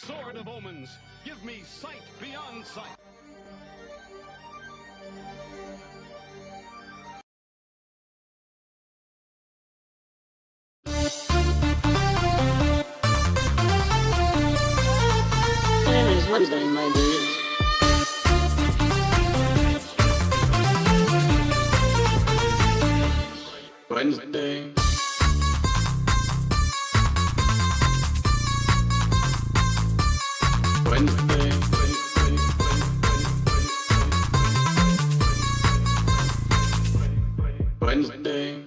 Sword of omens, give me sight beyond sight. It's Wednesday, my dudes. Wednesday. Wednesday. Wednesday.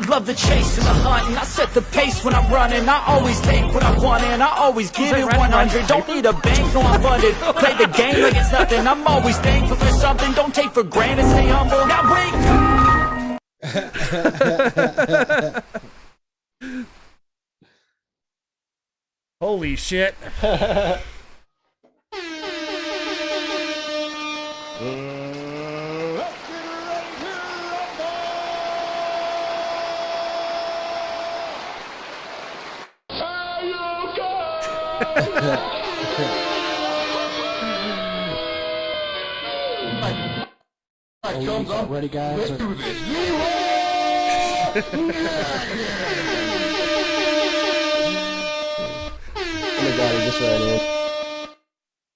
Love the chase and the hunt, and I set the pace when I'm running. I always take what I want and I always give it 100. Don't need a bank, no I'm funded. Play the game like it's nothing. I'm always thankful for something. Don't take for granted, stay humble. Now wake. Holy shit. Ready, guys? Let's do this.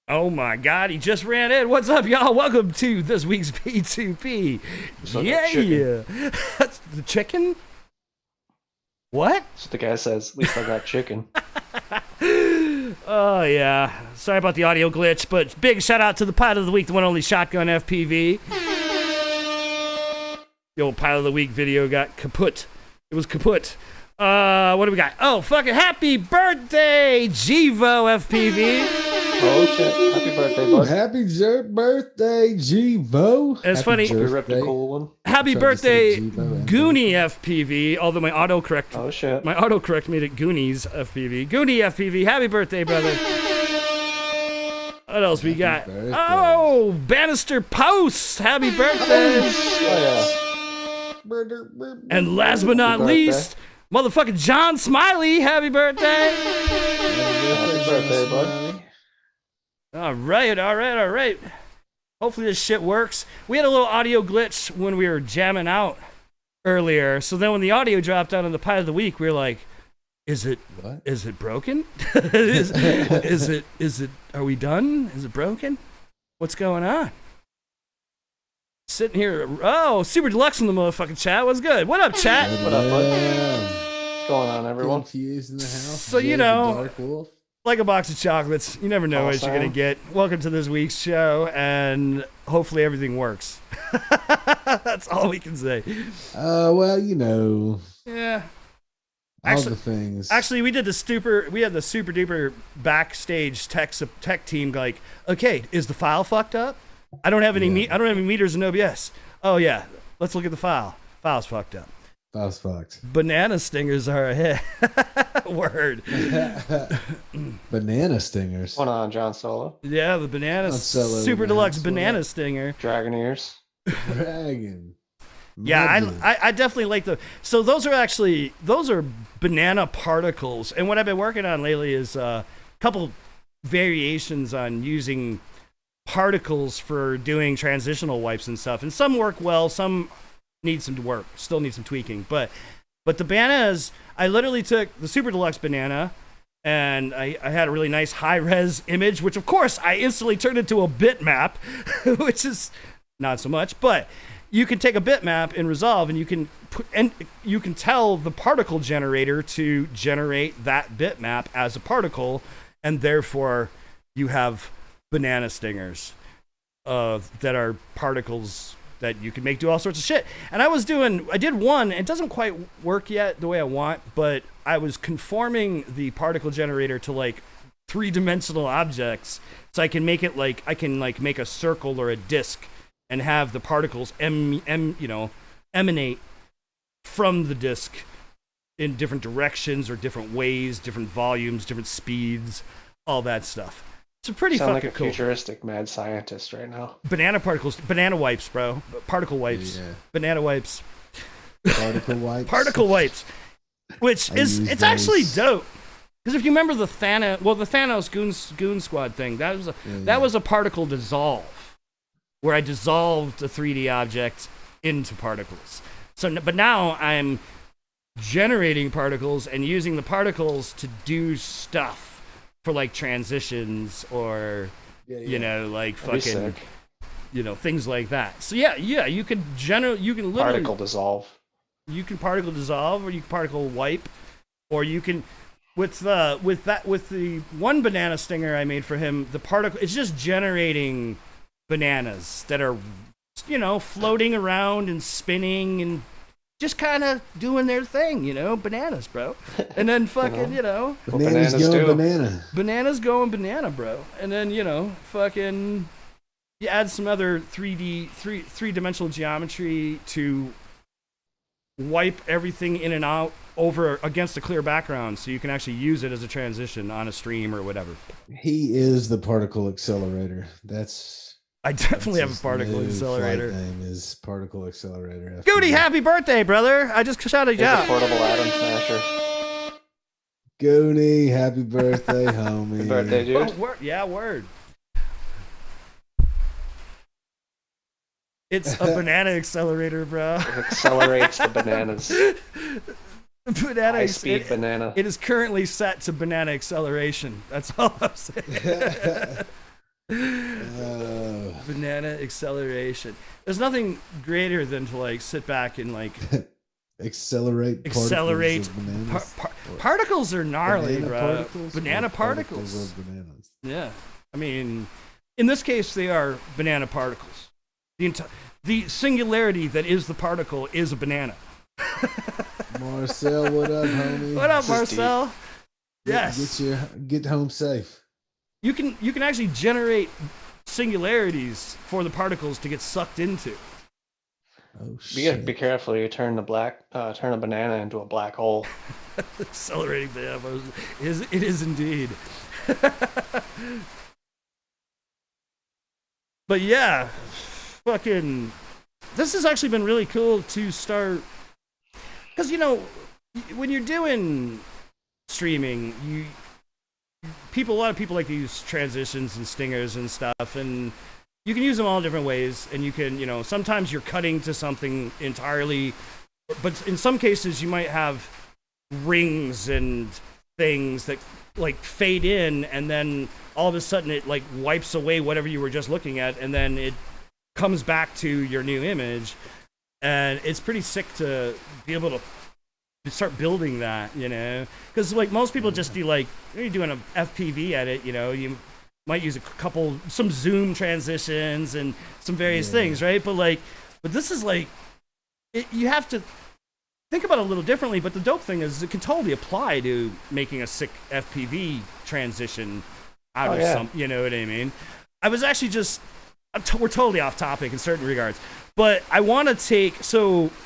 Oh my god, he just ran in. What's up, y'all? Welcome to this week's B2P. Yeah. That's the chicken? What? That's what the guy says. At least I got chicken. Oh, yeah. Sorry about the audio glitch, but big shout out to the pilot of the week, the one only Shotgun FPV. The old pilot of the week video got kaput. It was kaput. What do we got? Oh, fucking happy birthday, Jivo FPV. Oh shit! Happy birthday, bud. Happy birthday, Jivo. It's funny. We ripped a cool one. Happy birthday, Goonie FPV. Although my autocorrect. Oh shit. My autocorrect made it Goonies FPV. Goonie FPV. Happy birthday, brother. What else we got? Birthday. Oh, Bannister Post. Happy birthday. Oh And last but not Happy least, motherfucking John Smiley. Happy birthday. yeah. Happy birthday, bud. All right. Hopefully this shit works. We had a little audio glitch when we were jamming out earlier. So then when the audio dropped out on the pilot of the week, we were like, is it broken? is it, are we done? Is it broken? What's going on? Sitting here, oh, Super Deluxe in the motherfucking chat. What's good? What up, chat? What up, bud? What's going on, everyone? Confused in the house. So, you know, Dark Wolf. like a box of chocolates. You never know what you're going to get. Welcome to this week's show, and hopefully everything works. That's all we can say. Well, you know. Yeah. All the things. Actually, we had the super duper backstage tech team like, okay, is the file fucked up? I don't have any I don't have any meters in OBS. Oh yeah, let's look at the file. File's fucked up. File's fucked. Banana stingers are ahead. Word. Banana stingers. What's going on, John Solo? Yeah, the banana Solo super man. deluxe What's banana up? stinger. Dragon ears. Dragon. Yeah, I definitely like so those are banana particles. And what I've been working on lately is a couple variations on using particles for doing transitional wipes and stuff. And some work well, some need some work, still need some tweaking. But the bananas, I literally took the super deluxe banana and I had a really nice high-res image, which of course I instantly turned into a bitmap, which is not so much, but you can take a bitmap in Resolve and you can tell the particle generator to generate that bitmap as a particle, and therefore you have banana stingers that are particles that you can do all sorts of shit. And I did one. It doesn't quite work yet the way I want, but I was conforming the particle generator to like 3-dimensional objects, so I can make it like make a circle or a disc and have the particles emanate from the disc in different directions or different ways, different volumes, different speeds, all that stuff. It's pretty Sound fucking like a cool. futuristic mad scientist right now. Banana particles, banana wipes, bro. Particle wipes. Yeah. Banana wipes. Particle wipes. Particle wipes. Which it's actually dope. Because if you remember the Thanos Goon Squad thing, that was a particle dissolve, where I dissolved a 3D object into particles. But now I'm generating particles and using the particles to do stuff for like transitions or like fucking things like that. So yeah, you can literally Particle dissolve. You can particle dissolve, or you can particle wipe, or you can with the one banana stinger I made for him, the particle it's just generating bananas that are floating around and spinning and just kind of doing their thing, bananas, bro. And then fucking, Bananas going banana. Bananas going banana, bro. And then, fucking, you add some other three-dimensional geometry to wipe everything in and out over against a clear background, so you can actually use it as a transition on a stream or whatever. He is the particle accelerator. I definitely have a particle accelerator. His name is particle accelerator. Goody, happy birthday, brother! I just shouted you Here's a out. portable atom smasher. Goody, happy birthday, homie. Happy birthday, dude. Oh, word. It's a banana accelerator, bro. It accelerates the bananas. High-speed banana. It is currently set to banana acceleration. That's all I'm saying. Banana acceleration. There's nothing greater than to like sit back and like accelerate. Particles are gnarly, banana bro. particles Banana or particles. of bananas? Yeah, I mean, in this case, they are banana particles. The singularity that is the particle is a banana. Marcel, what up, homie? What up, Marcel? Yes. Get home safe. You can actually generate singularities for the particles to get sucked into. Oh You gotta shit! be careful. You turn a banana into a black hole. Accelerating banana. It is indeed. But yeah, fucking, this has actually been really cool to start, because when you're doing streaming, a lot of people like to use transitions and stingers and stuff, and you can use them all different ways, and you can, sometimes you're cutting to something entirely, but in some cases you might have rings and things that like fade in, and then all of a sudden it like wipes away whatever you were just looking at, and then it comes back to your new image, and it's pretty sick to be able to start building that, because like most people just do like, you're doing an FPV edit, you might use some zoom transitions and some various things, right? But this is like, you have to think about it a little differently, but the dope thing is it can totally apply to making a sick FPV transition out of some, you know what I mean? I was actually we're totally off topic in certain regards, but I want to take,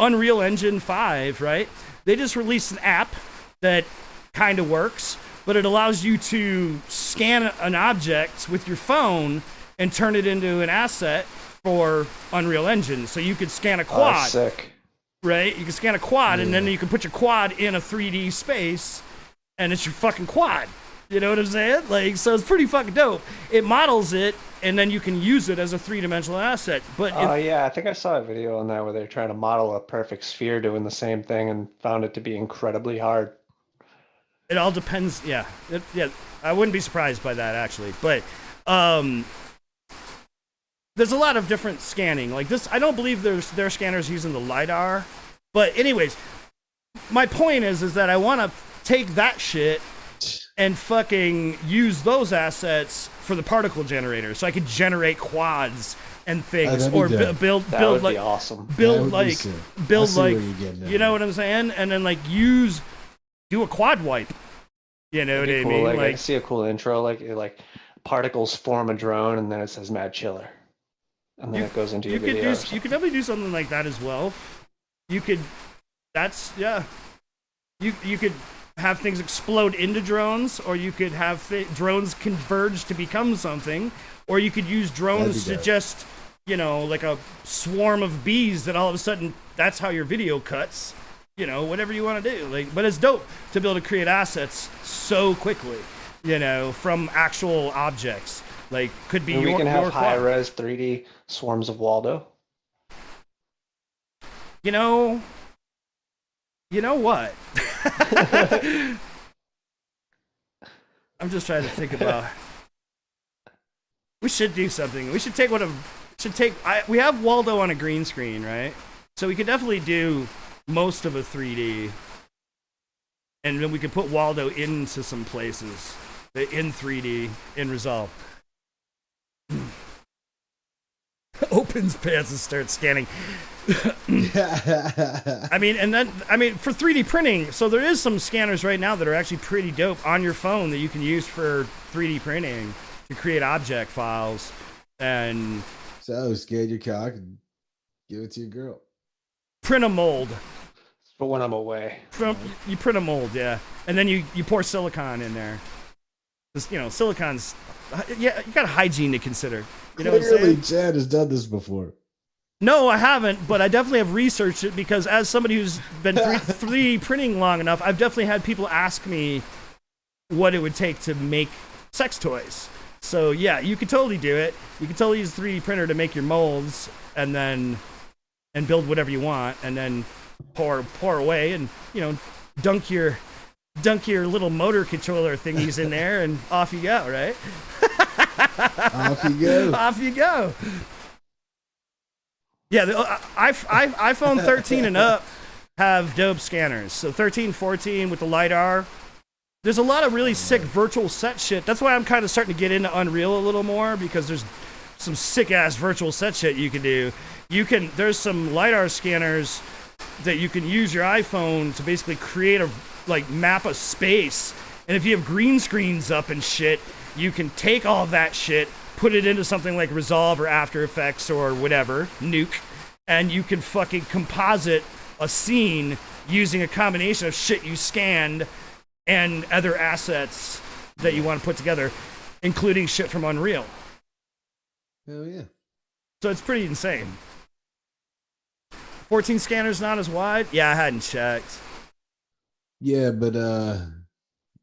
Unreal Engine 5, right? They just released an app that kind of works, but it allows you to scan an object with your phone and turn it into an asset for Unreal Engine. So you could scan a quad. Oh, sick. Right? You can scan a quad, and then you can put your quad in a 3D space, and it's your fucking quad. You know what I'm saying? So it's pretty fucking dope. It models it, and then you can use it as a 3-dimensional asset. But I think I saw a video on that where they're trying to model a perfect sphere doing the same thing and found it to be incredibly hard. It all depends. Yeah. I wouldn't be surprised by that, actually. But there's a lot of different scanning. Like this, I don't believe their scanners using the LiDAR. But anyways, my point is that I want to take that shit and fucking use those assets for the particle generator, so I could generate quads and things, that'd be or dope. build That build would like be awesome. That build would be like sick. I build see like where you're getting at. you know what I'm saying, and then like do a quad wipe. You know what That'd I be cool. mean? Like, I see a cool intro, like particles form a drone, and then it says Mad Chiller, and then it goes into your could video. you could definitely do something like that as well. You could, that's yeah. You could have things explode into drones, or you could have drones converge to become something, or you could use drones to dope. just, you know, like a swarm of bees that all of a sudden that's how your video cuts. You know, whatever you want to do. Like, but it's dope to be able to create assets so quickly. You know, from actual objects. Like, could be And your we can have your quad. high-res 3D swarms of Waldo. You know what? I'm just trying to think about. We should do something. We should take we have Waldo on a green screen, right? So we could definitely do most of a 3D, and then we could put Waldo into some places in 3D in Resolve. Opens pants and starts scanning. I mean, for 3D printing, so there is some scanners right now that are actually pretty dope on your phone that you can use for 3D printing to create object files. And So scared your cock and give it to your girl. print a mold. But when I'm away, You print a mold, yeah, and then you pour silicon in there. Just, you know, silicon's you got hygiene to consider. You know what I'm Clearly, saying? Chad has done this before. No, I haven't, but I definitely have researched it because as somebody who's been 3D printing long enough, I've definitely had people ask me what it would take to make sex toys. So yeah, you could totally do it. You could totally use a 3D printer to make your molds and build whatever you want, and then pour away, and you know, dunk your little motor controller thingies in there, and off you go, right? Off you go. Off you go. Yeah, the iPhone 13 and up have dope scanners. So 13, 14 with the LiDAR. There's a lot of really sick virtual set shit. That's why I'm kind of starting to get into Unreal a little more, because there's some sick ass virtual set shit you can do. There's some LiDAR scanners that you can use your iPhone to basically create map a space. And if you have green screens up and shit, you can take all that shit, put it into something like Resolve or After Effects or whatever, Nuke, and you can fucking composite a scene using a combination of shit you scanned and other assets that you want to put together, including shit from Unreal. Hell yeah. So it's pretty insane. 14 scanners not as wide? Yeah, I hadn't checked. Yeah, but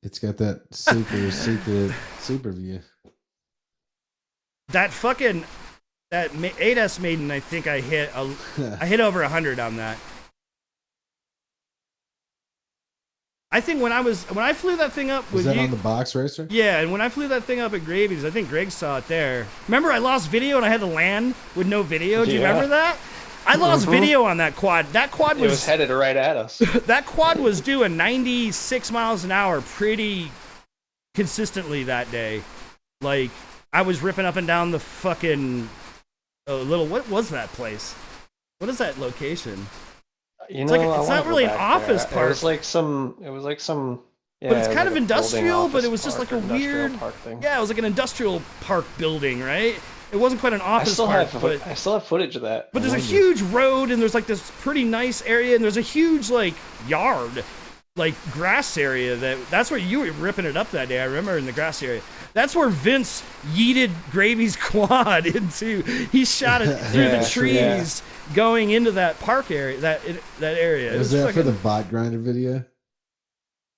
it's got that super view. That 8S Maiden, I think I hit over 100 on that. I think when I flew that thing up Was with that you, on the box racer? yeah, and when I flew that thing up at Gravy's, I think Greg saw it there. Remember, I lost video and I had to land with no video. Do you Yeah. remember that? I lost video on that quad. That quad it was headed right at us. that quad was doing 96 miles an hour pretty consistently that day. Like, I was ripping up and down the fucking what was that place? What is that location? You It's know, like- I it's wanna not go really an back office there. park. It was like some. Yeah, But it's it was kind of like a building industrial, but office it was just park like a or industrial weird park thing. Yeah, it was like an industrial park building, right? It wasn't quite an I office still park, have but I still have footage of that. there's a huge road, and there's like this pretty nice area, and there's a huge like yard, like grass area. That's where you were ripping it up that day. I remember in the grass area. That's where Vince yeeted Gravy's quad into. He shot it through the trees, going into that park area, that area. Was that for the bot grinder video?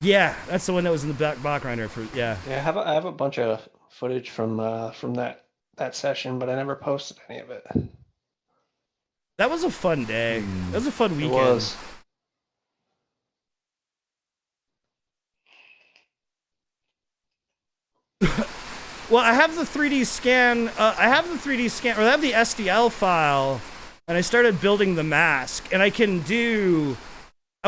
Yeah, that's the one that was in the bot grinder for yeah. Yeah, I have a bunch of footage from that session, but I never posted any of it. That was a fun day. That was a fun It weekend. was. Well, I have the 3D scan. I have the SDL file, and I started building the mask. And I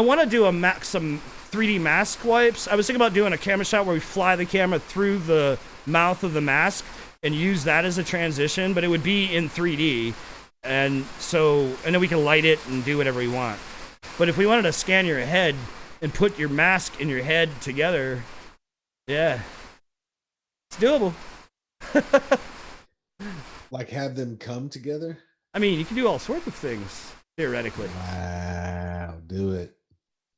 want to do some 3D mask wipes. I was thinking about doing a camera shot where we fly the camera through the mouth of the mask and use that as a transition, but it would be in 3D. And then we can light it and do whatever we want. But if we wanted to scan your head and put your mask and your head together, yeah, it's doable. Like have them come together? I mean, you can do all sorts of things, theoretically. Wow, do it.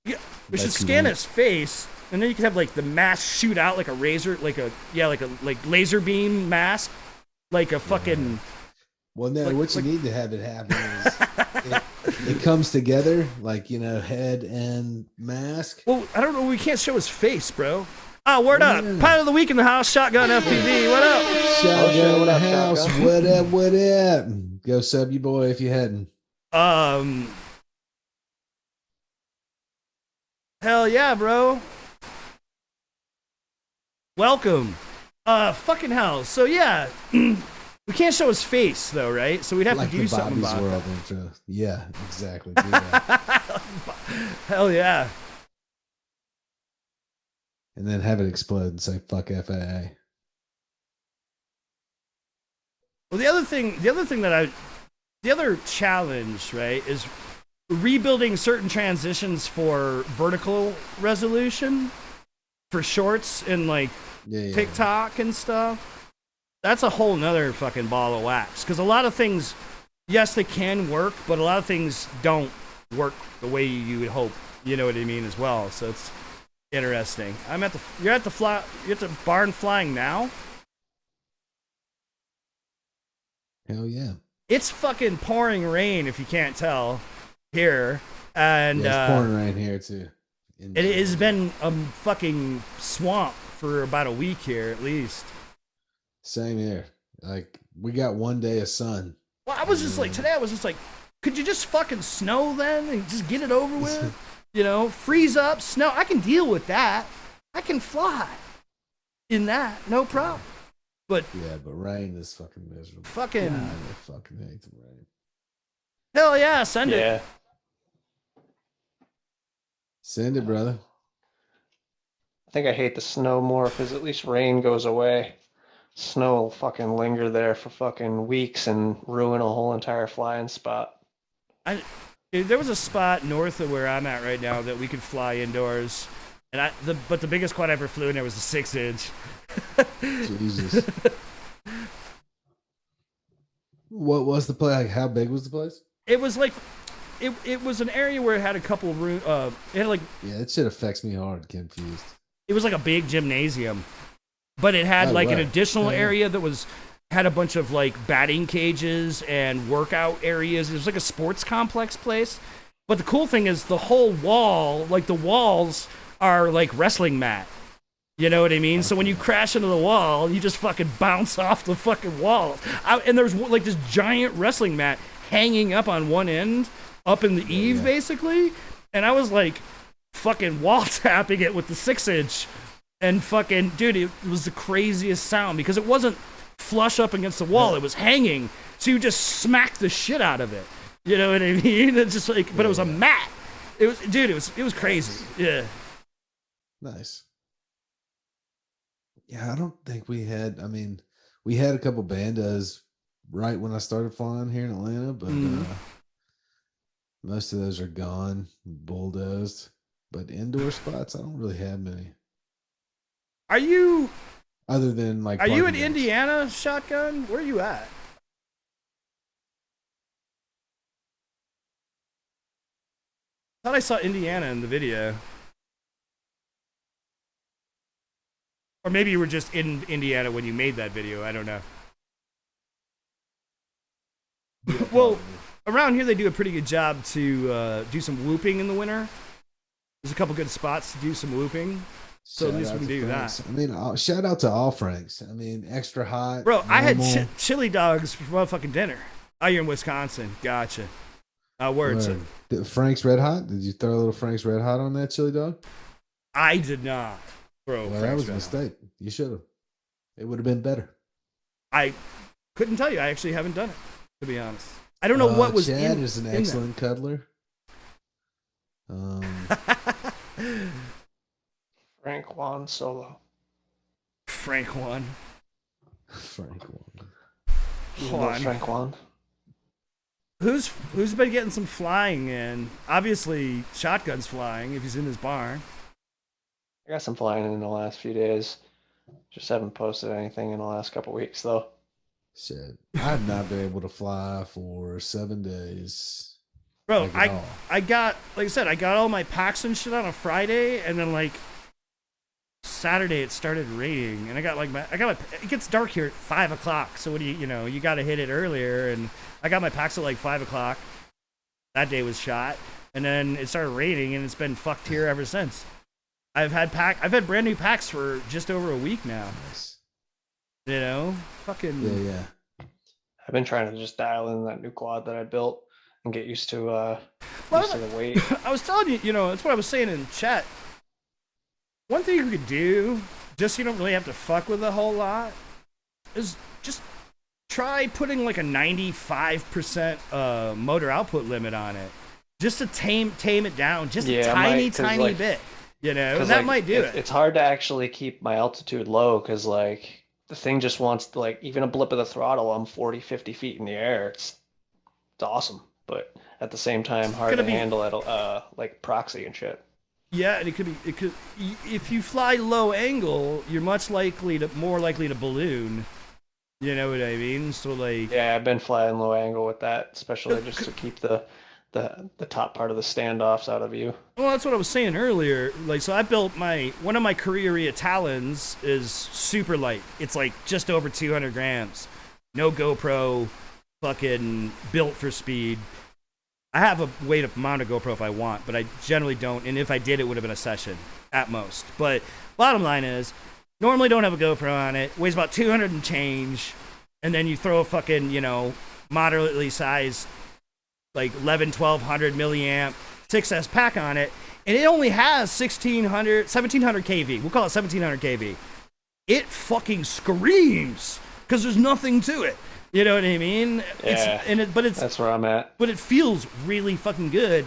Yeah, we should scan his face, and then you can have like the mask shoot out like a razor, like laser beam mask, like a fucking. Well, no, what you need to have it happen is it comes together, like, you know, head and mask. Well, I don't know. We can't show his face, bro. Oh, word up. Pilot of the week in the house, Shotgun FPV. What up? Shotgun in the house. What up, what up? Go sub you, boy, if you hadn't. Hell yeah, bro. Welcome. Fucking hell. So, yeah. We can't show his face, though, right? So we'd have like to do something about World that. Intro. Yeah, exactly. Do that. Hell yeah. And then have it explode and say, fuck FAA. Well, the other challenge, right, is rebuilding certain transitions for vertical resolution for shorts and, like, TikTok and stuff. That's a whole nother fucking ball of wax. Because a lot of things, yes, they can work, but a lot of things don't work the way you would hope. You know what I mean, as well. So it's interesting. You're at the barn flying now? Hell yeah. It's fucking pouring rain, if you can't tell, here. And it's pouring rain here, too. It has been a fucking swamp for about a week here, at least. Same here. Like, we got one day of sun. Well, I was just like, today I was just like, could you just fucking snow then and just get it over with? You know, freeze up, snow. I can deal with that. I can fly in that, no problem. But yeah, but rain is fucking miserable. Fucking. God, I fucking hate the rain. Hell yeah, send it. Send it, brother. I think I hate the snow more because at least rain goes away. Snow will fucking linger there for fucking weeks and ruin a whole entire flying spot. There was a spot north of where I'm at right now that we could fly indoors, and but the biggest quad I ever flew in there was a 6-inch. Jesus. What was the place? Like, how big was the place? It was like, it was an area where it had a couple room. It had like. Yeah, that shit affects me hard. Confused. It was like a big gymnasium. But it had an additional area that had a bunch of like batting cages and workout areas. It was like a sports complex place. But the cool thing is the whole wall, like the walls are like wrestling mat. You know what I mean? So when you crash into the wall, you just fucking bounce off the fucking wall. And there's like this giant wrestling mat hanging up on one end, up in the eave basically. And I was like fucking wall tapping it with the 6-inch. And fucking, dude, it was the craziest sound because it wasn't flush up against the wall. It was hanging. So you just smacked the shit out of it. You know what I mean? It's just like, but it was a mat. It was crazy. Yeah. Nice. Yeah, I don't think we had, we had a couple bandas right when I started flying here in Atlanta, but most of those are gone, bulldozed. But indoor spots, I don't really have many. Are you? Other than like. Are you in Indiana, Shotgun? Where are you at? I thought I saw Indiana in the video. Or maybe you were just in Indiana when you made that video. I don't know. Well, around here they do a pretty good job to do some whooping in the winter. There's a couple good spots to do some whooping. So at least we can do that. Shout out to all Franks. Extra hot. Bro, normal. I had chili dogs for motherfucking dinner. Oh, you're in Wisconsin. Gotcha. Words. Frank's Red Hot? Did you throw a little Frank's Red Hot on that chili dog? I did not. Bro, well, that was a mistake. You should have. It would have been better. I couldn't tell you. I actually haven't done it, to be honest. I don't know what was Chad in is an excellent cuddler. Frank Juan Solo. Frank Juan. Frank Warren. You know Juan. Frank Juan. Who's been getting some flying in? Obviously, Shotgun's flying if he's in his barn. I got some flying in the last few days. Just haven't posted anything in the last couple weeks though. Shit. I've not been able to fly for 7 days. Bro, Like at all. I got, like I said, I got all my packs and shit on a Friday, and then like Saturday it started raining, and I got my it gets dark here at 5 o'clock, so what do you got to hit it earlier, and I got my packs at like 5 o'clock. That day was shot, and then it started raining, and it's been fucked here ever since. I've had brand new packs for just over a week now. Nice. You know, fucking Yeah. I've been trying to just dial in that new quad that I built and get used to the weight. I was telling you, that's what I was saying in chat. One thing you could do, just so you don't really have to fuck with a whole lot, is just try putting like a 95% motor output limit on it, just to tame it down, just a tiny bit, and that might do it. It's hard to actually keep my altitude low because like the thing just wants like even a blip of the throttle, I'm 40, 50 feet in the air. It's awesome, but at the same time hard to handle at like proxy and shit. Yeah, and it could if you fly low angle, you're more likely to balloon. You know what I mean? So like, yeah, I've been flying low angle with that, especially just to keep the top part of the standoffs out of view. Well, that's what I was saying earlier. Like, so I built one of my Carrera Talons is super light. It's like just over 200 grams. No GoPro, fucking built for speed. I have a way to mount a GoPro if I want, but I generally don't. And if I did, it would have been a session at most. But bottom line is, normally don't have a GoPro on it. Weighs about 200 and change. And then you throw a fucking, moderately sized, like 1200 milliamp 6S pack on it. And it only has 1700 kV. We'll call it 1700 kV. It fucking screams because there's nothing to it. You know what I mean? Yeah, that's where I'm at. But it feels really fucking good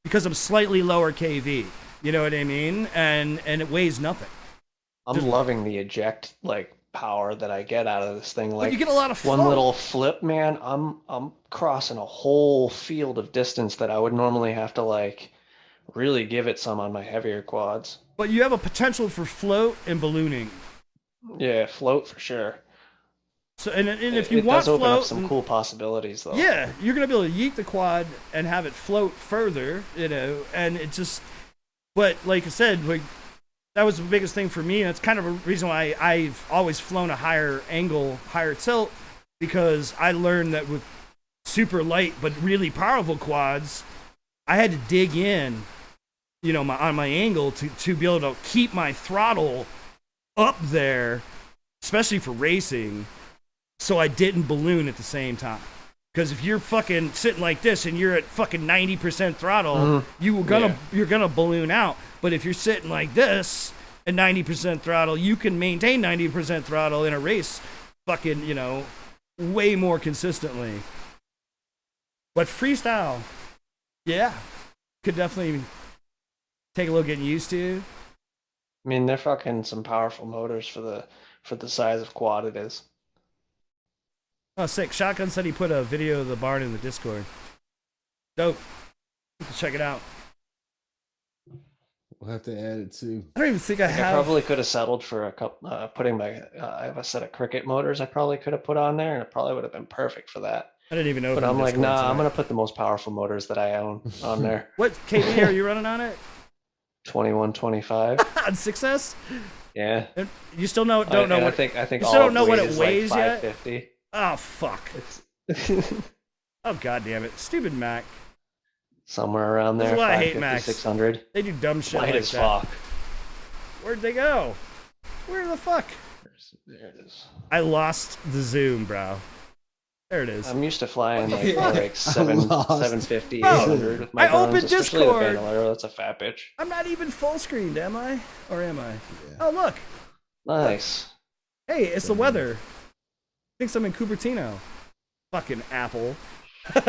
because I'm slightly lower kV. You know what I mean? And it weighs nothing. I'm loving the eject like power that I get out of this thing. Like you get a lot of flow. One little flip, man. I'm crossing a whole field of distance that I would normally have to like really give it some on my heavier quads. But you have a potential for float and ballooning. Yeah, float for sure. So and if you want does open float, up some cool possibilities though. Yeah, you're gonna be able to yeet the quad and have it float further, and it just. But like I said, like that was the biggest thing for me, and it's kind of a reason why I've always flown a higher angle, higher tilt, because I learned that with super light but really powerful quads, I had to dig in, on my angle to be able to keep my throttle up there, especially for racing. So I didn't balloon at the same time. Because if you're fucking sitting like this and you're at fucking 90% throttle, you're gonna balloon out. But if you're sitting like this at 90% throttle, you can maintain 90% throttle in a race fucking, way more consistently. But freestyle, yeah, could definitely take a little getting used to. I mean, they're fucking some powerful motors for the size of quad it is. Oh, sick. Shotgun said he put a video of the barn in the Discord. Dope. Check it out. We'll have to add it too. I don't even think I have. I probably could have settled for a couple, putting my, I have a set of Cricket motors I probably could have put on there, and it probably would have been perfect for that. I didn't even know. But I'm like, nah, I'm going to put the most powerful motors that I own on there. What KV are you running on it? 2125. On 6S? Yeah. And you still don't know what. I think you all still don't know what weight it is weighs like yet. 550. Oh fuck! Oh god damn it! Stupid Mac. Somewhere around there. That's why I hate 550, Macs. 600. They do dumb shit Light like as that. fuck. Where'd they go? Where the fuck? There it is. I lost the zoom, bro. There it is. I'm used to flying What the like fuck? 750, Bro, 800 with my I drones, opened especially Discord. the Bandolero. That's a fat bitch. I'm not even full screened, am I? Or am I? Yeah. Oh look! Nice. Hey, it's the weather. Thinks I'm in Cupertino. Fucking Apple. And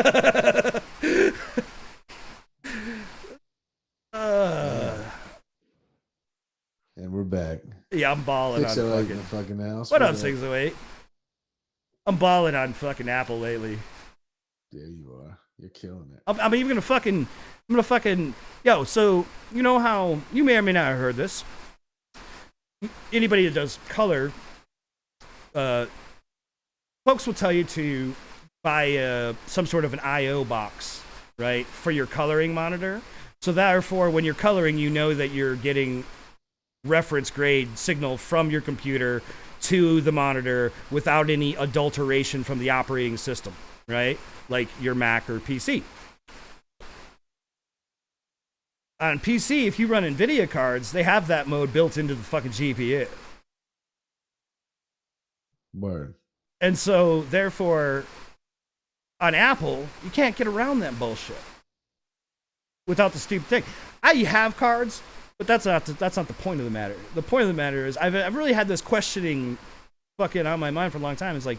we're back. Yeah, I'm balling on 608 in fucking. the fucking house. What up, What 608? I'm balling on fucking Apple lately. There you are. You're killing it. I'm even I'm gonna fucking, yo, so, you know how, you may or may not have heard this. Anybody that does color, folks will tell you to buy some sort of an I/O box, right, for your coloring monitor. So therefore, when you're coloring, you know that you're getting reference grade signal from your computer to the monitor without any adulteration from the operating system, right? Like your Mac or PC. On PC, if you run NVIDIA cards, they have that mode built into the fucking GPU. Word. And so, therefore, on Apple, you can't get around that bullshit without the stupid thing. I have cards, but that's not the point of the matter. The point of the matter is I've really had this questioning fucking on my mind for a long time. It's like,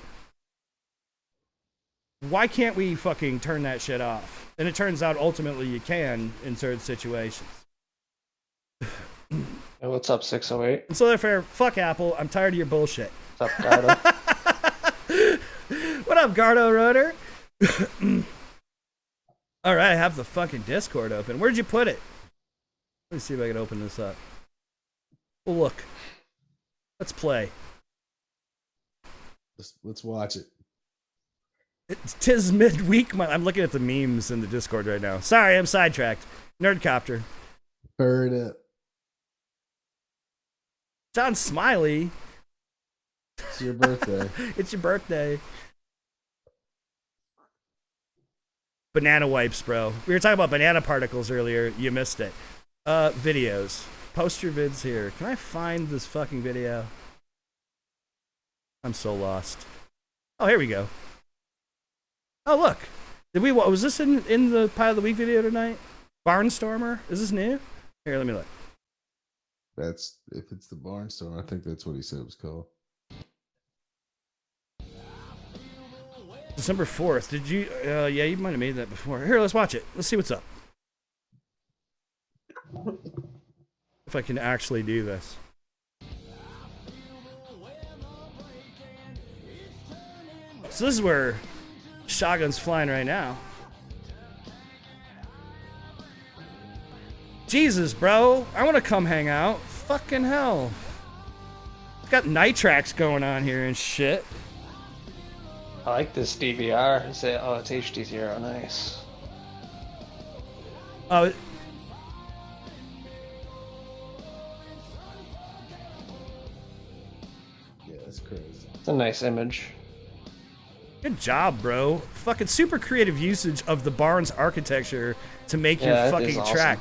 why can't we fucking turn that shit off? And it turns out ultimately you can in certain situations. Hey, what's up, 608? And so therefore, fuck Apple. I'm tired of your bullshit. What's up, Gardo? What up, Gardo Rotor? All right, I have the fucking Discord open. Where'd you put it? Let me see if I can open this up. Well, look. Let's play. Let's watch it. Tis midweek. I'm looking at the memes in the Discord right now. Sorry, I'm sidetracked. Nerdcopter. Bird up. John Smiley. It's your birthday. It's your birthday. Banana wipes, bro. We were talking about banana particles earlier. You missed it. Videos. Post your vids here. Can I find this fucking video? I'm so lost. Oh, here we go. Oh, look. Was this in the Pie of the Week video tonight? Barnstormer? Is this new? Here, let me look. That's, if it's the Barnstorm, I think that's what he said it was called. December 4th. Did you? Yeah, you might have made that before. Here, let's watch it. Let's see what's up. If I can actually do this. So this is where Shotgun's flying right now. Jesus, bro. I want to come hang out. Fucking hell. It's got nitrax going on here and shit. I like this DVR. It's HDR. Nice. Oh. Yeah, that's crazy. It's a nice image. Good job, bro. Fucking super creative usage of the Barnes architecture to make your fucking awesome. track.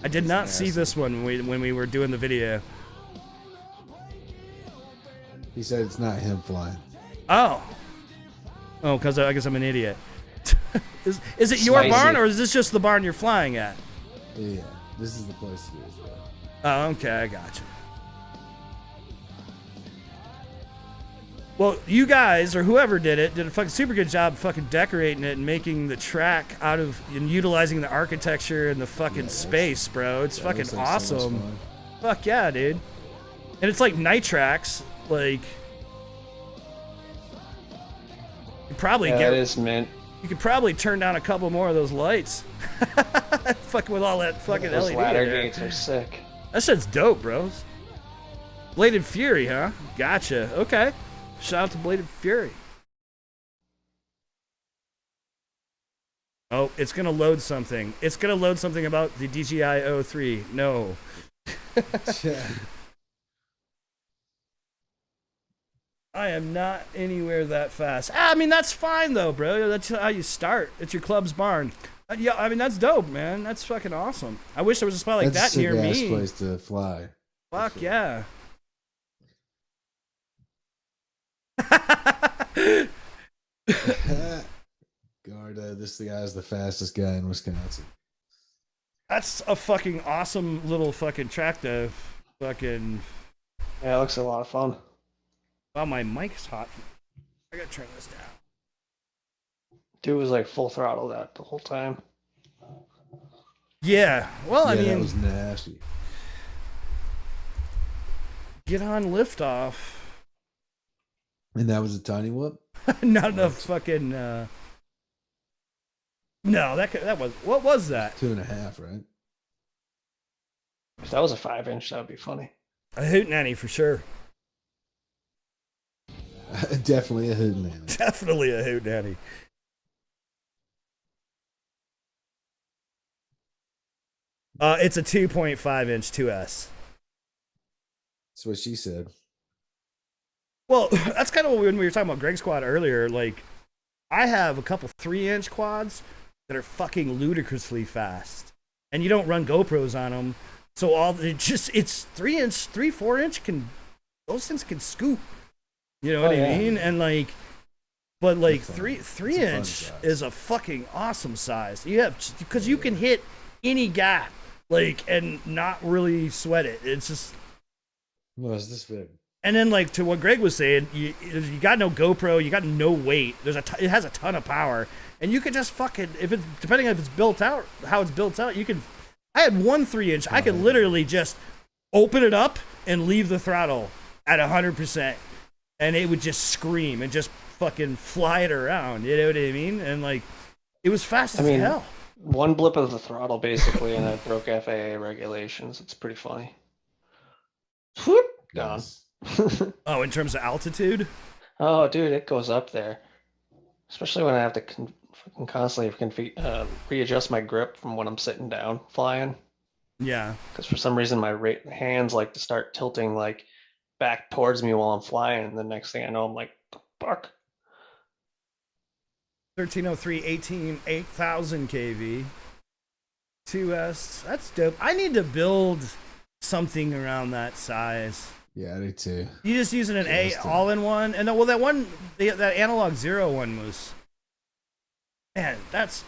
I did not see this one when we were doing the video. He said it's not him flying. Oh, because I guess I'm an idiot. Is it your Spicy. barn, or is this just the barn you're flying at? Yeah, this is the place to do it. Oh, okay, I gotcha. Well, you guys, or whoever did it, did a fucking super good job fucking decorating it and making the track out of, and utilizing the architecture and the fucking space, bro. It's fucking looks like so much awesome. fun. Fuck yeah, dude. And it's like nitrax, like... You probably Yeah, it is mint. You could probably turn down a couple more of those lights. Fucking with all that fucking Those LED. ladder in there. gates are sick. That shit's dope, bros. Bladed Fury, huh? Gotcha. Okay. Shout out to Bladed Fury. Oh, it's gonna load something. It's gonna load something about the DJI 03. No. Yeah. I am not anywhere that fast. I mean, that's fine though, bro. That's how you start. It's your club's barn. Yeah, I mean, that's dope, man. That's fucking awesome. I wish there was a spot like That's that a near sick-ass me. place to fly. Fuck yeah. Garda, this guy's the fastest guy in Wisconsin. That's a fucking awesome little fucking track to fucking... Yeah, it looks a lot of fun. Wow, my mic's hot. I gotta turn this down. Dude was like full throttle that the whole time. Yeah, well, I Yeah, that mean... was nasty. get on liftoff. And that was a tiny whoop? Not enough fucking. No, that was. What was that? 2.5, right? If that was a 5-inch, that would be funny. A hootenanny for sure. Definitely a hootenanny. Definitely a hootenanny. It's a 2.5 inch 2S. That's what she said. Well, that's kind of when we were talking about Greg's quad earlier. Like, I have a couple 3-inch quads that are fucking ludicrously fast, and you don't run GoPros on them. So it's 3-inch, 4-inch those things can scoop. You know what I mean? And like, but like three inch is a fucking awesome size. You have, because you can hit any gap, like, and not really sweat it. It's just. Well, it's this big. And then, like, to what Greg was saying, you got no GoPro, you got no weight. It has a ton of power, and you could just fucking, depending on if it's built out, how it's built out, you can. I had one 3-inch. I could literally just open it up and leave the throttle at 100%, and it would just scream and just fucking fly it around. You know what I mean? And like, it was fast as hell. One blip of the throttle, basically, and it broke FAA regulations. It's pretty funny. Whoop, gone. Oh, in terms of altitude? Oh, dude, it goes up there. Especially when I have to constantly readjust my grip from when I'm sitting down flying. Yeah. Because for some reason my hands like to start tilting like back towards me while I'm flying, and the next thing I know, I'm like, fuck. 1303 8000 kV. 2S. That's dope. I need to build something around that size. Yeah, I do too. You just using an A all-in-one? And well, that one, that analog 0 one was, man, it's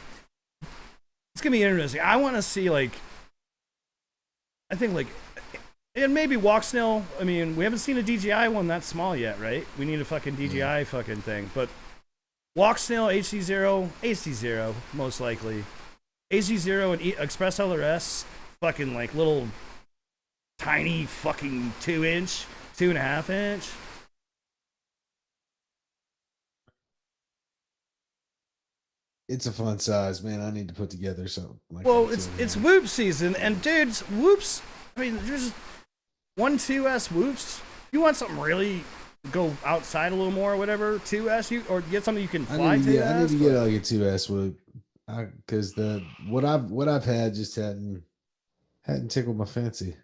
gonna be interesting. I want to see, like, I think, like, and maybe walk snail. I mean, we haven't seen a DJI one that small yet, right? We need a fucking DJI fucking thing. But walk snail, HC0 most likely. HC0 and Express LRS, fucking like little tiny fucking 2-inch, 2.5 inch. It's a fun size, man. I need to put together something like Well, that it's whoop season, and dudes, whoops. I mean, there's 2S whoops. You want something really go outside a little more, or whatever. 2S, or get something you can fly I need to to. get like a 2S whoop, because what I've had just hadn't tickled my fancy.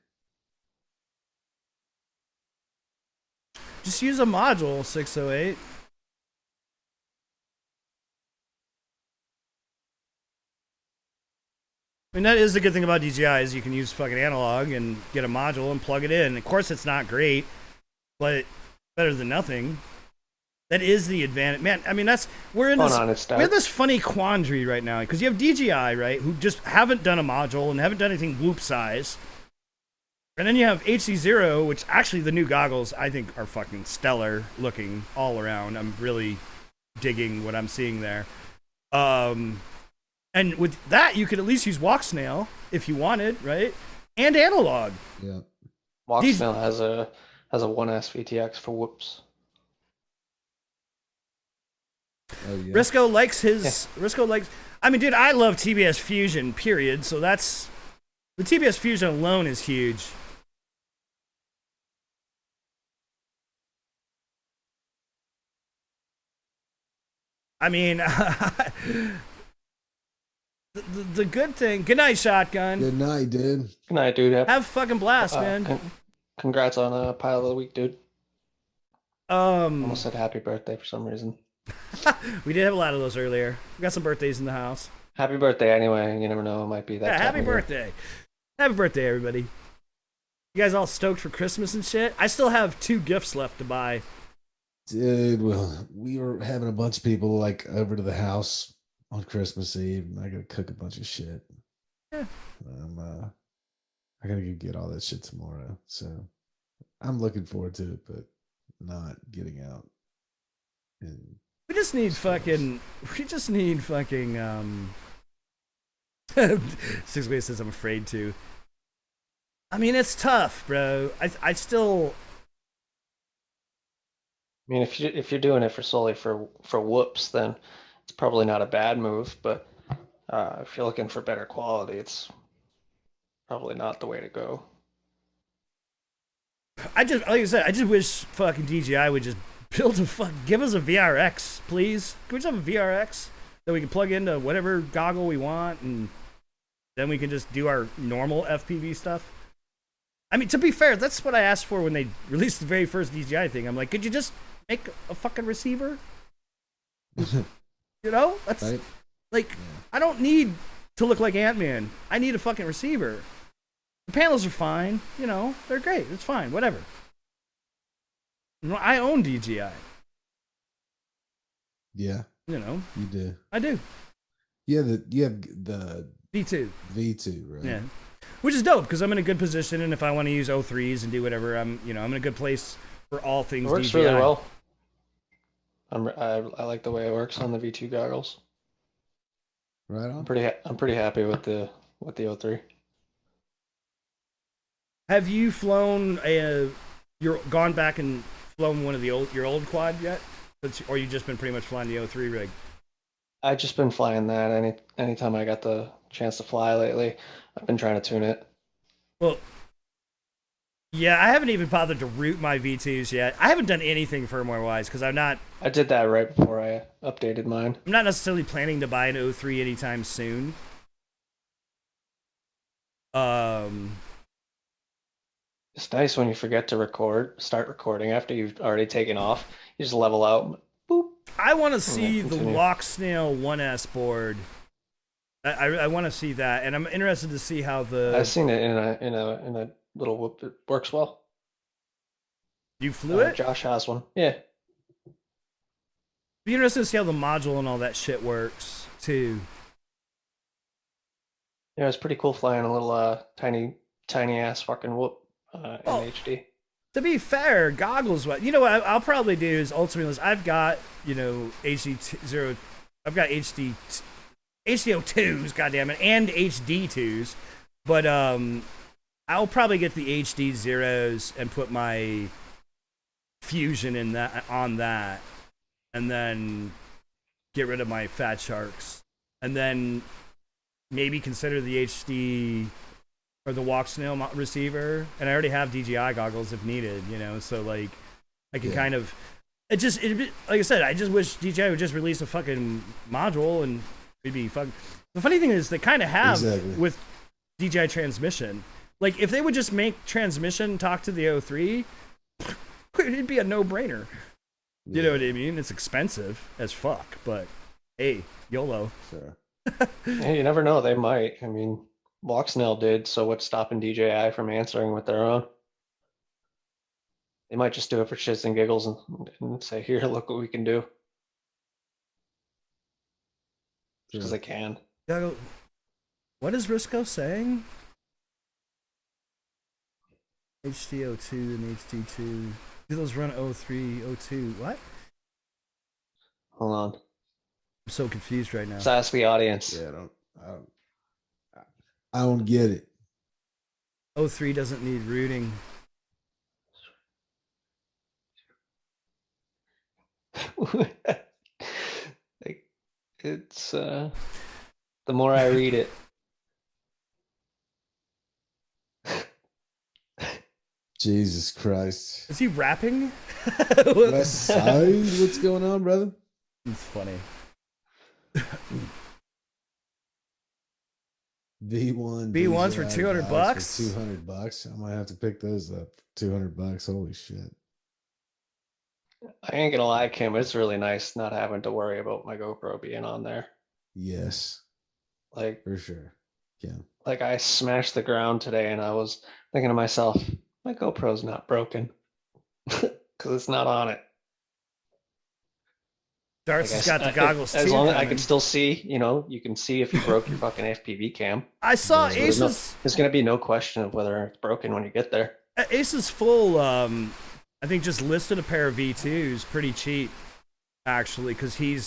Just use a module 608. I mean, that is the good thing about DJI is you can use fucking analog and get a module and plug it in. Of course, it's not great, but better than nothing. That is the advantage, man. I mean, we're in this funny quandary right now because you have DJI, right, who just haven't done a module and haven't done anything whoop size. And then you have HC0, which actually the new goggles I think are fucking stellar looking all around. I'm really digging what I'm seeing there. And with that, you could at least use walk snail if you wanted, right? And analog. Yeah. Walk snail has a 1S VTX for whoops. Oh, yeah. Risco likes. I mean, dude, I love TBS Fusion. Period. So the TBS Fusion alone is huge. I mean, the good thing. Good night, Shotgun. Good night, dude. Good night, dude. Have fucking blast, man. Congrats on Pilot of the Week, dude. Almost said happy birthday for some reason. We did have a lot of those earlier. We got some birthdays in the house. Happy birthday, anyway. You never know, it might be that. Yeah, happy birthday. Happy birthday, everybody. You guys all stoked for Christmas and shit? I still have 2 gifts left to buy. Dude, well, we were having a bunch of people like over to the house on Christmas Eve, and I gotta cook a bunch of shit. Yeah. I gotta go get all that shit tomorrow. So I'm looking forward to it, but not getting out. And we just need fucking 6 says I'm afraid to. I mean, it's tough, bro. I still mean, if you're doing it for solely for whoops, then it's probably not a bad move. But if you're looking for better quality, it's probably not the way to go. Like I said, I just wish fucking DJI would just give us a VRX, please. Can we just have a VRX that we can plug into whatever goggle we want, and then we can just do our normal FPV stuff? I mean, to be fair, that's what I asked for when they released the very first DJI thing. I'm like, could you just make a fucking receiver? You know, that's Right? like, I don't need to look like Ant-Man. I need a fucking receiver. The panels are fine, you know, they're great. It's fine, whatever. I own DJI. Yeah, You know, you do. I do. You have the V2. V2, right? Yeah. Which is dope because I'm in a good position, and if I want to use O3s and do whatever, I'm in a good place for all things It works DJI. really well. I like the way it works on the V2 goggles. Right on. I'm pretty happy with the O3. Have you flown you're gone back and flown one of your old quad yet? Or you just been pretty much flying the O3 rig? I've just been flying that anytime I got the chance to fly lately. I've been trying to tune it. Well, yeah, I haven't even bothered to root my V2s yet. I haven't done anything firmware wise because I did that right before I updated mine. I'm not necessarily planning to buy an O3 anytime soon. It's nice when you forget to start recording after you've already taken off. You just level out. Boop. I want to see the continue. Walk Snail 1S board. I want to see that, and I'm interested to see how I've seen it in a little whoop. It works well. You flew it? Josh has one. Yeah. Be interested to see how the module and all that shit works too. Yeah, it's pretty cool flying a little tiny ass fucking whoop in HD. To be fair, goggles. What I'll probably do is ultimately I've got HD0, I've got HDO2s, goddammit, and HD2s, but I'll probably get the HD zeros and put my Fusion on that, and then get rid of my Fat Sharks, and then maybe consider the HD or the Walk Snail receiver. And I already have DJI goggles if needed, so like I can kind of like I said, I just wish DJI would just release a fucking module and it'd be fun. The funny thing is they kind of have with DJI transmission. Like if they would just make transmission talk to the O3, it'd be a no-brainer. You know what I mean? It's expensive as fuck, but hey, YOLO. Sure. Hey, you never know. They might. I mean, Walksnail did, so what's stopping DJI from answering with their own? They might just do it for shits and giggles and say, here, look what we can do. Because they can. What is Risco saying? HDO2 and HD2. Do those run O3, O2? What? Hold on. I'm so confused right now. Let's ask the audience. Yeah, I don't get it. O3 doesn't need rooting. It's the more I read it. Jesus Christ. Is he rapping? West Side? What's going on, brother? It's funny. V1s for $200. $200. I might have to pick those up. $200. Holy shit. I ain't gonna lie, Kim. It's really nice not having to worry about my GoPro being on there. Yes, Like, for sure. Yeah. like I smashed the ground today, and I was thinking to myself, my GoPro's not broken because it's not on it. Darts has got the goggles as too. long as I can still see, you can see if you broke your fucking FPV cam. I saw Yeah, Ace's. There's gonna be no question of whether it's broken when you get there. Ace's full. I think just listed a pair of V2s pretty cheap, actually, because he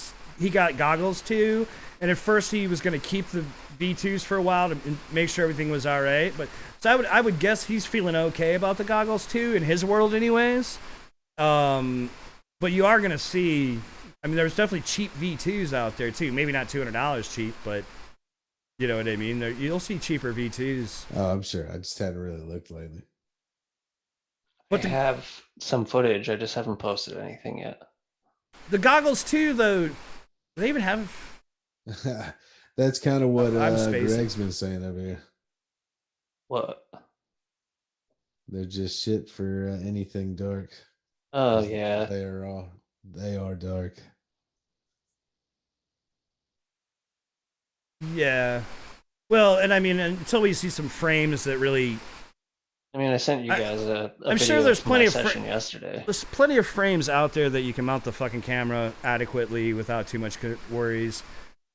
got goggles too. And at first he was going to keep the V2s for a while to make sure everything was all right. But so I would guess he's feeling okay about the goggles too in his world, anyways. But But you are gonna see. I mean, there's definitely cheap V2s out there too. Maybe not $200 cheap, but you know what I mean. You'll see cheaper V2s. Oh, I'm sure. I just hadn't really looked lately. I have some footage. I just haven't posted anything yet. The goggles too, though. They even have. That's kind of what spacing. Greg's been saying over here. What? They're just shit for anything dark. Oh yeah. They are dark. Yeah. Well, and I mean, until we see some frames that really. I mean, I sent you guys a I'm video sure there's of plenty my of session yesterday. There's plenty of frames out there that you can mount the fucking camera adequately without too much worries.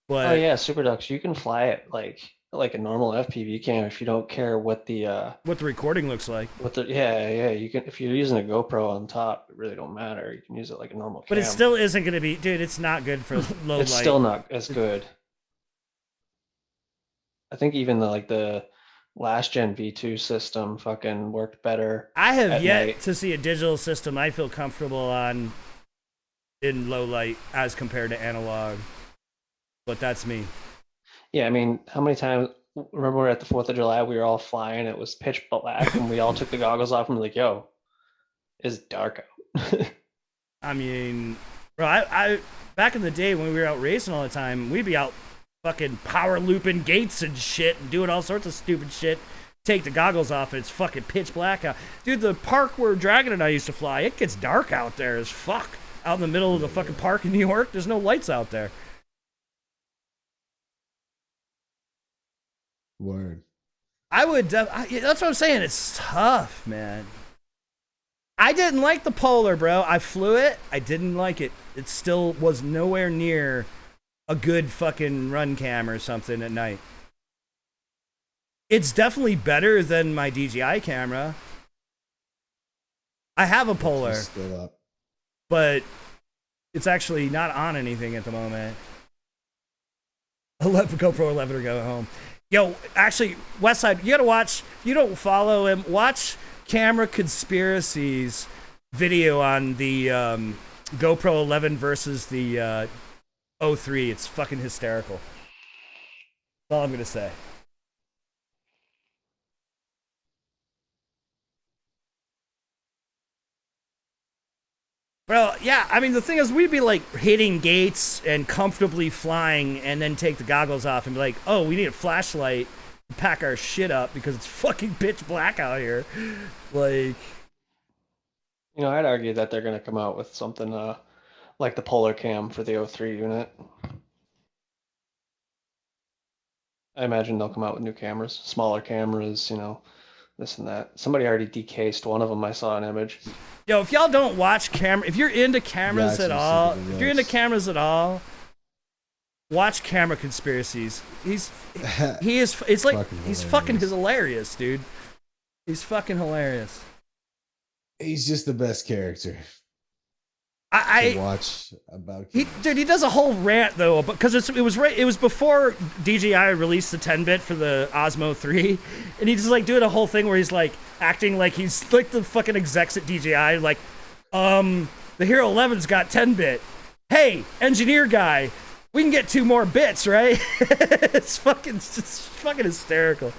But Oh yeah, SuperDux, you can fly it like a normal FPV cam if you don't care what the recording looks like. yeah, you can if you're using a GoPro on top, it really don't matter. You can use it like a normal cam. But it still isn't going to be, dude. It's not good for low It's light. still not as good. I think even the last gen V2 system fucking worked better. I have at yet night. to see a digital system I feel comfortable on in low light as compared to analog. But that's me. Yeah, I mean, how many times? Remember, we were at the 4th of July. We were all flying. It was pitch black, and we all took the goggles off and were like, "Yo, it's dark out." I mean, bro, I back in the day when we were out racing all the time, we'd be out fucking power looping gates and shit and doing all sorts of stupid shit. Take the goggles off and it's fucking pitch black out. Dude, the park where Dragon and I used to fly, it gets dark out there as fuck. Out in the middle of the fucking park in New York, there's no lights out there. Word. I would, that's what I'm saying. It's tough, man. I didn't like the Polar, bro. I flew it. I didn't like it. It still was nowhere near a good fucking run cam or something at night. It's definitely better than my DJI camera. I have a Polar, Still up. but it's actually not on anything at the moment. 11 GoPro 11 or go home. Yo, actually, Westside, you gotta watch. If you don't follow him, watch Camera Conspiracies video on the GoPro 11 versus the 03. It's fucking hysterical. That's all I'm gonna say. Well, yeah, I mean, the thing is, we'd be like hitting gates and comfortably flying and then take the goggles off and be like, oh, we need a flashlight to pack our shit up because it's fucking pitch black out here. Like, You know, I'd argue that they're gonna come out with something like the Polar Cam for the 03 unit. I imagine they'll come out with new cameras, smaller cameras, you know, this and that. Somebody already decased one of them. I saw an image. yo, if y'all don't watch if you're into cameras Gotcha, at all, super if you're into yes. cameras at all, watch Camera Conspiracies. He is, it's like, Fucking he's fucking hilarious. hilarious, dude. He's fucking hilarious. He's just the best character I to watch about. He does a whole rant though, because it was before DJI released the 10-bit for the Osmo 3, and he's just like doing a whole thing where he's like acting like he's like the fucking execs at DJI, like, the Hero 11's got 10-bit. Hey, engineer guy, we can get 2 more bits, right? It's fucking hysterical.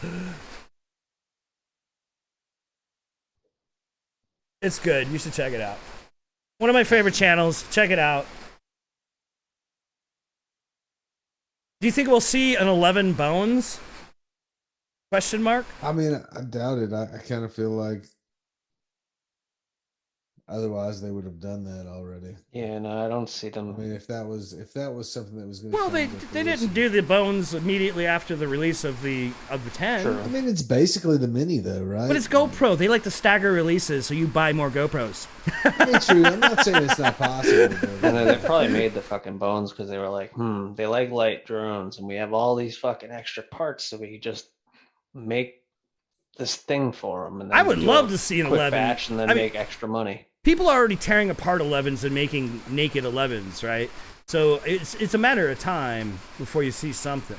It's good. You should check it out. One of my favorite channels. Check it out. Do you think we'll see an 11 Bones? Question mark. I mean, I doubt it. I kind of feel like otherwise they would have done that already. Yeah, no, I don't see them. I mean, if that was something that was going. Well, they didn't do the Bones immediately after the release of the 10. Sure. I mean, it's basically the Mini, though, right? But it's GoPro. They like to stagger releases, so you buy more GoPros. I mean, true. I'm not saying it's not possible. And But then they probably made the fucking Bones because they were like, they like light drones, and we have all these fucking extra parts, so we just make this thing for them. And then I would do love a to see an quick 11. batch and then I mean- make extra money. People are already tearing apart 11s and making naked 11s, right? So it's a matter of time before you see something.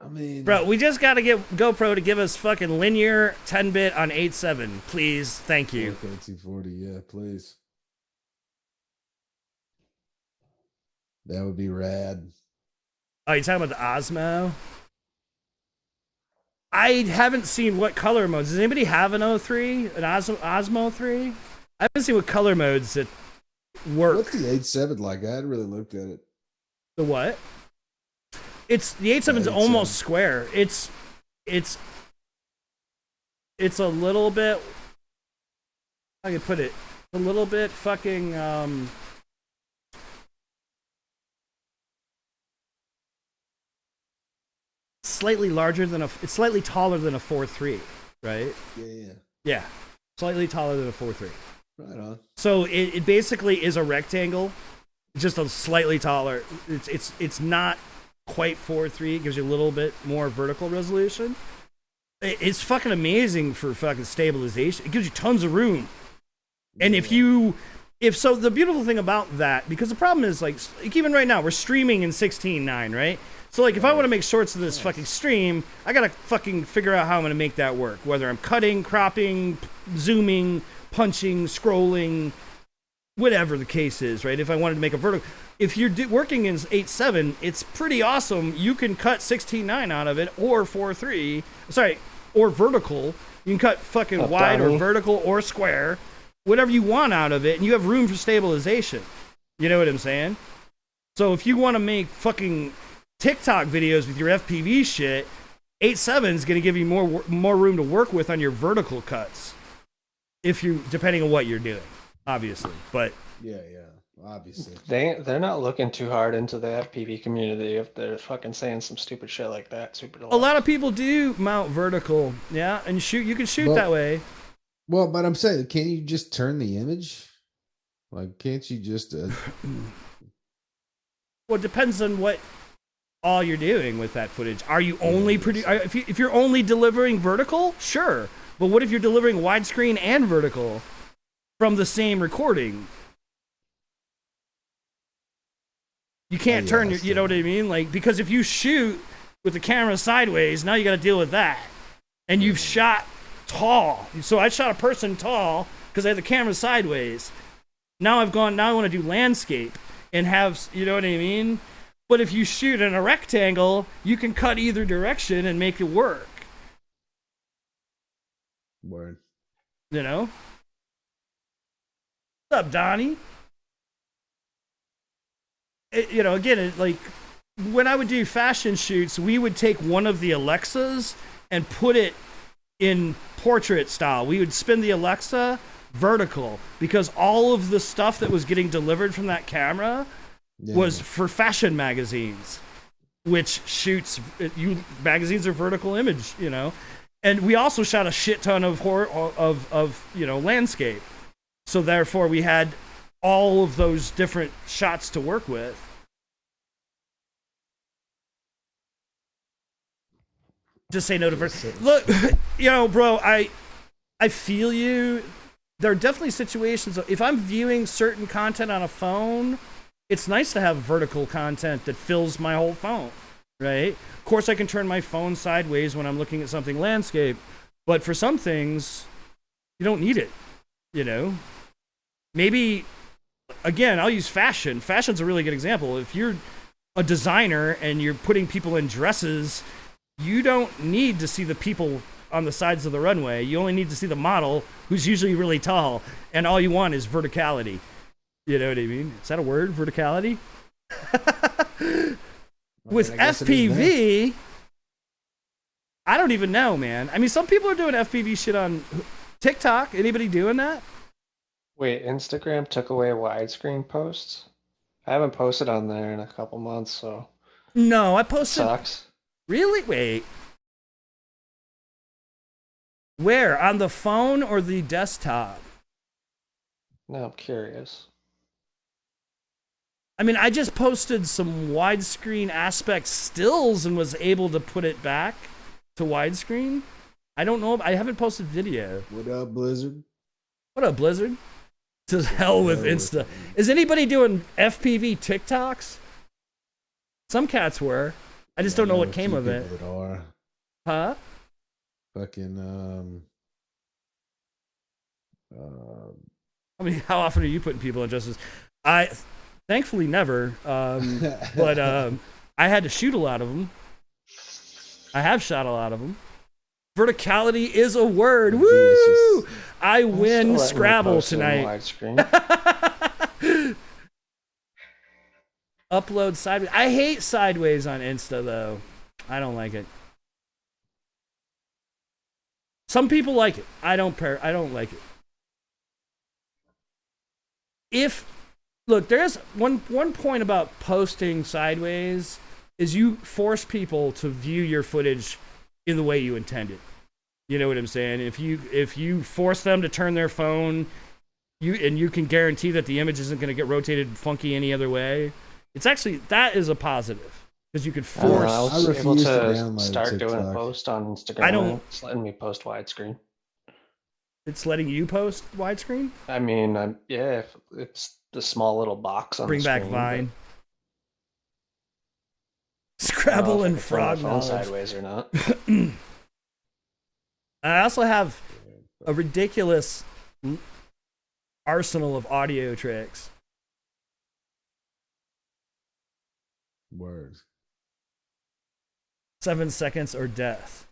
I mean, Bro, we just gotta get GoPro to give us fucking linear 10-bit on 8.7, please. Thank you. Okay, 240, yeah, please. That would be rad. Oh, you talking about the Osmo? I haven't seen what color modes. Does anybody have an 03? An Osmo 3? I haven't seen what color modes that work. What's the 8.7 like? I hadn't really looked at it. The what? It's the 8.7's almost square. It's a little bit. How can I put it? A little bit fucking slightly larger than it's slightly taller than a 4.3, right? Yeah. Slightly taller than a 4.3. Right on. So it basically is a rectangle, just a slightly taller. It's not quite 4.3. It gives you a little bit more vertical resolution. It's fucking amazing for fucking stabilization. It gives you tons of room. And if so, the beautiful thing about that, because the problem is like even right now we're streaming in 16:9, right? So like if I want to make shorts of this fucking stream, I gotta fucking figure out how I'm gonna make that work. Whether I'm cutting, cropping, zooming, punching, scrolling, whatever the case is, right? If I wanted to make a vertical, if you're working in 8.7, it's pretty awesome. You can cut 16:9 out of it, or 4.3. Sorry, or vertical. You can cut fucking wide or vertical or square, whatever you want out of it, and you have room for stabilization. You know what I'm saying? So if you want to make fucking TikTok videos with your FPV shit, 8.7 is going to give you more room to work with on your vertical cuts. Depending on what you're doing, obviously. But yeah, obviously. They're not looking too hard into the FPV community if they're fucking saying some stupid shit like that. A lot of people do mount vertical, yeah, and shoot. You can shoot that way. Well, but I'm saying, can you just turn the image? Like, can't you just? Well, it depends on what all you're doing with that footage. Are you only if you're only delivering vertical? Sure. But what if you're delivering widescreen and vertical from the same recording? You can't turn your, you know what I mean? Like, because if you shoot with the camera sideways, now you got to deal with that. And you've shot tall. So I shot a person tall because I had the camera sideways. Now I want to do landscape and have, you know what I mean? But if you shoot in a rectangle, you can cut either direction and make it work. Word. You know? What's up, Donnie? Like, when I would do fashion shoots, we would take one of the Alexas and put it in portrait style. We would spin the Alexa vertical because all of the stuff that was getting delivered from that camera was for fashion magazines, which magazines are vertical image, you know. And we also shot a shit ton of landscape. So therefore we had all of those different shots to work with. Just say no to first. Look, bro, I feel you. There are definitely situations. If I'm viewing certain content on a phone, it's nice to have vertical content that fills my whole phone, right? Of course, I can turn my phone sideways when I'm looking at something landscape, but for some things, you don't need it, you know? Maybe, again, I'll use fashion. Fashion's a really good example. If you're a designer and you're putting people in dresses, you don't need to see the people on the sides of the runway. You only need to see the model, who's usually really tall, and all you want is verticality. You know what I mean? Is that a word, verticality? With FPV, I don't even know, man. I mean, some people are doing FPV shit on TikTok. Anybody doing that? Wait, Instagram took away widescreen posts? I haven't posted on there in a couple months, so. No, I posted. Sucks. Really? Wait. Where? On the phone or the desktop? No, I'm curious. I mean, I just posted some widescreen aspect stills and was able to put it back to widescreen. I don't know. I haven't posted video. What up, Blizzard? What up, Blizzard? To hell with Insta. Is anybody doing FPV TikToks? Some cats were. I just don't know what came of it. That are. Huh? Fucking I mean, how often are you putting people in justice? I thankfully never. But I had to shoot a lot of them. I have shot a lot of them. Verticality is a word. Woo! I win Scrabble tonight. Upload sideways. I hate sideways on Insta though. I don't like it. Some people like it. I don't like it. Look, there's one point about posting sideways is you force people to view your footage in the way you intend it. You know what I'm saying? If you force them to turn their phone, you can guarantee that the image isn't going to get rotated funky any other way. It's actually, that is a positive because you could force. I was able to start doing a post on Instagram. It's letting me post widescreen. It's letting you post widescreen? I mean, yeah, if it's the small little box on the screen. Bring back Vine. Scrabble and frog knowledge. Sideways or not. I also have a ridiculous arsenal of audio tricks. Words. 7 seconds or death.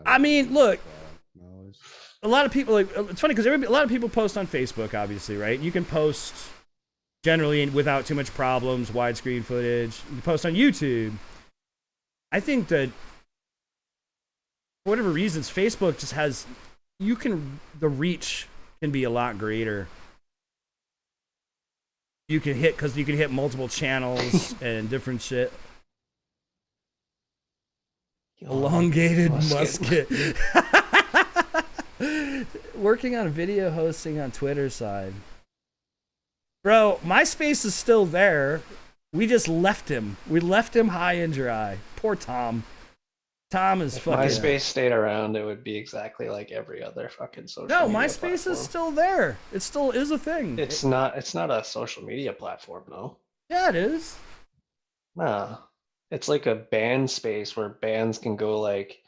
I mean, look. A lot of people it's funny because a lot of people post on Facebook, obviously, right? You can post generally without too much problems, widescreen footage. You can post on YouTube. I think that for whatever reasons, Facebook just has the reach can be a lot greater. You can hit multiple channels and different shit. Elongated musket. Working on video hosting on Twitter side. Bro, MySpace is still there. We just left him. We left him high and dry. Poor Tom. Tom is fucking. If MySpace stayed around, it would be exactly like every other fucking social media MySpace platform. is still there. It still is a thing. It's not a social media platform, though. Yeah, it is. Nah. It's like a band space where bands can go like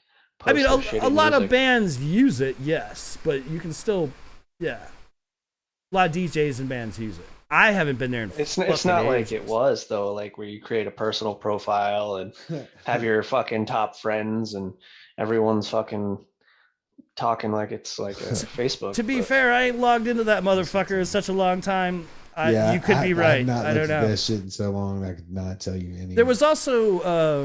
I mean, a lot of bands use it, yes, but you can still, yeah. A lot of DJs and bands use it. I haven't been there in It's not like it was though, like where you create a personal profile and have your fucking top friends and everyone's fucking talking like it's like a Facebook. To be fair, I ain't logged into that motherfucker in such a long time. You could be right. I don't know. That shit in so long, I could not tell you anything. There was also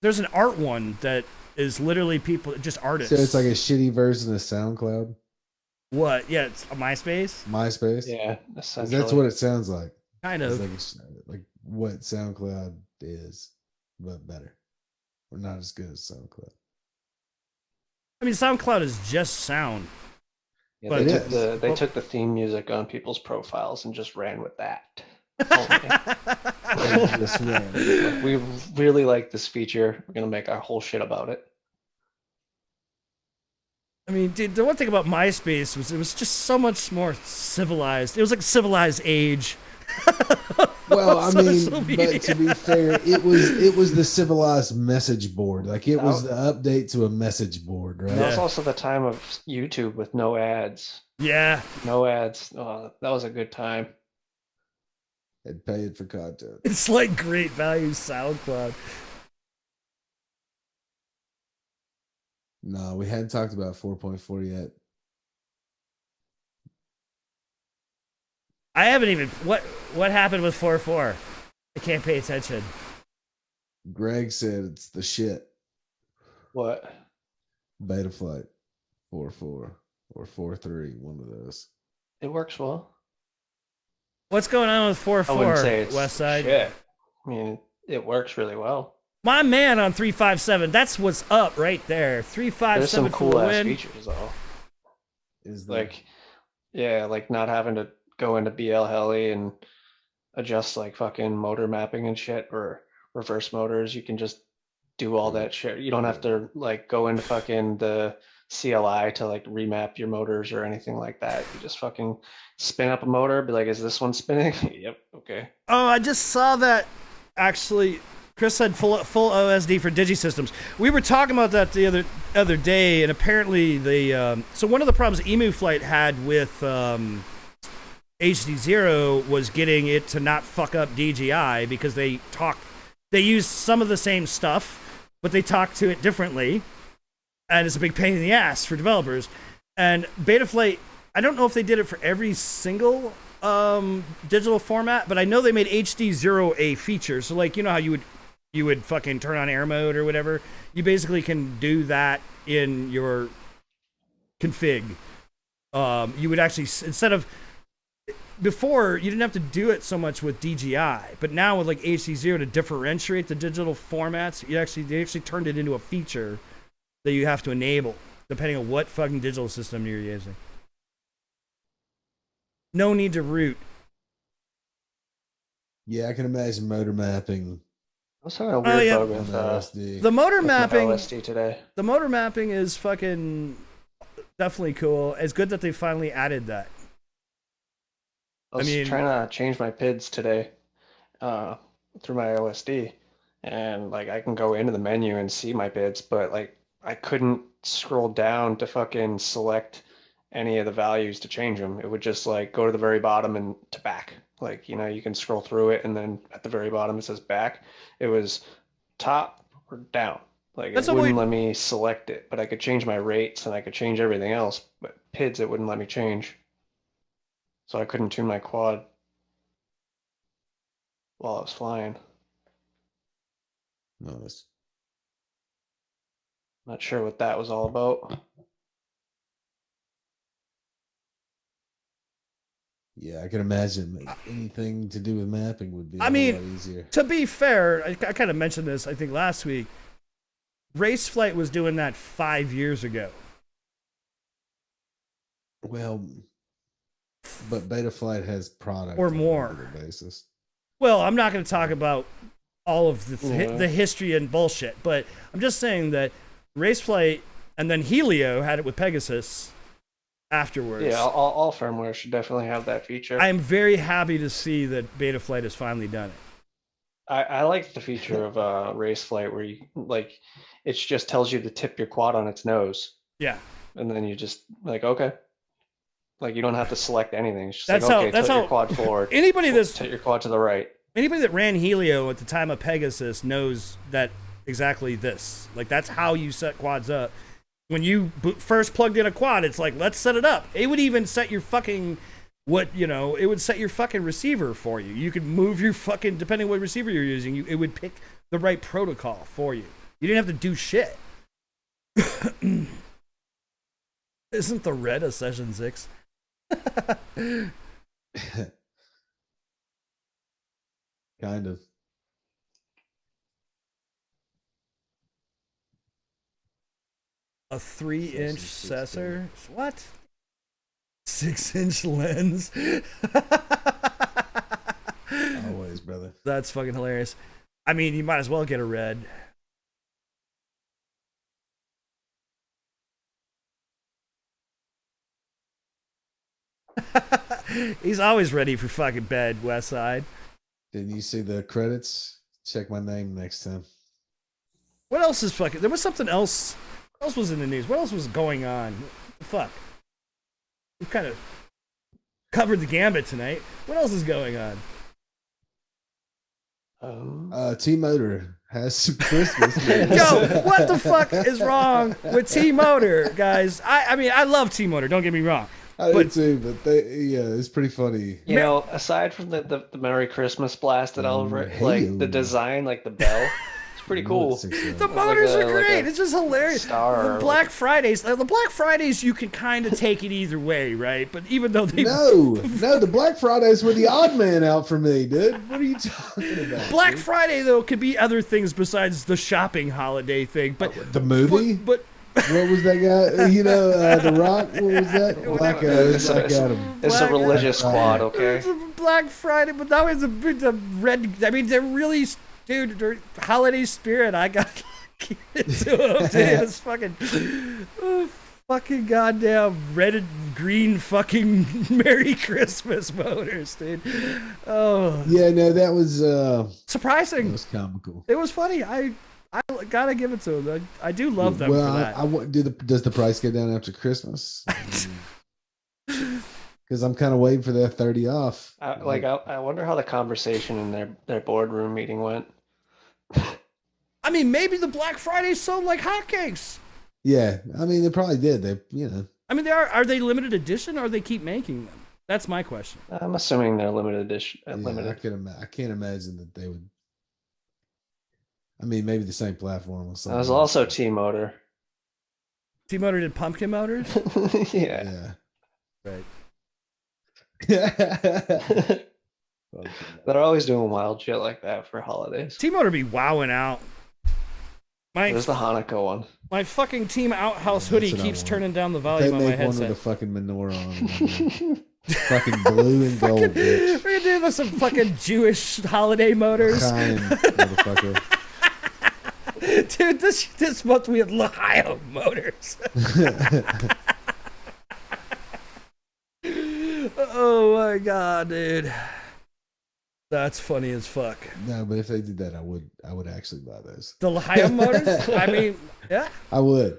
there's an art one that is literally people, just artists. So it's like a shitty version of SoundCloud. What? Yeah, it's a MySpace. MySpace. Yeah, essentially. That's what it sounds like. Kind of like what SoundCloud is, but better. Or not as good as SoundCloud. I mean, SoundCloud is just sound. Yeah, but they took the theme music on people's profiles and just ran with that. We really like this feature. We're gonna make our whole shit about it. I mean, dude, the one thing about MySpace was it was just so much more civilized. It was like civilized age. Well, I mean, but to be fair, it was the civilized message board. Like it was the update to a message board, right? That was also the time of YouTube with no ads. Yeah. No ads. Oh, that was a good time. And paid for content. It's like great value SoundCloud. No, we hadn't talked about 4.4 yet. I haven't even. What happened with 4.4? I can't pay attention. Greg said it's the shit. What? Beta flight 4.4 or 4.3, one of those. It works well. What's going on with 4.4? I wouldn't say it's West Side. Shit. I mean, it works really well. My man on 357. That's what's up right there. 357. There's some cool ass features though. Is like, yeah, like not having to go into BL Heli and adjust like fucking motor mapping and shit or reverse motors. You can just do all that shit. You don't have to like go into fucking the CLI to like remap your motors or anything like that. You just fucking spin up a motor, be like, is this one spinning? Yep. Okay. Oh, I just saw that. Actually, Chris said full OSD for Digisystems. We were talking about that the other day, and apparently so one of the problems Emu Flight had with HD0 was getting it to not fuck up DJI because they use some of the same stuff, but they talk to it differently, and it's a big pain in the ass for developers. And Betaflight, I don't know if they did it for every single digital format, but I know they made HD0 a feature. So like, you know how you would fucking turn on air mode or whatever, you basically can do that in your config. You would actually, instead of before, you didn't have to do it so much with DJI, but now with like HD0 to differentiate the digital formats, they actually turned it into a feature that you have to enable depending on what fucking digital system you're using. No need to root. Yeah, I can imagine motor mapping. I was having a weird bug on with the LSD. The motor with my mapping OSD today. The motor mapping is fucking definitely cool. It's good that they finally added that. I was trying to change my PIDs today through my OSD, and like I can go into the menu and see my PIDs, but like I couldn't scroll down to fucking select any of the values to change them. It would just like go to the very bottom and to back. Like, you know, you can scroll through it and then at the very bottom it says back. It was top or down. Like it wouldn't let me select it, but I could change my rates and I could change everything else, but PIDs it wouldn't let me change. So I couldn't tune my quad while I was flying. Nice. Not sure what that was all about. Yeah, I can imagine anything to do with mapping would be a lot easier. To be fair, I kind of mentioned this, I think, last week. Raceflight was doing that 5 years ago. Well, but Betaflight has product or on more a regular basis. Well, I'm not going to talk about all of the history and bullshit, but I'm just saying that Raceflight and then Helio had it with Pegasus afterwards. Yeah, all firmware should definitely have that feature. I'm very happy to see that Betaflight has finally done it. I like the feature of Raceflight where you like it just tells you to tip your quad on its nose. Yeah. And then you just like, okay. Like you don't have to select anything. It's just that's like, how, okay, that's tilt how your quad forward. Tilt your quad to the right. Anybody that ran Helio at the time of Pegasus knows that exactly this. Like that's how you set quads up. When you first plugged in a quad, it's like, let's set it up. It would even set your fucking it would set your fucking receiver for you. You could move your fucking, depending on what receiver you're using, it would pick the right protocol for you. You didn't have to do shit. Isn't the red a session 6? Kind of. A 3-inch sensor? What? 6-inch lens? Always, brother. That's fucking hilarious. I mean, you might as well get a red. He's always ready for fucking bed, Westside. Didn't you see the credits? Check my name next time. What else is fucking... There was something else. What else was in the news? What else was going on? What the fuck? We've kind of covered the gambit tonight. What else is going on? T-Motor has some Christmas. Yo, what the fuck is wrong with T-Motor, guys? I mean, I love T-Motor, don't get me wrong. I do too, but it's pretty funny. You know, aside from the Merry Christmas blasted all over it, like the design, like the bell, it's pretty cool. The motors are great. It's just hilarious. The Black Fridays, you can kind of take it either way, right? But even though they no, the Black Fridays were the odd man out for me, dude. What are you talking about? Black Friday though could be other things besides the shopping holiday thing. But the movie, but what was that guy? The Rock. What was that? Black Adam. It's a religious squad, okay? It's a Black Friday, but that was a red. I mean, they're really, dude. They're holiday spirit. I got into them, dude. It's fucking. fucking goddamn red and green fucking Merry Christmas motors, dude. Oh. Yeah, no, that was Surprising. that was comical. It was funny. I gotta give it to them. I do love them for that. Does the price go down after Christmas? Because I'm kind of waiting for that 30 off. I wonder how the conversation in their boardroom meeting went. I mean, maybe the Black Friday sold like hotcakes. Yeah, I mean, they probably did. They, you know. I mean, are they limited edition or they keep making them? That's my question. I'm assuming they're limited edition. Yeah, Limited. I can't imagine that they would. I mean, maybe the same platform or something. That was also T-Motor. T-Motor did pumpkin motors? Yeah. Right. They're always doing wild shit like that for holidays. T-Motor be wowing out. There's the Hanukkah one. My fucking Team Outhouse hoodie keeps turning down the volume on my They make one headset. with a fucking menorah on it. Fucking blue and gold, bitch. We're gonna do some fucking Jewish holiday motors. Kind motherfucker. Dude, this month we had L'Chaim motors. Oh my god, dude. That's funny as fuck. No, but if they did that, I would actually buy those. The L'Chaim motors? I mean, yeah. I would.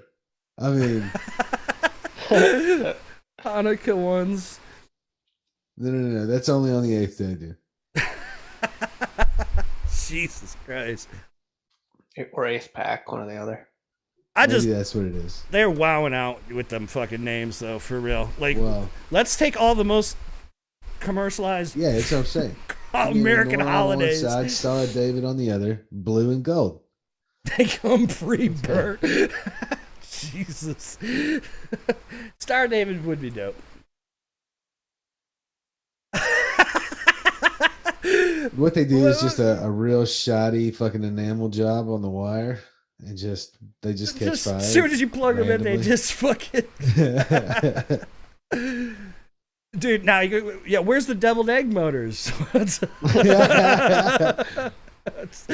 I mean, Hanukkah ones. No. That's only on the 8th day, dude. Jesus Christ. Or 8th pack, one or the other. Maybe that's what it is. They're wowing out with them fucking names, though, for real. Like, well, let's take all the most commercialized. Yeah, that's what I'm saying. American holidays. On one side, Star of David on the other, blue and gold. They come pre-burnt. Jesus. Star of David would be dope. What they do is just a real shoddy fucking enamel job on the wire, and they just catch fire. As soon as you plug them in, they just fucking. Dude, now where's the deviled egg motors? Deviled eggs.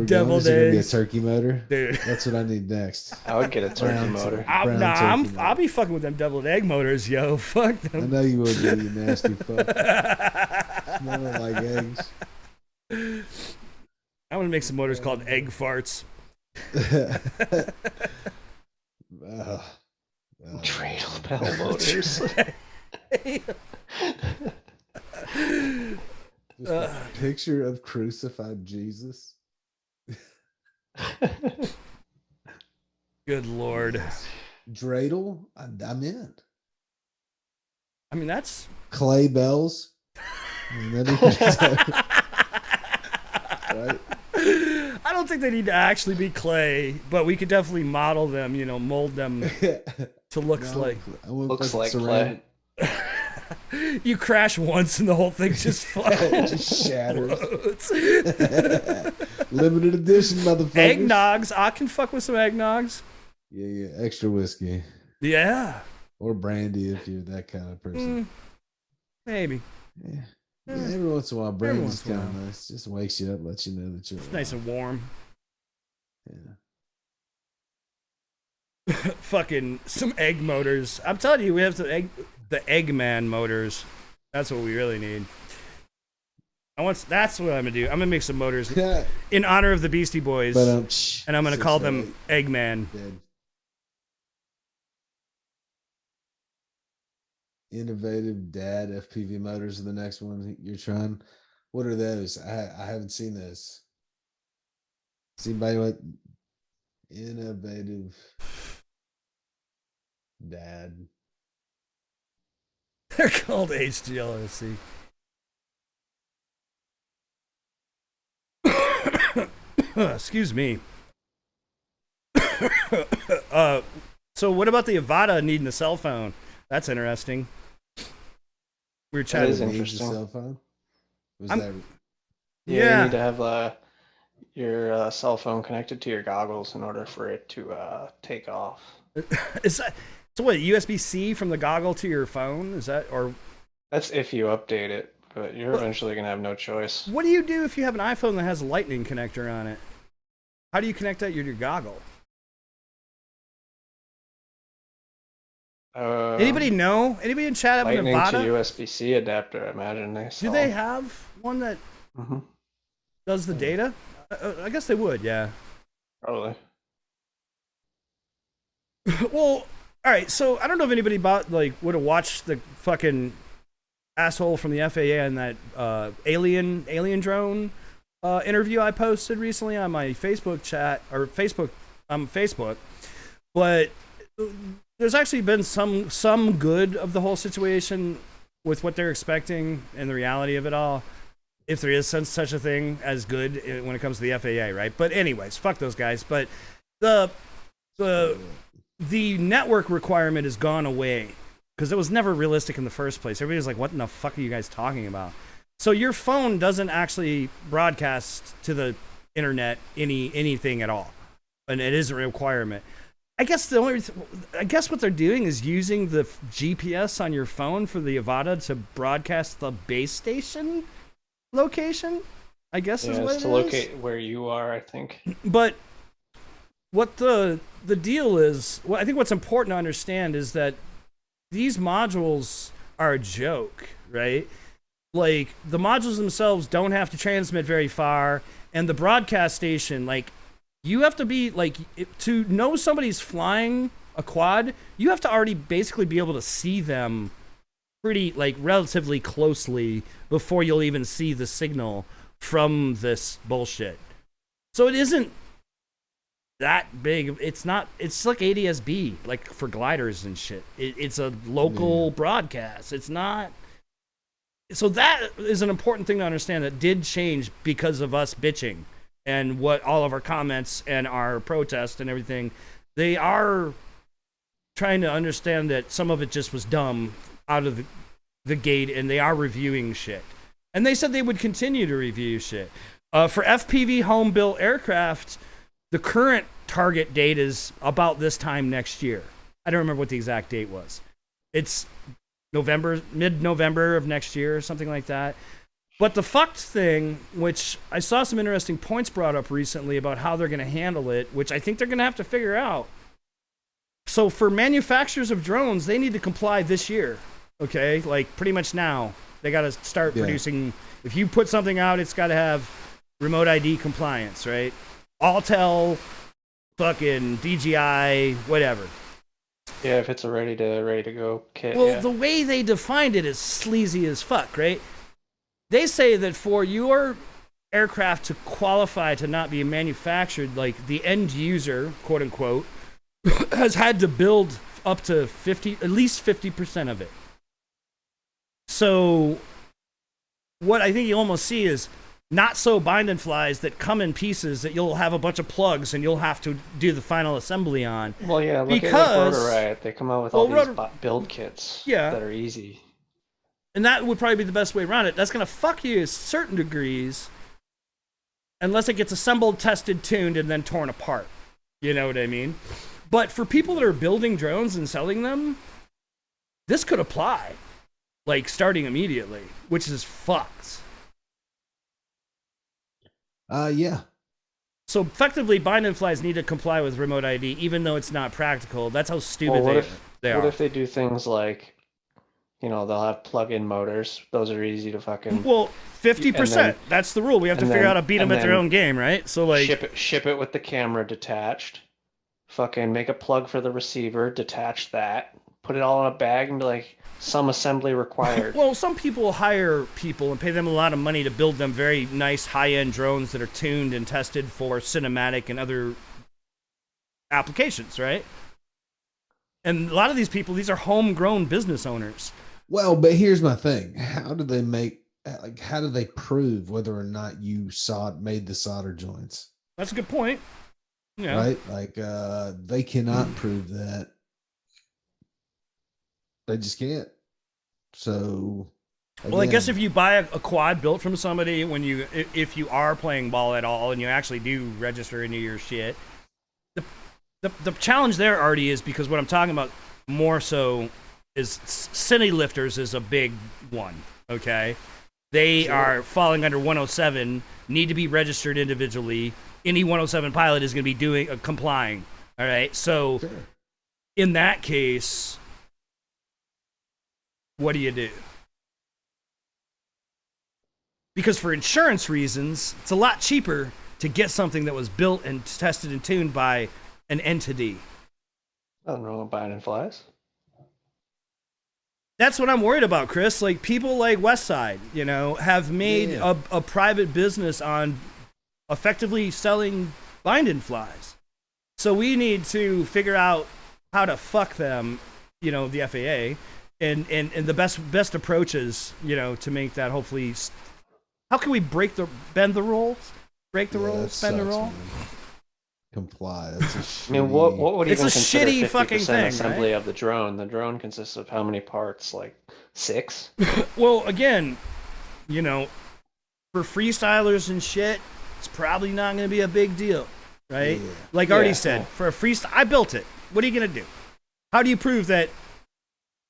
Gonna be a turkey motor. Dude. That's what I need next. I would get a turkey motor. I'll be fucking with them deviled egg motors, yo. Fuck them. I know you would, you nasty fuck. Smelling like eggs. I want to make some motors called egg farts. Dreidel bell motors. Just a picture of crucified Jesus. Good Lord. Dreidel, I'm in. I mean, that's clay bells. Right? I don't think they need to actually be clay, but we could definitely model them, mold them to looks like clay. You crash once and the whole thing just just shatters. Limited edition, motherfuckers. Eggnogs. I can fuck with some eggnogs. Yeah. Extra whiskey. Yeah. Or brandy if you're that kind of person. Maybe. Yeah. Every once in a while, brandy's kind of nice. Just wakes you up, lets you know that you're nice and warm. Yeah. Fucking some egg motors. I'm telling you, we have the Eggman motors. That's what we really need. That's what I'm gonna do. I'm gonna make some motors in honor of the Beastie Boys, and I'm gonna call them Eggman. Dead. Innovative Dad FPV motors are the next one you're trying. What are those? I haven't seen those. See anybody what? Innovative Dad. They're called HGLSC. Excuse me. So what about the Avata needing a cell phone? That's interesting. We were chatting. That is interesting. Cell phone? You need to have your cell phone connected to your goggles in order for it to take off. Is that so? What, USB-C from the goggle to your phone? Is that, or? That's if you update it, but you're eventually gonna have no choice. What do you do if you have an iPhone that has a lightning connector on it? How do you connect that to your goggle? Anybody know? Anybody in chat have a Lightning Nevada? to USB-C adapter, I imagine they Do sell. they have one that does the data? I guess they would, yeah. Probably. Well, all right. So I don't know if anybody would have watched the fucking asshole from the FAA and that alien drone interview I posted recently on my Facebook chat or Facebook but there's actually been some good of the whole situation with what they're expecting and the reality of it all, if there is such a thing as good when it comes to the FAA, right? But anyways, fuck those guys. But the network requirement has gone away because it was never realistic in the first place. Everybody's like, what in the fuck are you guys talking about? So your phone doesn't actually broadcast to the internet anything at all, and it is a requirement. I guess what they're doing is using the GPS on your phone for the Avata to broadcast the base station location. I guess is what it is. To locate where you are, I think. But what the deal is, I think what's important to understand is that these modules are a joke, right? Like, the modules themselves don't have to transmit very far, and the broadcast station, like, you have to be, like, to know somebody's flying a quad, you have to already basically be able to see them pretty, like, relatively closely before you'll even see the signal from this bullshit. So it isn't that big. It's like ADS-B, like, for gliders and shit. It's a local broadcast. It's not. So that is an important thing to understand that did change because of us bitching and what all of our comments and our protests and everything. They are trying to understand that some of it just was dumb out of the gate, and they are reviewing shit. And they said they would continue to review shit. For FPV home-built aircraft, the current target date is about this time next year. I don't remember what the exact date was. It's mid-November of next year or something like that. But the fucked thing, which I saw some interesting points brought up recently about how they're going to handle it, which I think they're going to have to figure out. So for manufacturers of drones, they need to comply this year, okay? Like, pretty much now. They got to start producing. If you put something out, it's got to have remote ID compliance, right? Altel, fucking DJI, whatever. Yeah, if it's a ready to go kit. Well, the way they defined it is sleazy as fuck, right? They say that for your aircraft to qualify to not be manufactured, like the end user, quote unquote, has had to build up to at least 50% of it. So what I think you almost see is not so bind and flies that come in pieces that you'll have a bunch of plugs and you'll have to do the final assembly on. Well, yeah, look at Rotor Riot. They come out with all these build kits that are easy. And that would probably be the best way around it. That's going to fuck you to certain degrees unless it gets assembled, tested, tuned, and then torn apart. You know what I mean? But for people that are building drones and selling them, this could apply. Like, starting immediately, which is fucked. Yeah. So effectively, bind and flies need to comply with remote ID, even though it's not practical. That's how stupid they are. What if they do things like, they'll have plug-in motors? Those are easy to fucking. Well, 50%. That's the rule. We have to figure out how to beat them at their own game, right? So like, ship it with the camera detached. Fucking make a plug for the receiver, detach that, put it all in a bag, and be like, some assembly required. Well, some people hire people and pay them a lot of money to build them very nice high-end drones that are tuned and tested for cinematic and other applications, right? And a lot of these people, these are homegrown business owners. Well, but here's my thing. How do they prove whether or not you made the solder joints? That's a good point. Yeah. Right? Like, they cannot prove that. They just can't. So, again, well, I guess if you buy a quad built from somebody, if you are playing ball at all and you actually do register into your shit, the challenge there, Artie, is because what I'm talking about more so is cine lifters is a big one. Okay, they are falling under 107, need to be registered individually. Any 107 pilot is going to be complying. All right, so in that case, what do you do? Because for insurance reasons, it's a lot cheaper to get something that was built and tested and tuned by an entity. Nothing wrong with buying in flies. That's what I'm worried about, Chris. Like, people like Westside, you know, have made a private business on effectively selling bind-in flies. So we need to figure out how to fuck them, you know, the FAA, and the best approaches, you know, to make that hopefully. How can we bend the rules? Break the rules, bend the rule? Man. Comply. That's a shitty... I mean, what would It's even a consider shitty 50% fucking thing, assembly right? of the drone? The drone consists of how many parts? Like 6? Well, again, you know, for freestylers and shit, it's probably not going to be a big deal, right? Yeah. Like Artie said, for a freestyle, I built it. What are you going to do? How do you prove that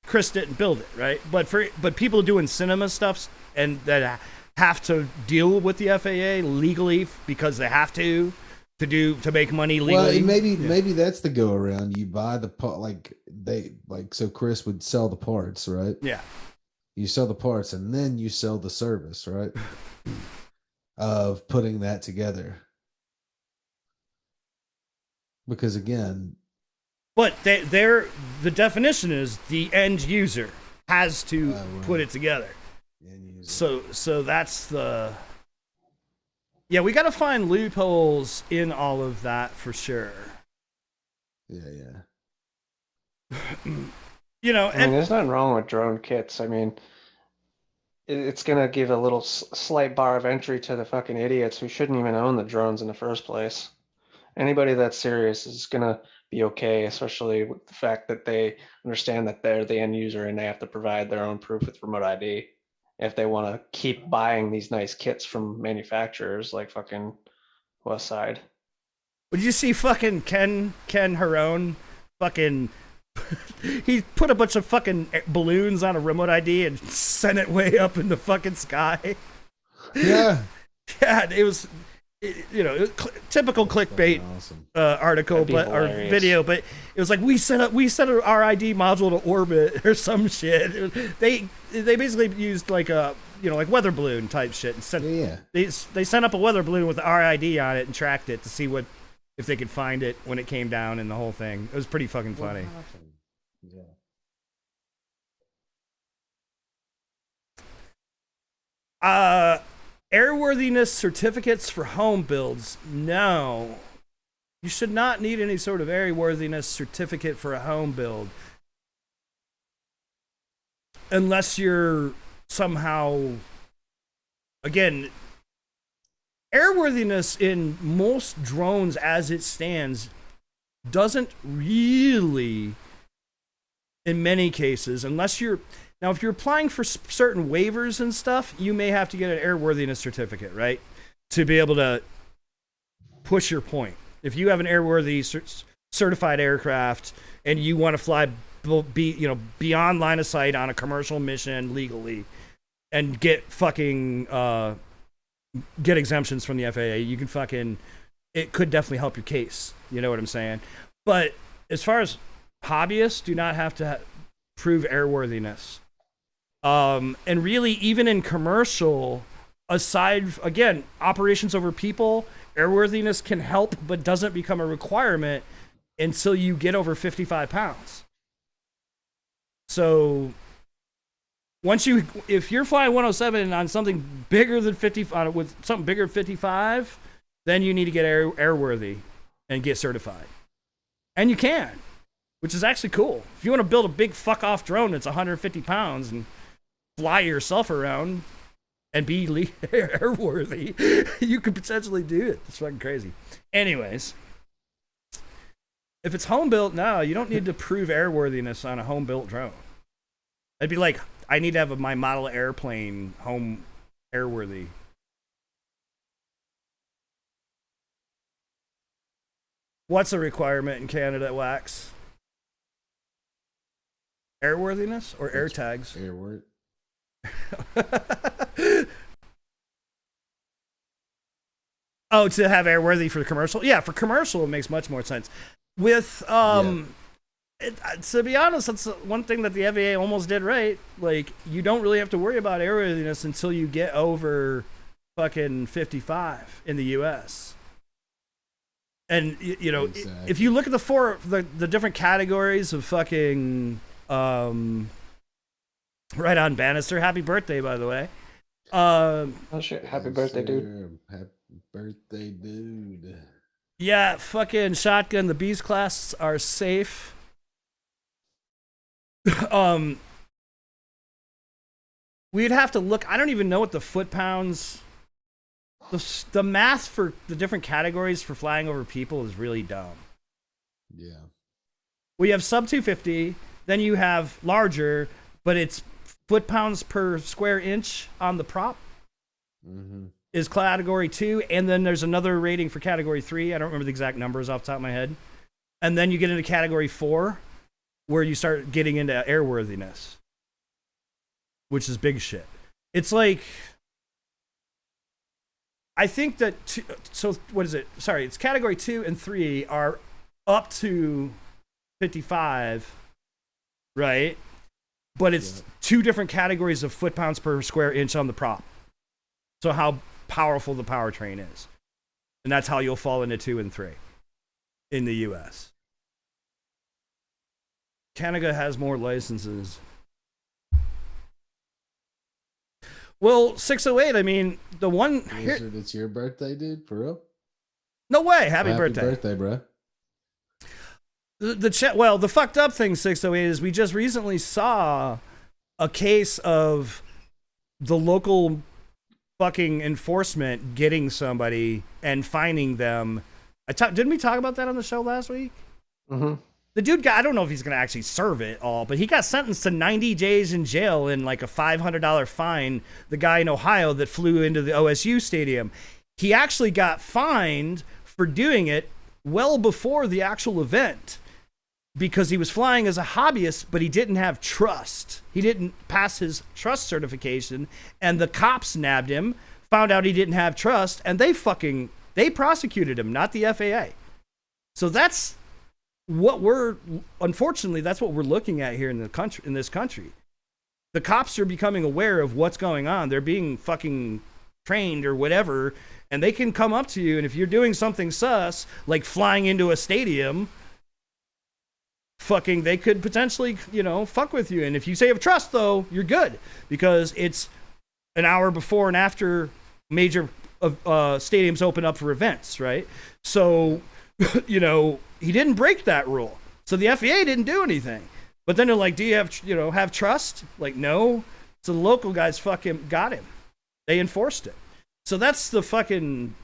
Chris didn't build it, right? But people doing cinema stuff and that have to deal with the FAA legally because they have to make money legally. Well, maybe that's the go around. You buy the part, so Chris would sell the parts, right? Yeah. You sell the parts and then you sell the service, right? Of putting that together. Because again, but the definition is the end user has to put it together. So that's the. Yeah, we got to find loopholes in all of that for sure. Yeah. You know, I mean, there's nothing wrong with drone kits. I mean, it's gonna give a little slight bar of entry to the fucking idiots who shouldn't even own the drones in the first place. Anybody that's serious is gonna be okay, especially with the fact that they understand that they're the end user and they have to provide their own proof with remote ID. If they want to keep buying these nice kits from manufacturers like fucking Westside. Would you see fucking Ken Harone fucking he put a bunch of fucking balloons on a remote ID and sent it way up in the fucking sky? Yeah. Yeah, it was typical clickbait awesome. Article or video, but it was like we set our ID module to orbit or some shit. They basically used like a like weather balloon type shit and sent they sent up a weather balloon with the RID on it and tracked it to see if they could find it when it came down and the whole thing. It was pretty fucking funny. Yeah. Airworthiness certificates for home builds. No. You should not need any sort of airworthiness certificate for a home build. Unless you're somehow... Again, airworthiness in most drones as it stands doesn't really, in many cases, unless you're... Now, if you're applying for certain waivers and stuff, you may have to get an airworthiness certificate, right? To be able to push your point. If you have an airworthy certified aircraft and you want to fly beyond line of sight on a commercial mission legally and get fucking get exemptions from the FAA, you can fucking... It could definitely help your case. You know what I'm saying? But as far as hobbyists, do not have to prove airworthiness. And really, even in commercial, aside, again, operations over people, airworthiness can help, but doesn't become a requirement until you get over 55 pounds. So, if you're flying 107 on something bigger than 50, with something bigger than 55, then you need to get airworthy and get certified. And you can, which is actually cool. If you want to build a big fuck-off drone that's 150 pounds and fly yourself around and be airworthy, you could potentially do it. It's fucking crazy. Anyways, if it's home-built, no, you don't need to prove airworthiness on a home-built drone. It'd be like, I need to have my model airplane home airworthy. What's a requirement in Canada, Wax? Airworthiness or air tags? Airworthy. Oh, to have airworthy for the commercial? Yeah, for commercial it makes much more sense. With To be honest, that's one thing that the FAA almost did right. Like, you don't really have to worry about airworthiness until you get over fucking 55 in the U.S. And you know, Exactly. if you look at the different categories of fucking right on, Bannister, happy birthday, by the way. Oh shit! Happy Yes, birthday, dude. sir. Happy birthday, dude. Yeah, fucking shotgun. The Beast class are safe. We'd have to look. I don't even know what the foot pounds. The math for the different categories for flying over people is really dumb. Yeah. We have sub 250, then you have larger, but it's foot pounds per square inch on the prop Mm-hmm. is category 2, and then there's another rating for category 3. I don't remember the exact numbers off the top of my head. And then you get into category 4, where you start getting into airworthiness, which is big shit. It's like, I think that, so what is it? Sorry, it's category 2 and 3 are up to 55, right? But it's two different categories of foot pounds per square inch on the prop. So how powerful the powertrain is. And that's how you'll fall into 2 and 3 in the US. Canada has more licenses. Well, 608, I mean, the one here, Wizard, it's your birthday, dude? For real? no way, happy birthday. Happy birthday, bro. The fucked up thing, 608, is we just recently saw a case of the local fucking enforcement getting somebody and finding them. Didn't we talk about that on the show last week? Mm-hmm. The dude got, I don't know if he's going to actually serve it all, but he got sentenced to 90 days in jail and like a $500 fine. The guy in Ohio that flew into the OSU stadium. He actually got fined for doing it well before the actual event because he was flying as a hobbyist, but he didn't have trust. He didn't pass his trust certification, and the cops nabbed him, found out he didn't have trust, and they prosecuted him, not the FAA. So that's unfortunately, that's what we're looking at here in this country. The cops are becoming aware of what's going on. They're being fucking trained or whatever, and they can come up to you, and if you're doing something sus, like flying into a stadium, fucking, they could potentially, fuck with you. And if you say have trust, though, you're good, because it's an hour before and after major stadiums open up for events, right? So, he didn't break that rule. So the FAA didn't do anything. But then they're like, do you have trust? Like, no. So the local guys fucking got him. They enforced it. So that's the fucking...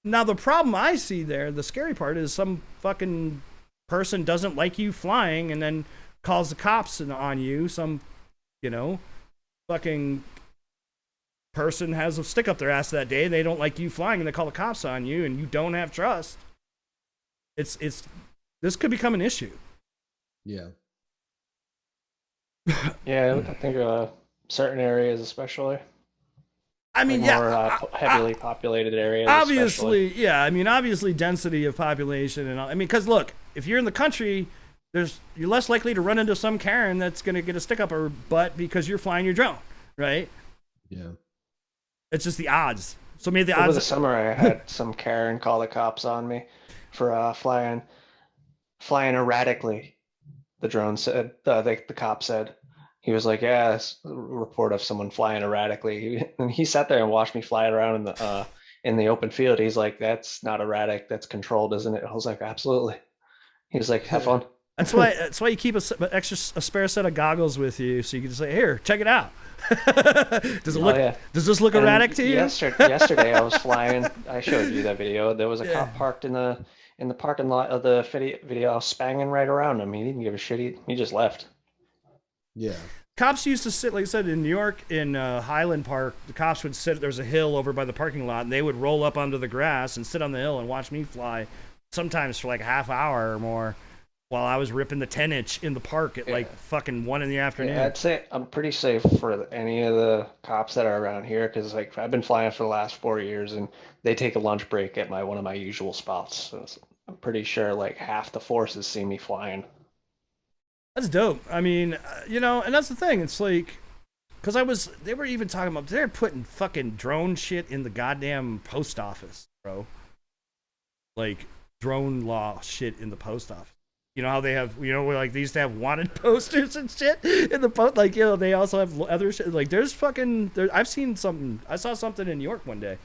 Now, the problem I see there, the scary part, is some fucking person doesn't like you flying and then calls the cops on you. Some, fucking person has a stick up their ass that day and they don't like you flying and they call the cops on you and you don't have trust. This could become an issue. Yeah. Yeah, I think certain areas especially. I mean, more heavily populated areas. Obviously, especially. yeah. I mean, obviously, density of population and all. I mean, because look, if you're in the country, you're less likely to run into some Karen that's going to get a stick up her butt because you're flying your drone, right? Yeah. It's just the odds. So maybe the Over odds. the summer, I had some Karen call the cops on me for flying erratically. The drone said, the cop said, he was like, yeah, it's a report of someone flying erratically. And he sat there and watched me fly around in the open field. He's like, that's not erratic, that's controlled, isn't it? I was like, absolutely. He was like, have fun. That's why you keep a spare set of goggles with you, so you can just say, here, check it out. Does this look erratic to you? Yesterday I was flying. I showed you that video. There was a cop parked in the parking lot of the video. I was spanging right around him. He didn't give a shit. He just left. Yeah. Cops used to sit, like I said, in New York, in Highland Park, the cops would sit, there was a hill over by the parking lot, and they would roll up onto the grass and sit on the hill and watch me fly, sometimes for like a half hour or more, while I was ripping the 10-inch in the park at like fucking 1 in the afternoon. Yeah, I'd say I'm pretty safe for any of the cops that are around here, because like I've been flying for the last 4 years, and they take a lunch break at one of my usual spots. So I'm pretty sure like half the forces see me flying. That's dope. I mean, you know, and that's the thing. It's like, because they were even talking about, they're putting fucking drone shit in the goddamn post office, bro. Like, drone law shit in the post office. You know how they have, you know, where like they used to have wanted posters and shit in the post, like, you know, they also have other shit. Like, there's fucking, I saw something in New York one day.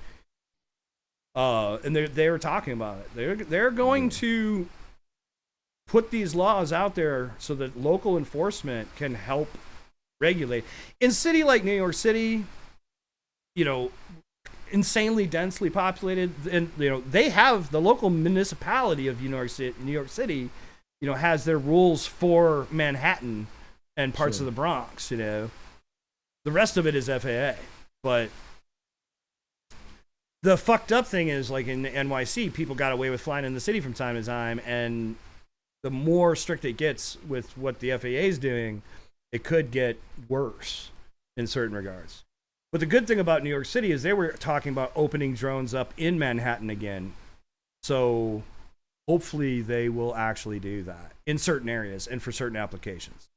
And they were talking about it. They're going to put these laws out there so that local enforcement can help regulate. In a city like New York City, you know, insanely densely populated, and you know, they have the local municipality of New York City, you know, has their rules for Manhattan and parts of the Bronx, you know. The rest of it is FAA. But the fucked up thing is, like in the NYC, people got away with flying in the city from time to time, and the more strict it gets with what the FAA is doing, it could get worse in certain regards. But the good thing about New York City is they were talking about opening drones up in Manhattan again. So hopefully they will actually do that in certain areas and for certain applications.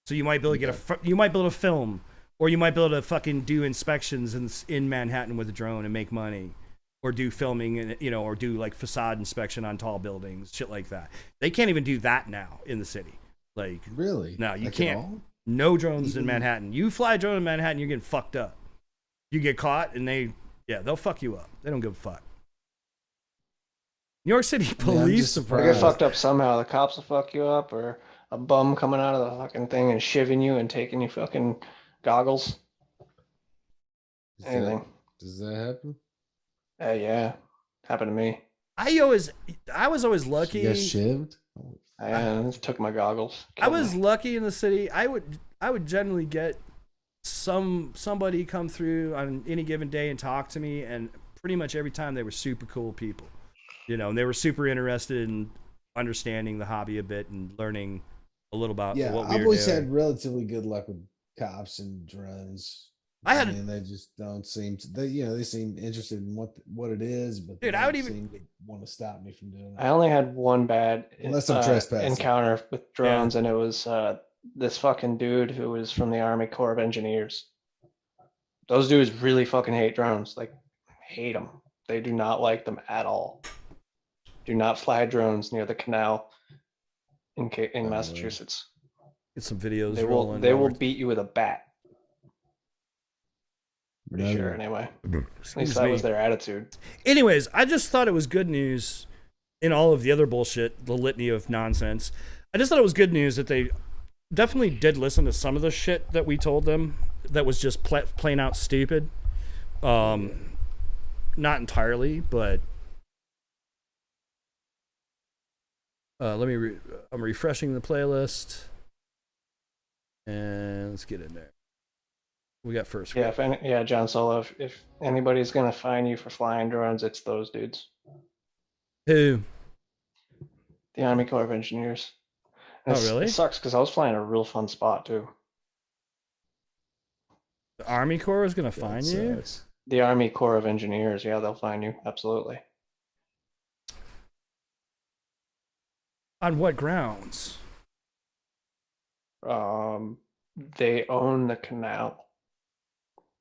So you might be able to you might be able to film, or you might be able to fucking do inspections in Manhattan with a drone and make money, or do filming and, you know, or do like facade inspection on tall buildings, shit like that. They can't even do that now in the city. Like, really? No, you can't. No drones in Manhattan. You fly a drone in Manhattan, you're getting fucked up. You get caught and they'll fuck you up. They don't give a fuck. New York City police. You get fucked up somehow. The cops will fuck you up, or a bum coming out of the fucking thing and shivving you and taking your fucking goggles. Anything. Does that happen? Yeah, happened to me. I was always lucky. You got shivved? I took my goggles. I was lucky in the city. I would generally get somebody come through on any given day and talk to me, and pretty much every time they were super cool people, you know, and they were super interested in understanding the hobby a bit and learning a little about what we were doing. I've always had relatively good luck with cops and drones. I mean, they just don't seem to. They seem interested in what it is, but dude, they I would don't even seem to want to stop me from doing it. I only had one bad encounter with drones, and it was this fucking dude who was from the Army Corps of Engineers. Those dudes really fucking hate drones. Like, hate them. They do not like them at all. Do not fly drones near the canal in Massachusetts. Get some videos. They will beat you with a bat. Pretty sure, anyway. At least that was their attitude. Anyways, I just thought it was good news in all of the other bullshit, the litany of nonsense. I just thought it was good news that they definitely did listen to some of the shit that we told them that was just plain out stupid. Not entirely, but I'm refreshing the playlist, and let's get in there. We got first. Yeah, John Solo. If anybody's gonna fine you for flying drones, it's those dudes. Who? The Army Corps of Engineers. And oh, really? It sucks because I was flying a real fun spot too. The Army Corps is gonna fine you? The Army Corps of Engineers, yeah, they'll fine you, absolutely. On what grounds? They own the canal.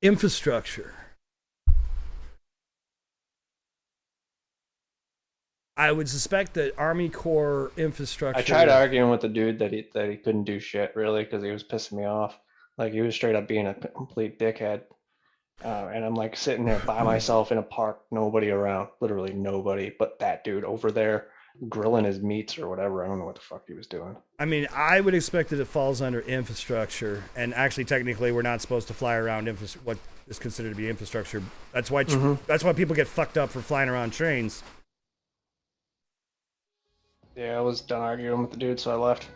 Infrastructure. I would suspect that Army Corps infrastructure. I tried arguing with the dude that he couldn't do shit really because he was pissing me off. Like, he was straight up being a complete dickhead. And I'm like sitting there by myself in a park, nobody around, literally nobody, but that dude over there grilling his meats or whatever. I don't know what the fuck he was doing. I mean, I would expect that it falls under infrastructure, and actually, technically, we're not supposed to fly around what is considered to be infrastructure. That's why that's why people get fucked up for flying around trains. Yeah, I was done arguing with the dude, so I left.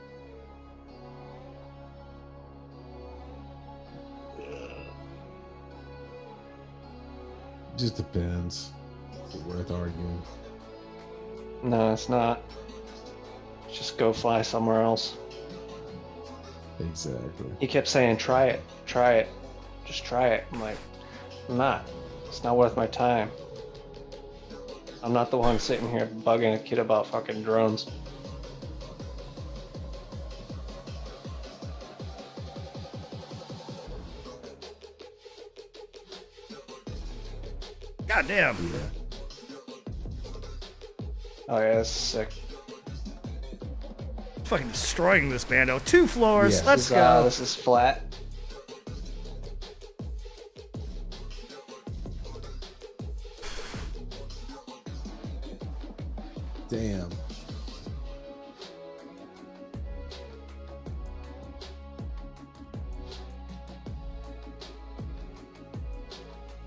Just depends. Is it worth arguing? No, it's not. Just go fly somewhere else. Exactly. He kept saying, try it, just try it. I'm like, I'm not. It's not worth my time. I'm not the one sitting here bugging a kid about fucking drones. God damn. Oh yeah, that's sick. Fucking destroying this bando. 2 floors. Yeah. Let's go. This is flat. Damn.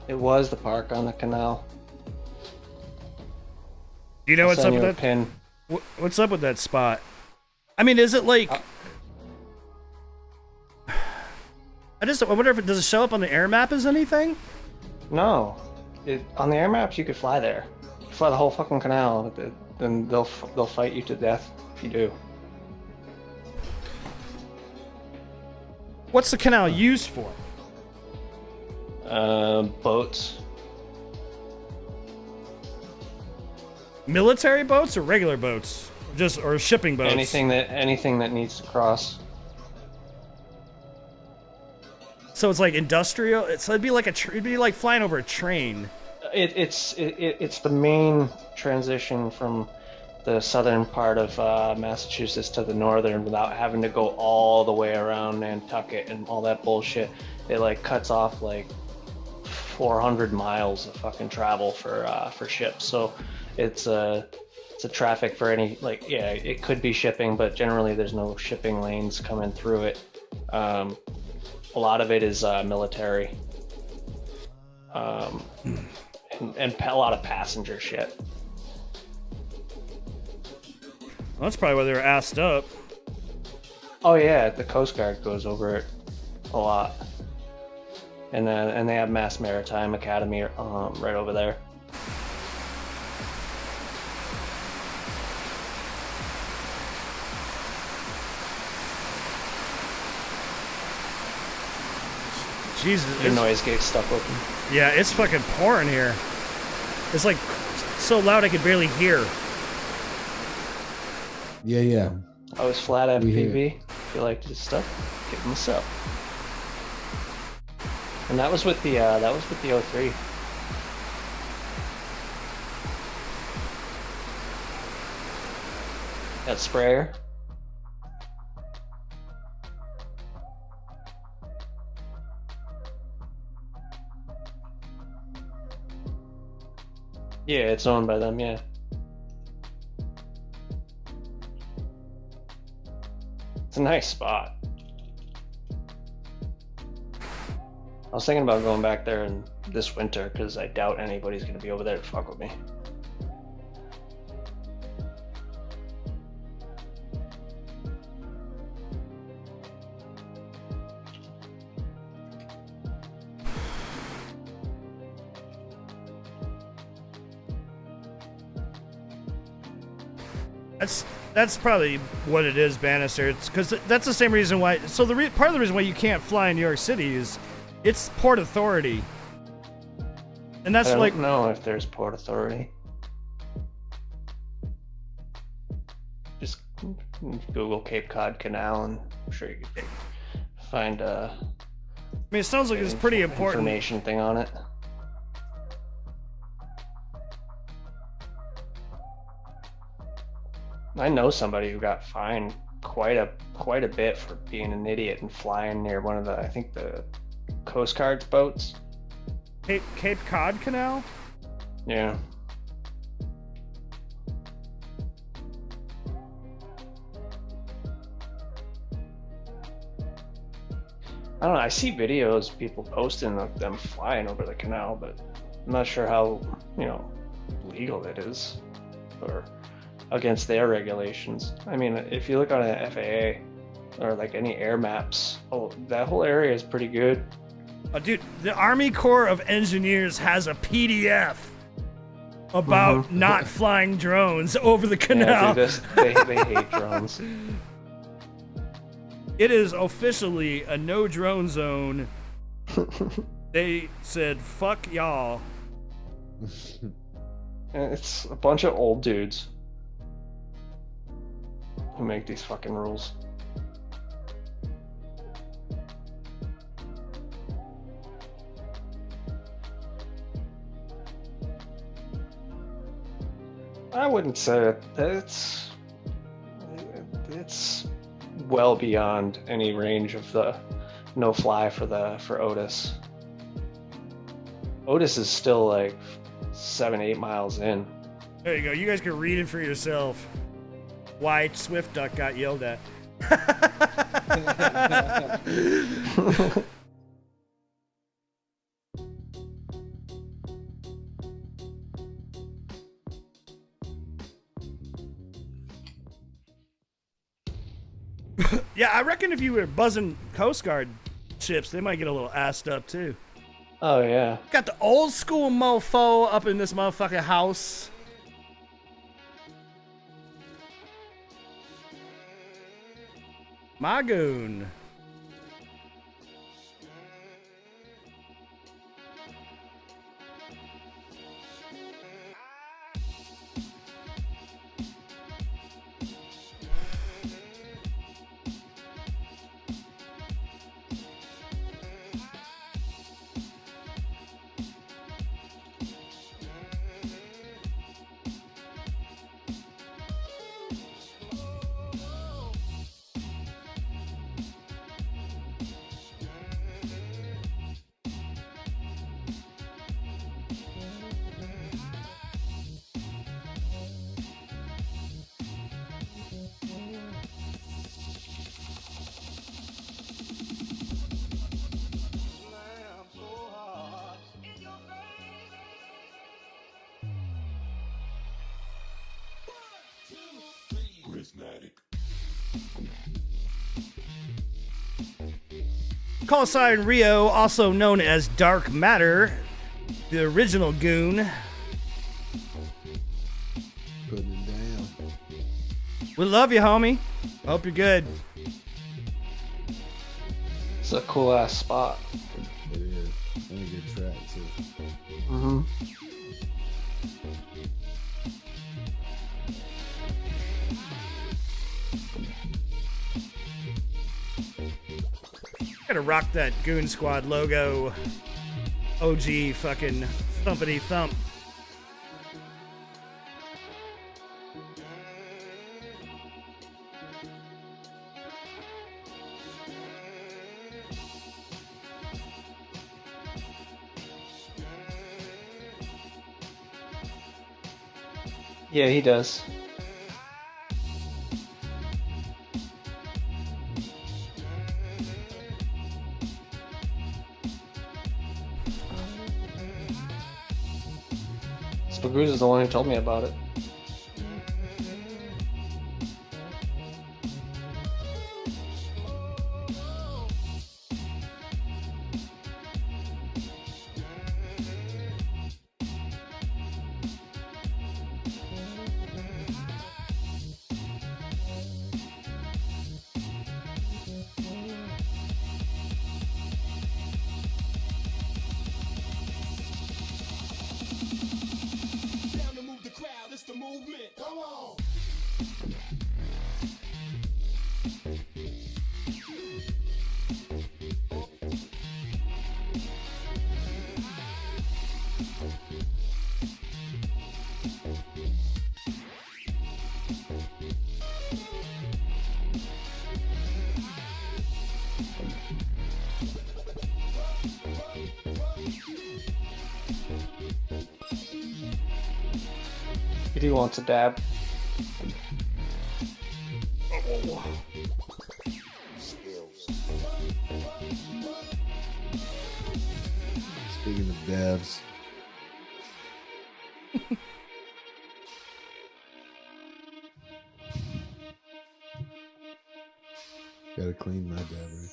It was the park on the canal. Do you know what's up Send with you a that? pin. What's up with that spot? I mean, is it like? I wonder if does it show up on the air map as anything? No, on the air maps you could fly there. You fly the whole fucking canal, but then they'll fight you to death if you do. What's the canal used for? Boats. Military boats or regular boats? Or shipping boats? Anything that needs to cross. So it's like industrial. So it'd be like it'd be like flying over a train. It's the main transition from the southern part of Massachusetts to the northern without having to go all the way around Nantucket and all that bullshit. It like cuts off like 400 miles of fucking travel for ships. So it's a traffic for any, like, yeah, it could be shipping, but generally there's no shipping lanes coming through it. A lot of it is military, and a lot of passenger shit. Well, that's probably why they were assed up. Oh yeah, the Coast Guard goes over it a lot, and they have Mass Maritime Academy right over there. Jesus, Your noise gate stuck open. Yeah, it's fucking pouring here. It's like so loud I could barely hear. Yeah. I was flat FPV. hear If you like this stuff, give them a sub. And that was with the 03. That sprayer. Yeah, it's owned by them, yeah. It's a nice spot. I was thinking about going back there this winter because I doubt anybody's going to be over there to fuck with me. That's probably what it is, Bannister. It's because that's the same reason why. So part of the reason why you can't fly in New York City is it's Port Authority, and that's I don't like know if there's Port Authority. Just Google Cape Cod Canal, and I'm sure you could find I mean, it sounds like it's pretty important. information thing on it. I know somebody who got fined quite a bit for being an idiot and flying near one of the Coast Guard's boats. Cape Cod Canal? Yeah. I don't know, I see videos of people posting of them flying over the canal, but I'm not sure how, legal it is or against their regulations. I mean, if you look on an FAA or like any air maps, that whole area is pretty good. Dude, the Army Corps of Engineers has a PDF about not flying drones over the canal. Yeah, they hate drones. It is officially a no drone zone. They said, fuck y'all. And it's a bunch of old dudes who make these fucking rules. I wouldn't say it. It's well beyond any range of the no fly for Otis. Otis is still like 7-8 miles in. There you go. You guys can read it for yourself. Why Swift Duck got yelled at. Yeah, I reckon if you were buzzing Coast Guard ships, they might get a little assed up too. Oh yeah. Got the old school mofo up in this motherfucking house. Magoon. Call sign Rio, also known as Dark Matter, the original goon. Putting it down. We love you, homie. Hope you're good. It's a cool ass spot. It is. And a good track too. Mm-hmm. Gotta rock that Goon Squad logo. OG fucking thumpity thump. Yeah, he does. Spagooz is the one who told me about it. He wants a dab. Speaking of dabs. Gotta clean my dabber.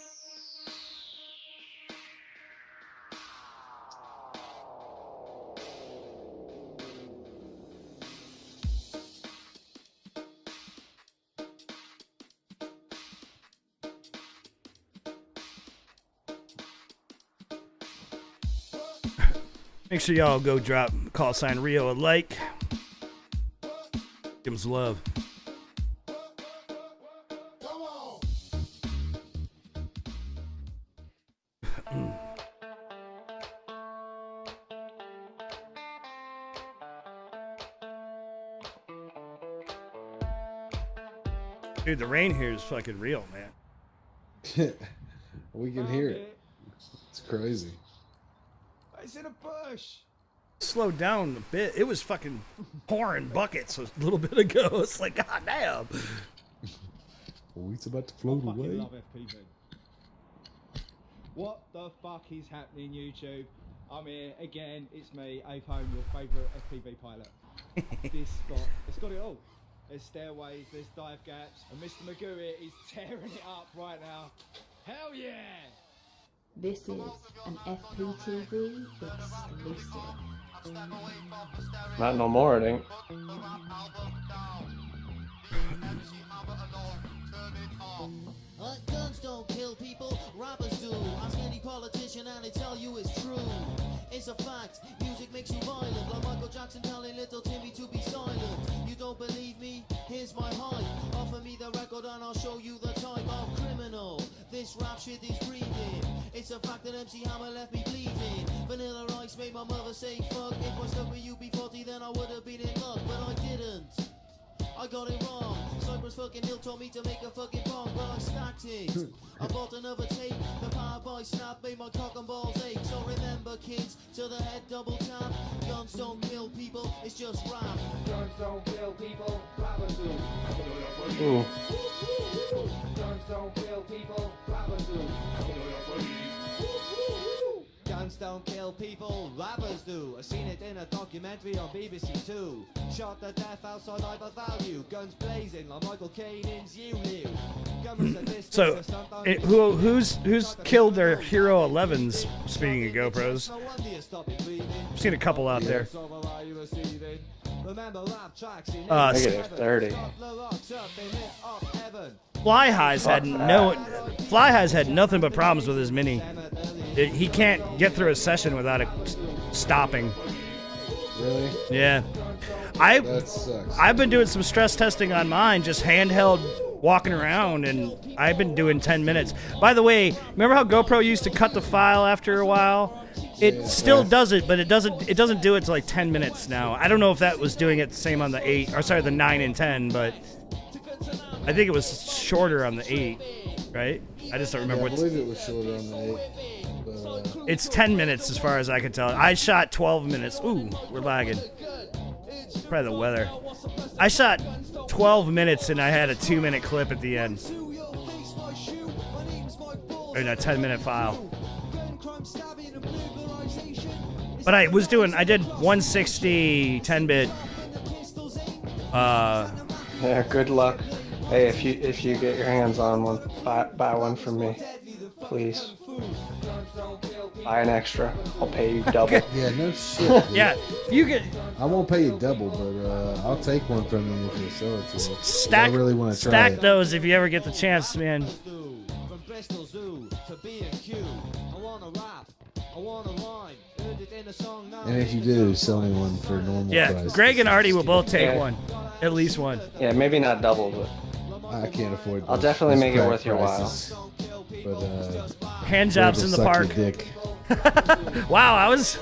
Make sure y'all go drop call sign Rio a like. Give him some love. Dude, the rain here is fucking real, man. We can hear it. It's crazy. It's in a bush. Slowed down a bit. It was fucking pouring buckets a little bit ago. It's like, god damn. Oh, it's about to float I fucking away. love FPV. What the fuck is happening, YouTube? I'm here again. It's me, Ape Home, your favourite FPV pilot. This spot, it's got it all. There's stairways, there's dive gaps, and Mr. Magoo here is tearing it up right now. Hell yeah! This is an FPTV exclusive. Not no more, it ain't. Guns don't kill people, robbers do. Ask any politician and they tell you it's true. It's a fact, music makes you violent. Like Michael Jackson telling little Timmy to be silent. You don't believe me? Here's my hype. Offer me the record and I'll show you the type of criminal. This rap shit is breathing. It's a fact that MC Hammer left me bleeding. Vanilla Ice made my mother say fuck. If I stuck with UB40 then I would have been in luck, but I didn't. I got it wrong. Cypress fucking Hill told me to make a fucking bomb, but I stacked it. I bought another tape. The power by snap made my cock and balls ache. So remember, kids, to the head double tap. Guns don't kill people, it's just rap. Guns don't kill people, rappers do. Ooh. Guns don't kill people, rappers do. Guns don't kill people, rappers do. I seen it in a documentary on BBC Two. Shot to death outside Hyper Value. Guns blazing like Michael Caine in Zulu. So, who's killed their Hero 11s? Speaking of GoPros, I've seen a couple out there. Negative 30. Fly High's had nothing but problems with his Mini. He can't get through a session without it stopping. Really? Yeah. That sucks. I've been doing some stress testing on mine, just handheld walking around, and I've been doing 10 minutes. By the way, remember how GoPro used to cut the file after a while? It still does it, but it doesn't do it to like 10 minutes now. I don't know if that was doing it the same on the 9 and 10, but I think it was shorter on the 8, right? I just don't remember I believe it was shorter on the 8. But, it's 10 minutes as far as I can tell. I shot 12 minutes. Ooh, we're lagging. Probably the weather. I shot 12 minutes and I had a 2-minute clip at the end. Or a 10-minute file. But I did 160 10-bit. Yeah, good luck. Hey, if you get your hands on one, buy one from me, please. Buy an extra. I'll pay you double. yeah, no shit. Dude. Yeah, you get. I won't pay you double, but I'll take one from you if you sell it to me. Stack, I really want to try stack it. those if you ever get the chance, man. From Bristol Zoo to B&Q. I wanna rap. I wanna rhyme. Heard it in a song now. And if you do, sell me one for normal Yeah, price. Greg and Artie will both take Yeah. one, at least one. Yeah, maybe not double, but I can't afford. I'll those- definitely those make it crack worth your while. prices. But Hand jobs in the suck your park. dick. Wow, I was.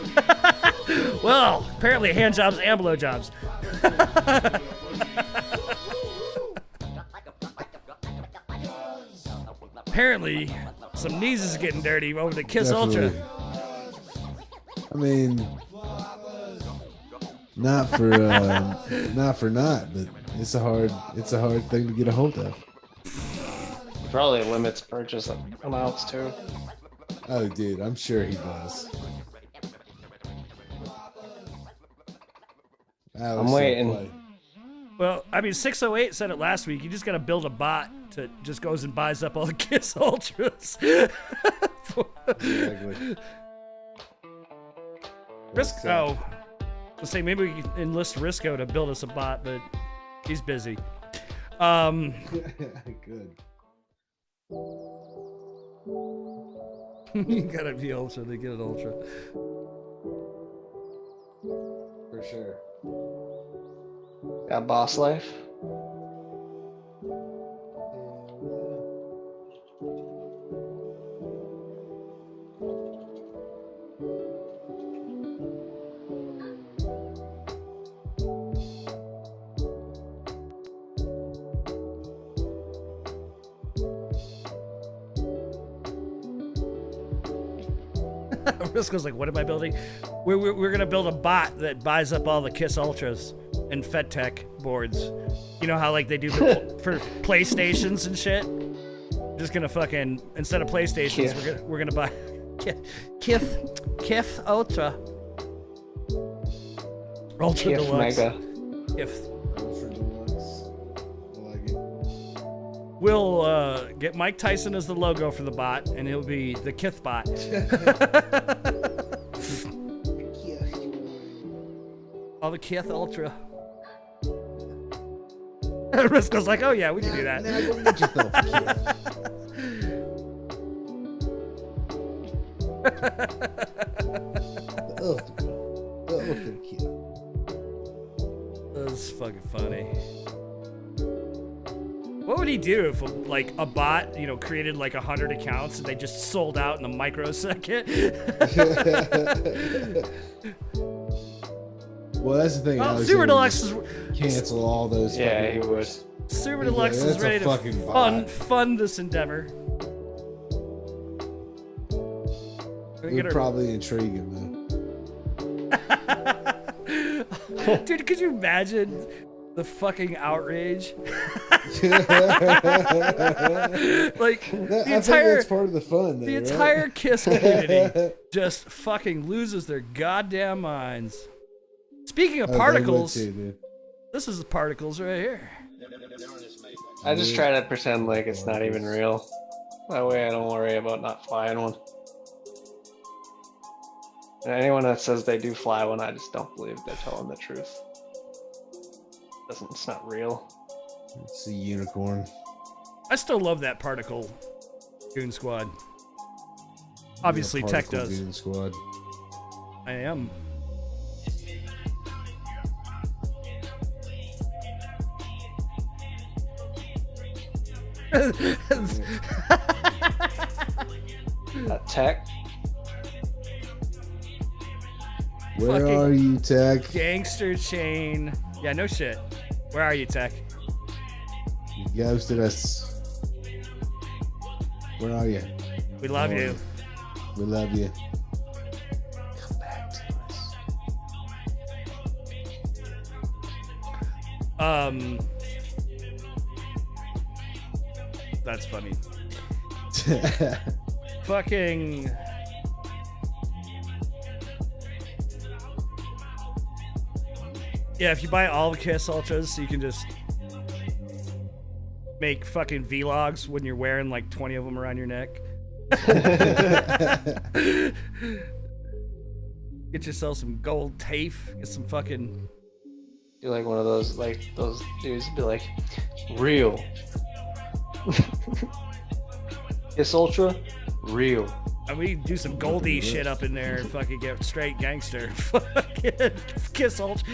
Well, apparently hand jobs and blow jobs. Apparently, some knees is getting dirty over the Kiss Definitely. Ultra. I mean, not for but it's a hard thing to get a hold of. Probably limits purchase amounts too. Oh, dude, I'm sure he does. I'm waiting. Play. Well, I mean, 608 said it last week. You just got to build a bot that just goes and buys up all the Kiss Ultras. Exactly. Risco. Let's say maybe we can enlist Risco to build us a bot, but he's busy. Good. You gotta be ultra to get an ultra. For sure. Got boss life. Risco's like, what am I building? We're gonna build a bot that buys up all the Kiss Ultras and FedTech boards. You know how like they do for PlayStations and shit. Just gonna fucking, instead of PlayStations, we're gonna buy Kith Ultra Kith Deluxe. Mega. Kith. Ultra Deluxe. I like it. We'll get Mike Tyson as the logo for the bot, and it'll be the Kith bot. All the Kith Ultra. Risco's like, oh yeah, we can do that. Now go get yourself a Kith. The ultra Kith. That's fucking funny. What would he do if like a bot, you know, created like 100 accounts and they just sold out in a microsecond? Well, that's the thing. Well, Alex, Super he would Deluxe just is cancel all those. Yeah, fucking he would. wars. Super He's Deluxe like, is "That's a ready to fucking bot." fund this endeavor. It would probably intrigue him Dude, could you imagine the fucking outrage? Like the I think entire that's part of the fun. the Though, right? entire Kiss community just fucking loses their goddamn minds. Speaking of Oh, they would particles, too, dude. this is the particles right here. I just try to pretend like it's not even real. That way I don't worry about not flying one. And anyone that says they do fly one, I just don't believe they're telling the truth. It's not real. It's a unicorn. I still love that particle Goon Squad. Obviously, Tech Particle does. Goon Squad. I am. Tech. Where Fucking are you, Tech? Gangster chain. Yeah, no shit. Where are you, Tech? You ghosted us. Where are you? We love Where are you. We love you. Come back to us. That's funny. Fucking. Yeah, if you buy all the Kiss Ultras, you can just make fucking vlogs when you're wearing like 20 of them around your neck. Get yourself some gold tape. Get some fucking. You're like one of those dudes be like, real. Kiss Ultra, real. And we do some Goldie shit up in there and fucking get straight gangster. Fucking Kiss Ultra.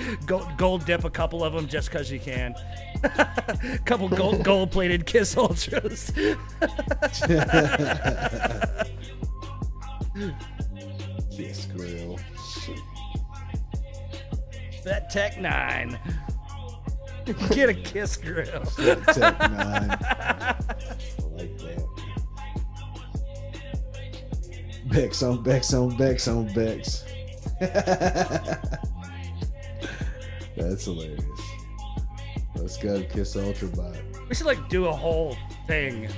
Gold dip a couple of them just because you can. Couple gold plated Kiss Ultras. Kiss Grill. That Tech 9. Get a Kiss Grill. Tech 9. I like that. Bex on Bex on Bex on Bex. That's hilarious. Let's go, Kiss Ultra Bot. We should like do a whole thing.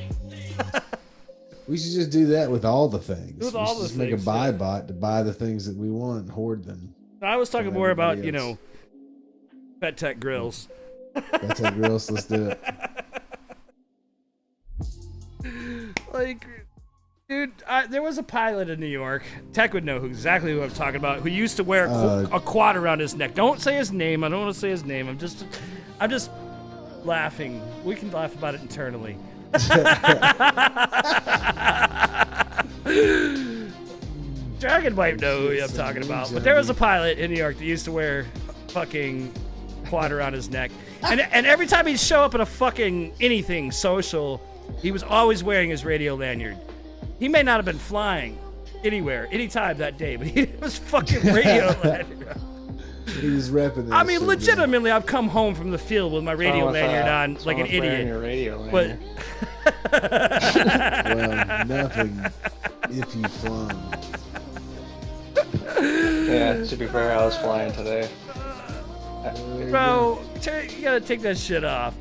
We should just do that with all the things. With we all should the just make a things, buy yeah. bot to buy the things that we want and hoard them. I was talking from more about, everybody else. Pet Tech grills. That's how girls. Let's do it. Like, dude, there was a pilot in New York. Tech would know exactly who I'm talking about. Who used to wear a quad around his neck. Don't say his name. I don't want to say his name. I'm just laughing. We can laugh about it internally. Dragon might know who I'm talking about. But there was a pilot in New York that used to wear fucking quad around his neck. And every time he'd show up at a fucking anything social, he was always wearing his radio lanyard. He may not have been flying anywhere, anytime that day, but he was fucking radio lanyard. He was repping. I mean, legitimately, I've come home from the field with my radio lanyard on like an idiot. Your radio But lanyard. Well, nothing if you flung. Yeah, to be fair, I was flying today. Bro, you gotta take that shit off.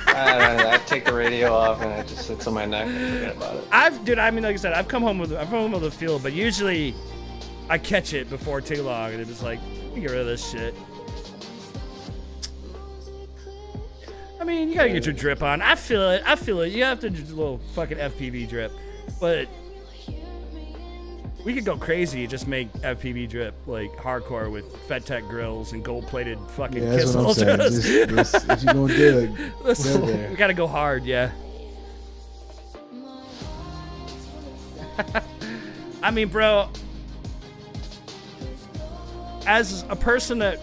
I take the radio off and it just sits on my neck and forget about it. Dude, I mean, like I said, I've come home with a feel, but usually I catch it before too long, and it's like, get rid of this shit. I mean, you gotta get your drip on. I feel it. You have to do a little fucking FPV drip, but we could go crazy and just make FPV drip like hardcore with FedTech grills and gold-plated fucking Kiss Ultras. If you're gonna do it, go there. We gotta go hard, yeah. I mean, bro, as a person that,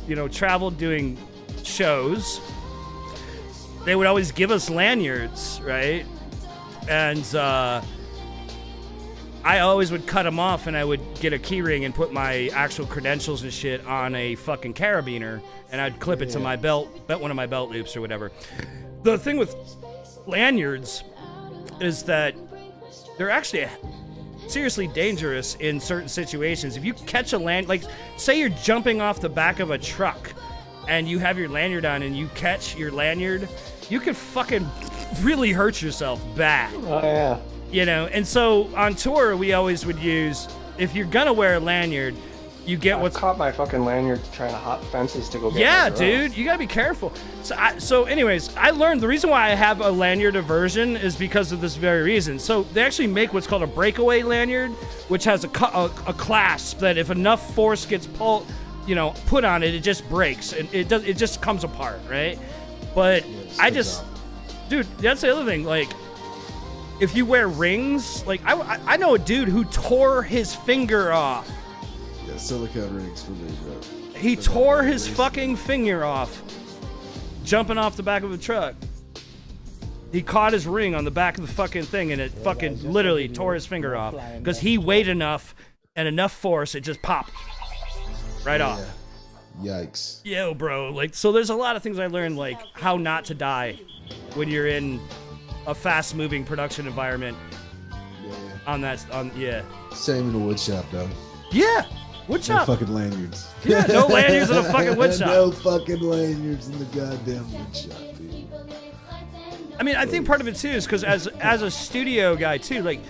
you know, traveled doing shows, they would always give us lanyards, right? And I always would cut them off, and I would get a key ring and put my actual credentials and shit on a fucking carabiner, and I'd clip it to my belt, one of my belt loops or whatever. The thing with lanyards is that they're actually seriously dangerous in certain situations. If you catch a like, say you're jumping off the back of a truck, and you have your lanyard on, and you catch your lanyard, you could fucking really hurt yourself bad. Oh, yeah. You know, and so on tour, we always would use, if you're gonna wear a lanyard, you get what's... I caught my fucking lanyard trying to hop fences to go get Yeah, my drone. dude, you gotta be careful. So anyways, I learned the reason why I have a lanyard aversion is because of this very reason. So they actually make what's called a breakaway lanyard, which has a clasp that if enough force gets put on it, it just breaks and it just comes apart, right? But dude, that's the other thing. Like, if you wear rings, like I know a dude who tore his finger off. Yeah, silicone rings for me, bro. He tore his fucking finger off jumping off the back of a truck. He caught his ring on the back of the fucking thing, and it fucking literally tore his finger off because he weighed enough and enough force, it just popped right off. Yikes. Yo, bro. Like, so there's a lot of things I learned, like how not to die when you're in a fast-moving production environment. Yeah. Same in the wood shop, though. Yeah, wood shop. No fucking lanyards. Yeah, no lanyards in a fucking wood shop. No fucking lanyards in the goddamn wood shop, dude. I mean, I think part of it too is because as a studio guy too, like,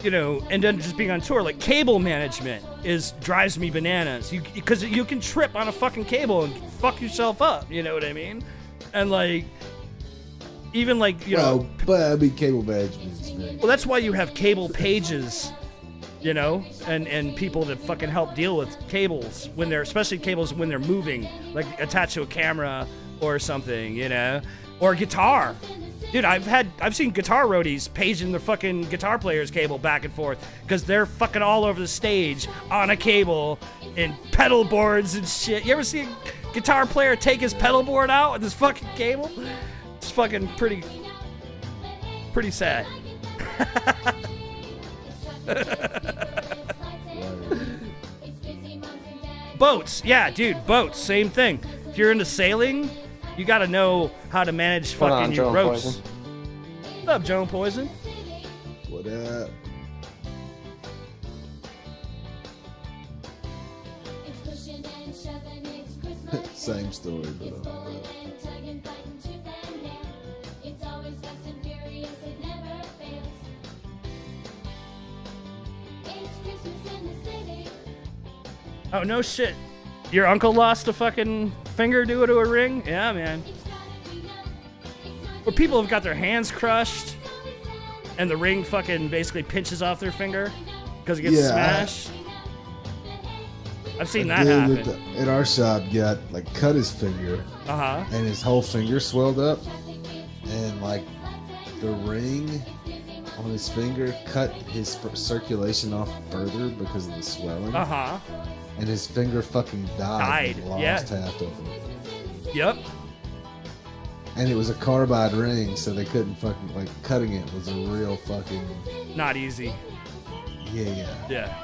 you know, and then just being on tour, like cable management drives me bananas. Because you can trip on a fucking cable and fuck yourself up. You know what I mean? And like, even like, you know. But I mean, cable management is great. Well, that's why you have cable pages, you know, and people that fucking help deal with cables especially cables when they're moving, like attached to a camera or something, you know, or guitar. Dude, I've seen guitar roadies paging their fucking guitar player's cable back and forth because they're fucking all over the stage on a cable and pedal boards and shit. You ever see a guitar player take his pedal board out with his fucking cable? It's fucking pretty sad. Boats, yeah, dude, boats, same thing. If you're into sailing, you gotta know how to manage fucking your ropes. Poison. What up, Joan Poison? What up? Same story, but Oh, no shit. Your uncle lost a fucking finger due to a ring? Yeah, man. Where people have got their hands crushed and the ring fucking basically pinches off their finger because it gets smashed. I've seen that happen. In our shop, cut his finger. And his whole finger swelled up. And like the ring on his finger cut his circulation off further because of the swelling. And his finger fucking died. And lost half of it. Yep. And it was a carbide ring, so they couldn't fucking, like, cutting it was a real fucking... Not easy. Yeah.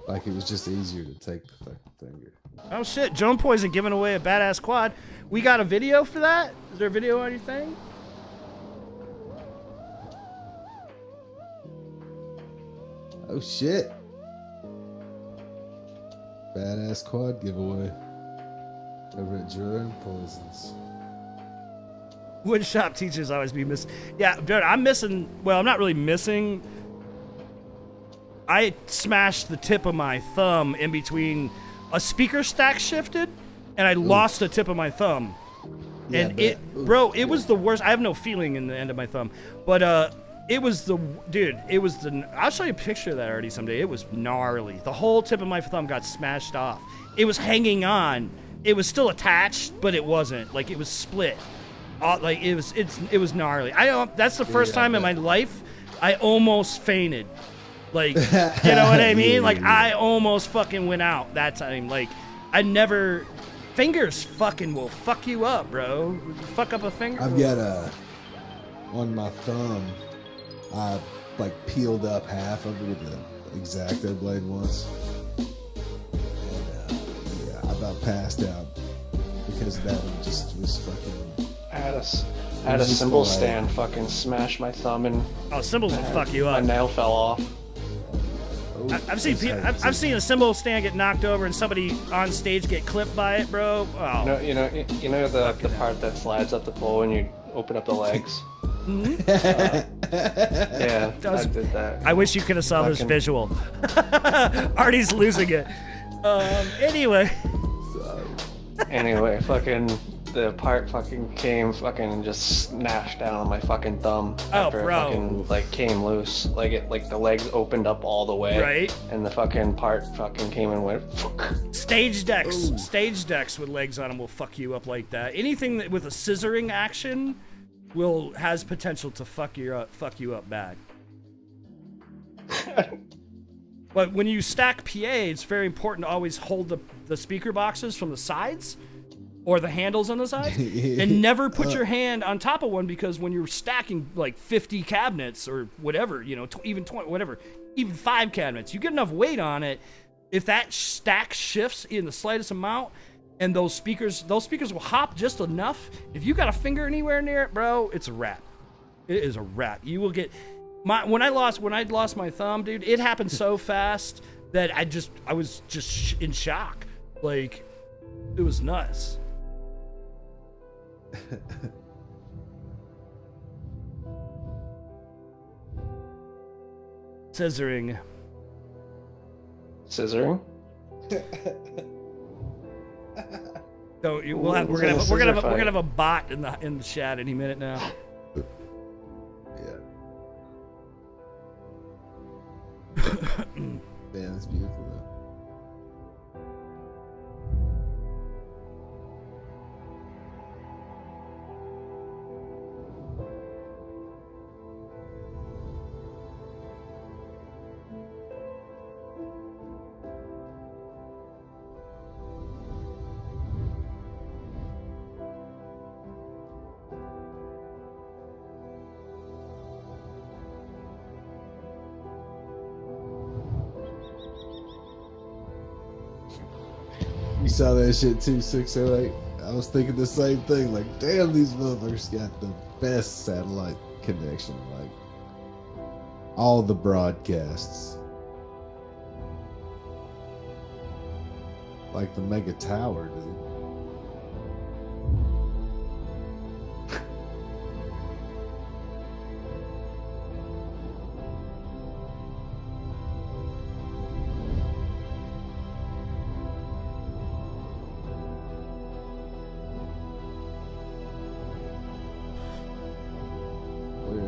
Like, it was just easier to take the fucking finger. Oh shit, Joan Poison giving away a badass quad. We got a video for that? Is there a video on your thing? Oh shit! Badass quad giveaway over at Drew and Poisons. Wood shop teachers always be missing. Yeah, dude, I'm missing. Well, I'm not really missing. I smashed the tip of my thumb in between a speaker stack shifted, and I lost the tip of my thumb. Yeah, And it was the worst. I have no feeling in the end of my thumb, but it was the dude. It was the. I'll show you a picture of that already someday. It was gnarly. The whole tip of my thumb got smashed off. It was hanging on. It was still attached, but it wasn't. Like it was split. Like it was gnarly. That's the first time in my life I almost fainted. Like, you know what I mean? Like I almost fucking went out that time. Like I never. Fingers fucking will fuck you up, bro. Fuck up a finger. I've got on my thumb, I like peeled up half of it with the X-Acto blade once. And yeah, I about passed out because that one just was fucking. I had a cymbal stand fucking smash my thumb and. Oh, cymbals will fuck you up. My nail fell off. I've seen a cymbal stand get knocked over and somebody on stage get clipped by it, bro. Oh. You know the part that slides up the pole when you open up the legs. Yeah, I did that. I wish you could have saw this visual. Artie's losing it. Anyway, fucking the part fucking came fucking and just smashed down on my fucking thumb after it fucking like came loose. Like the legs opened up all the way. Right. And the fucking part fucking came and went. Stage decks with legs on them will fuck you up like that. Anything that with a scissoring action has potential to fuck you up bad. But when you stack PA, it's very important to always hold the speaker boxes from the sides or the handles on the sides and never put your hand on top of one, because when you're stacking like 50 cabinets or whatever, even 20, whatever, even 5 cabinets, you get enough weight on it. If that stack shifts in the slightest amount, and those speakers will hop just enough. If you got a finger anywhere near it, bro, it's a wrap. It is a wrap. You will get when I lost my thumb, dude. It happened so fast that I was just in shock. Like it was nuts. Scissoring. So we're gonna have a bot in the chat any minute now. Yeah. Man, that's beautiful though. You saw that shit too, 608. I was thinking the same thing. Like, damn, these motherfuckers got the best satellite connection. Like, all the broadcasts. Like the mega tower, dude.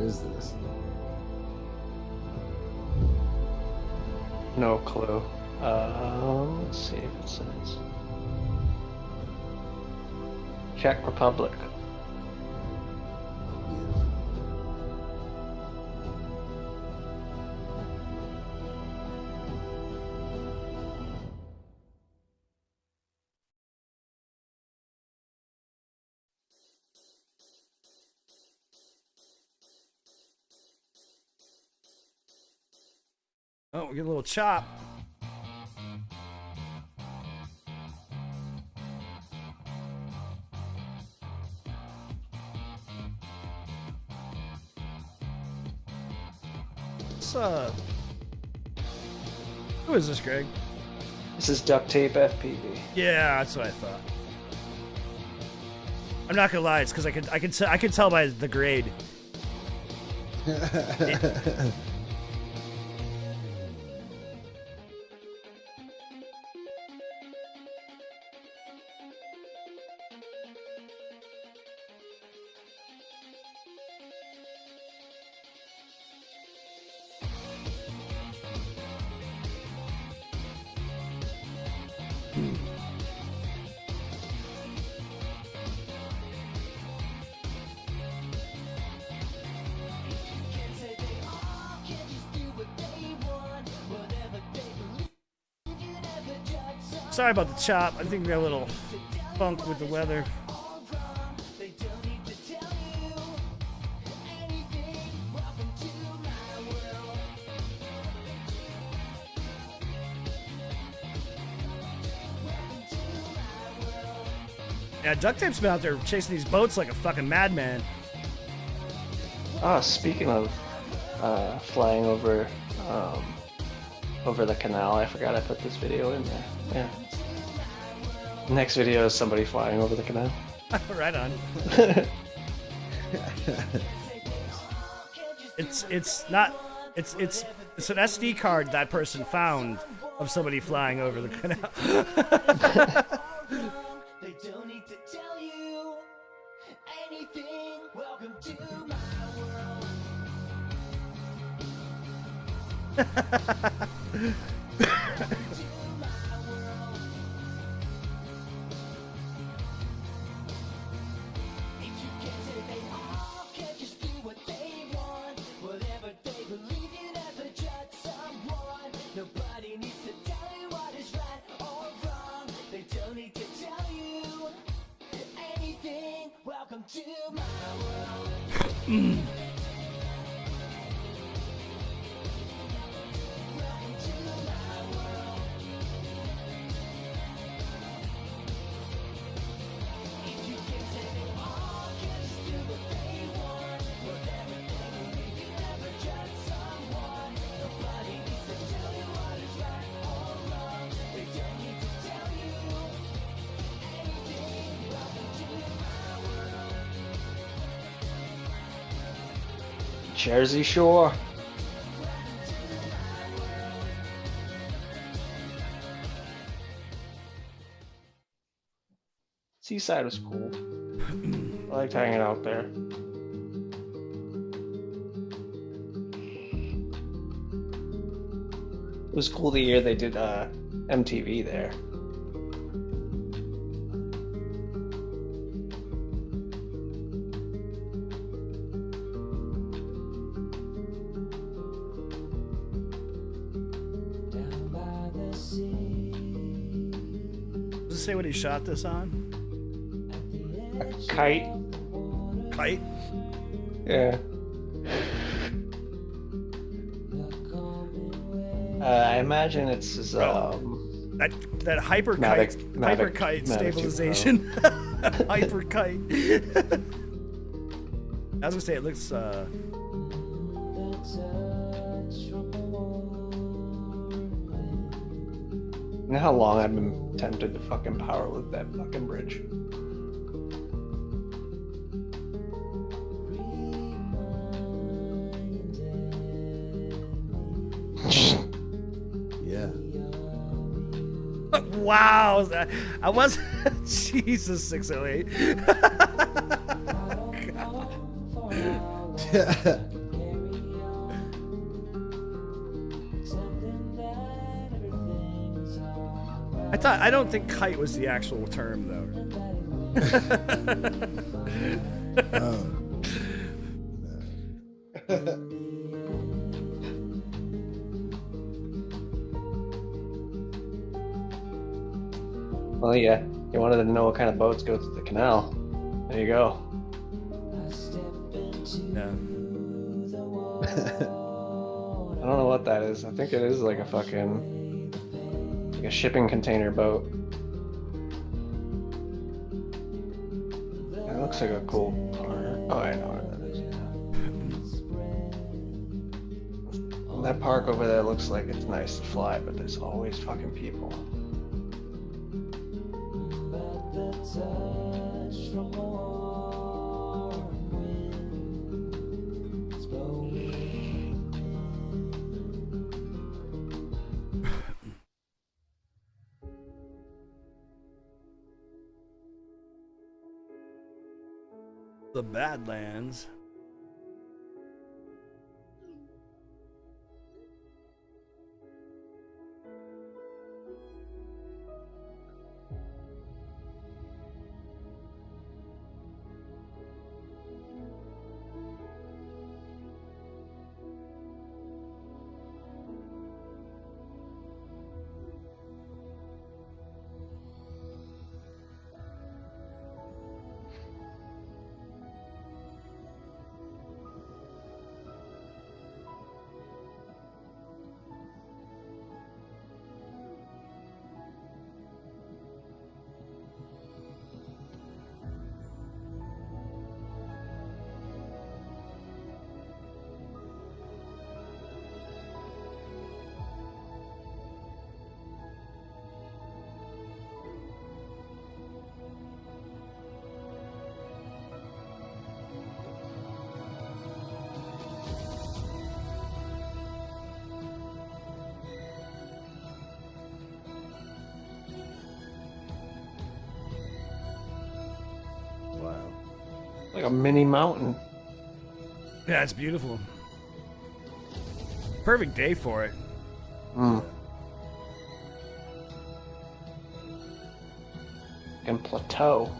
Is this? No clue. Let's see if it says Czech Republic. Oh, we get a little chop. Who is this, Greg? This is duct tape FPV. Yeah, that's what I thought. I'm not gonna lie, it's because I could tell by the grade. Sorry about the chop. I think we got a little funk with the weather. Yeah, duct tape's been out there chasing these boats like a fucking madman. Ah, speaking of flying over the canal, I forgot I put this video in there. Yeah. Next video is somebody flying over the canal. Right on. It's an SD card that person found of somebody flying over the canal. They don't need to tell you anything. Welcome to my world. Jersey Shore. Seaside was cool. I liked hanging out there. It was cool the year they did MTV there. Does it say what he shot this on? A kite. Kite? Yeah. I imagine it's his, that hyper kite stabilization. Hyper kite. I was gonna say it looks You know how long I've been tempted to fucking power lift that fucking bridge? Yeah. Wow, I was Jesus 608. I don't think kite was the actual term though. Well, yeah, you wanted to know what kind of boats go through the canal. There you go. Yeah. I don't know what that is. I think it is like a fucking, like a shipping container boat. It looks like a cool car. Oh, I know what that is. That park over there looks like it's nice to fly, but there's always fucking people. The Badlands. Like a mini mountain. Yeah, it's beautiful. Perfect day for it. And plateau.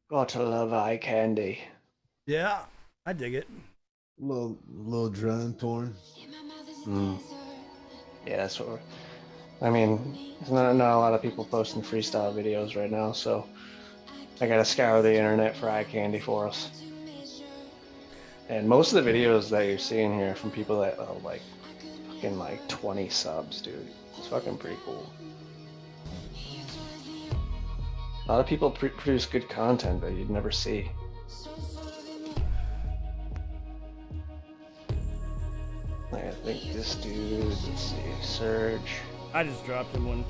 Gotta love eye candy. Yeah, I dig it. Little drone porn. Yeah, that's what I mean, there's not a lot of people posting freestyle videos right now, so I gotta scour the internet for eye candy for us. And most of the videos that you're seeing here are from people that are like fucking like 20 subs, dude. It's fucking pretty cool. A lot of people produce good content that you'd never see. I think this dude, let's see, Surge. I just dropped him one.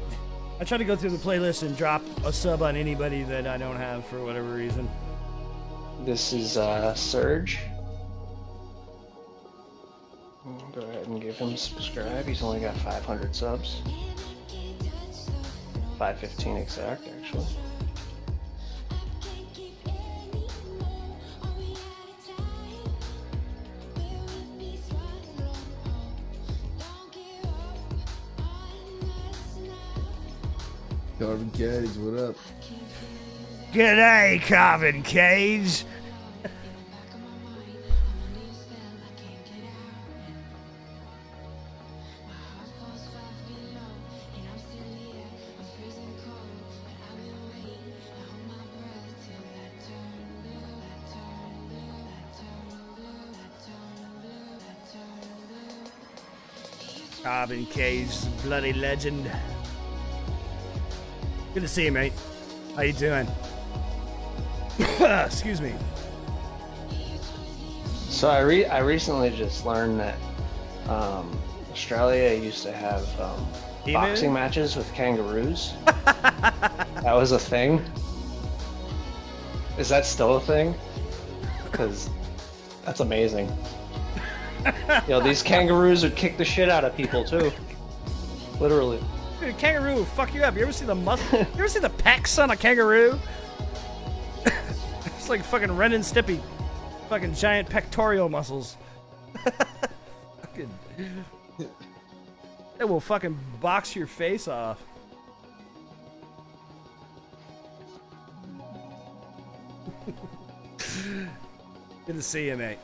I try to go through the playlist and drop a sub on anybody that I don't have for whatever reason. This is Surge. Go ahead and give him a subscribe. He's only got 500 subs. 515 exact, actually. Carbon Cage, what up? G'day, Carbon Cage. Robin Cage, bloody legend. Good to see you, mate. How you doing? Excuse me. So I recently just learned that Australia used to have boxing matches with kangaroos. That was a thing. Is that still a thing? Because that's amazing. These kangaroos would kick the shit out of people too. Literally. Dude, a kangaroo will fuck you up. You ever see the muscle? You ever see the pecs on a kangaroo? It's like fucking Ren and Stimpy. Fucking giant pectoral muscles. Fucking. It will fucking box your face off. Good to see you, mate.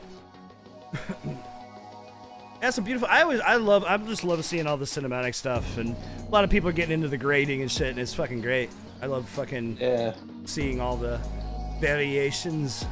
That's some beautiful. I just love seeing all the cinematic stuff, and a lot of people are getting into the grading and shit, and it's fucking great. I love fucking seeing all the variations.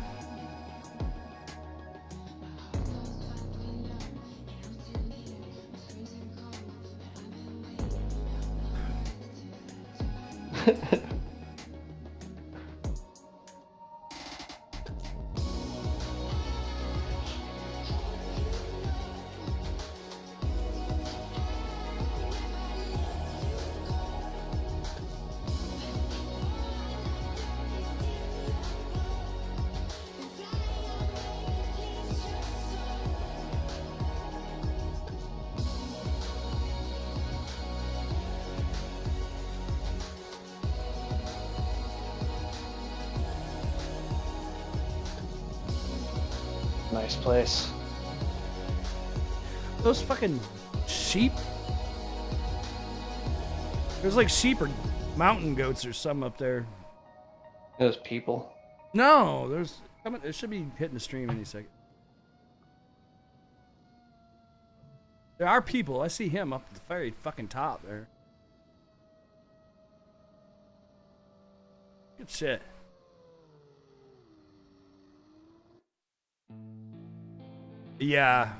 Nice place. Those fucking sheep. There's like sheep or mountain goats or something up there. Those people. No, there's coming. It should be hitting the stream any second. There are people. I see him up at the very fucking top there. Good shit. Yeah.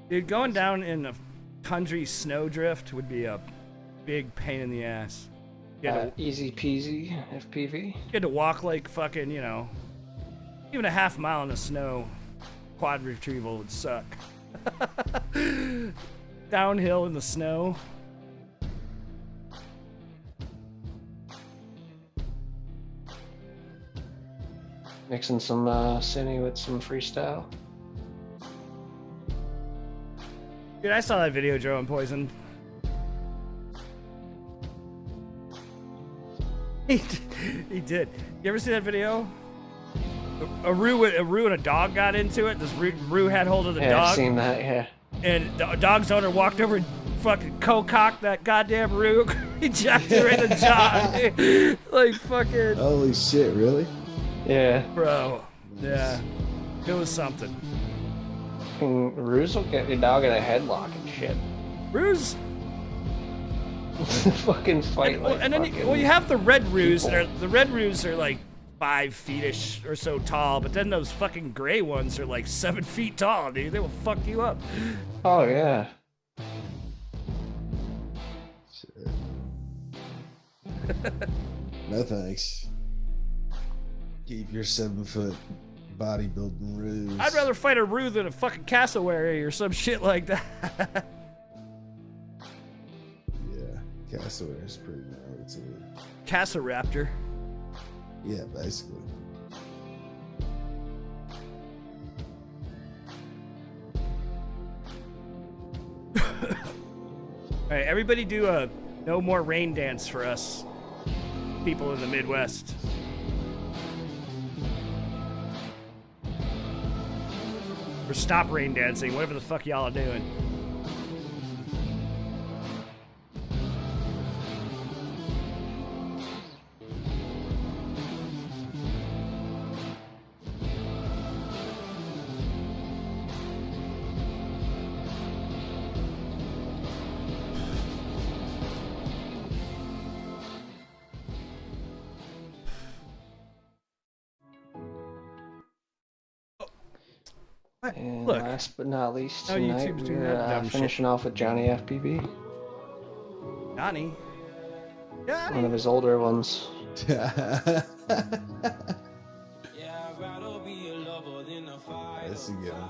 Dude, going down in a tundra snowdrift would be a big pain in the ass. Easy peasy, FPV. You had to walk like fucking, even a half mile in the snow. Quad retrieval would suck. Downhill in the snow. Mixing some cine with some freestyle. Dude, I saw that video, Joe and Poison. He did. You ever see that video? A Roo and a dog got into it. This Roo had hold of the dog. Yeah, I've seen that, yeah. And the dog's owner walked over and fucking co-cocked that goddamn Roo. He jacked her in the jaw. Like fucking... Holy shit, really? Yeah. Bro. Yeah. It was something. Roos will get your dog in a headlock and shit. Roos? Fucking fight and then you have the red Roos. The red Roos are like 5 feet-ish or so tall, but then those fucking gray ones are like 7 feet tall, dude. They will fuck you up. Oh, yeah. Shit. No thanks. Keep your 7-foot bodybuilding Roos. I'd rather fight a Roo than a fucking cassowary or some shit like that. Yeah, cassowary is pretty gnarly too. Cassoraptor. Yeah, basically. Alright, everybody do a no more rain dance for us people in the Midwest. Or stop rain dancing, whatever the fuck y'all are doing. And Look. last but not least, Oh, tonight YouTube's doing we're that dumb shit. finishing off with Johnny FPB. Johnny. One of his older ones. That's a good one.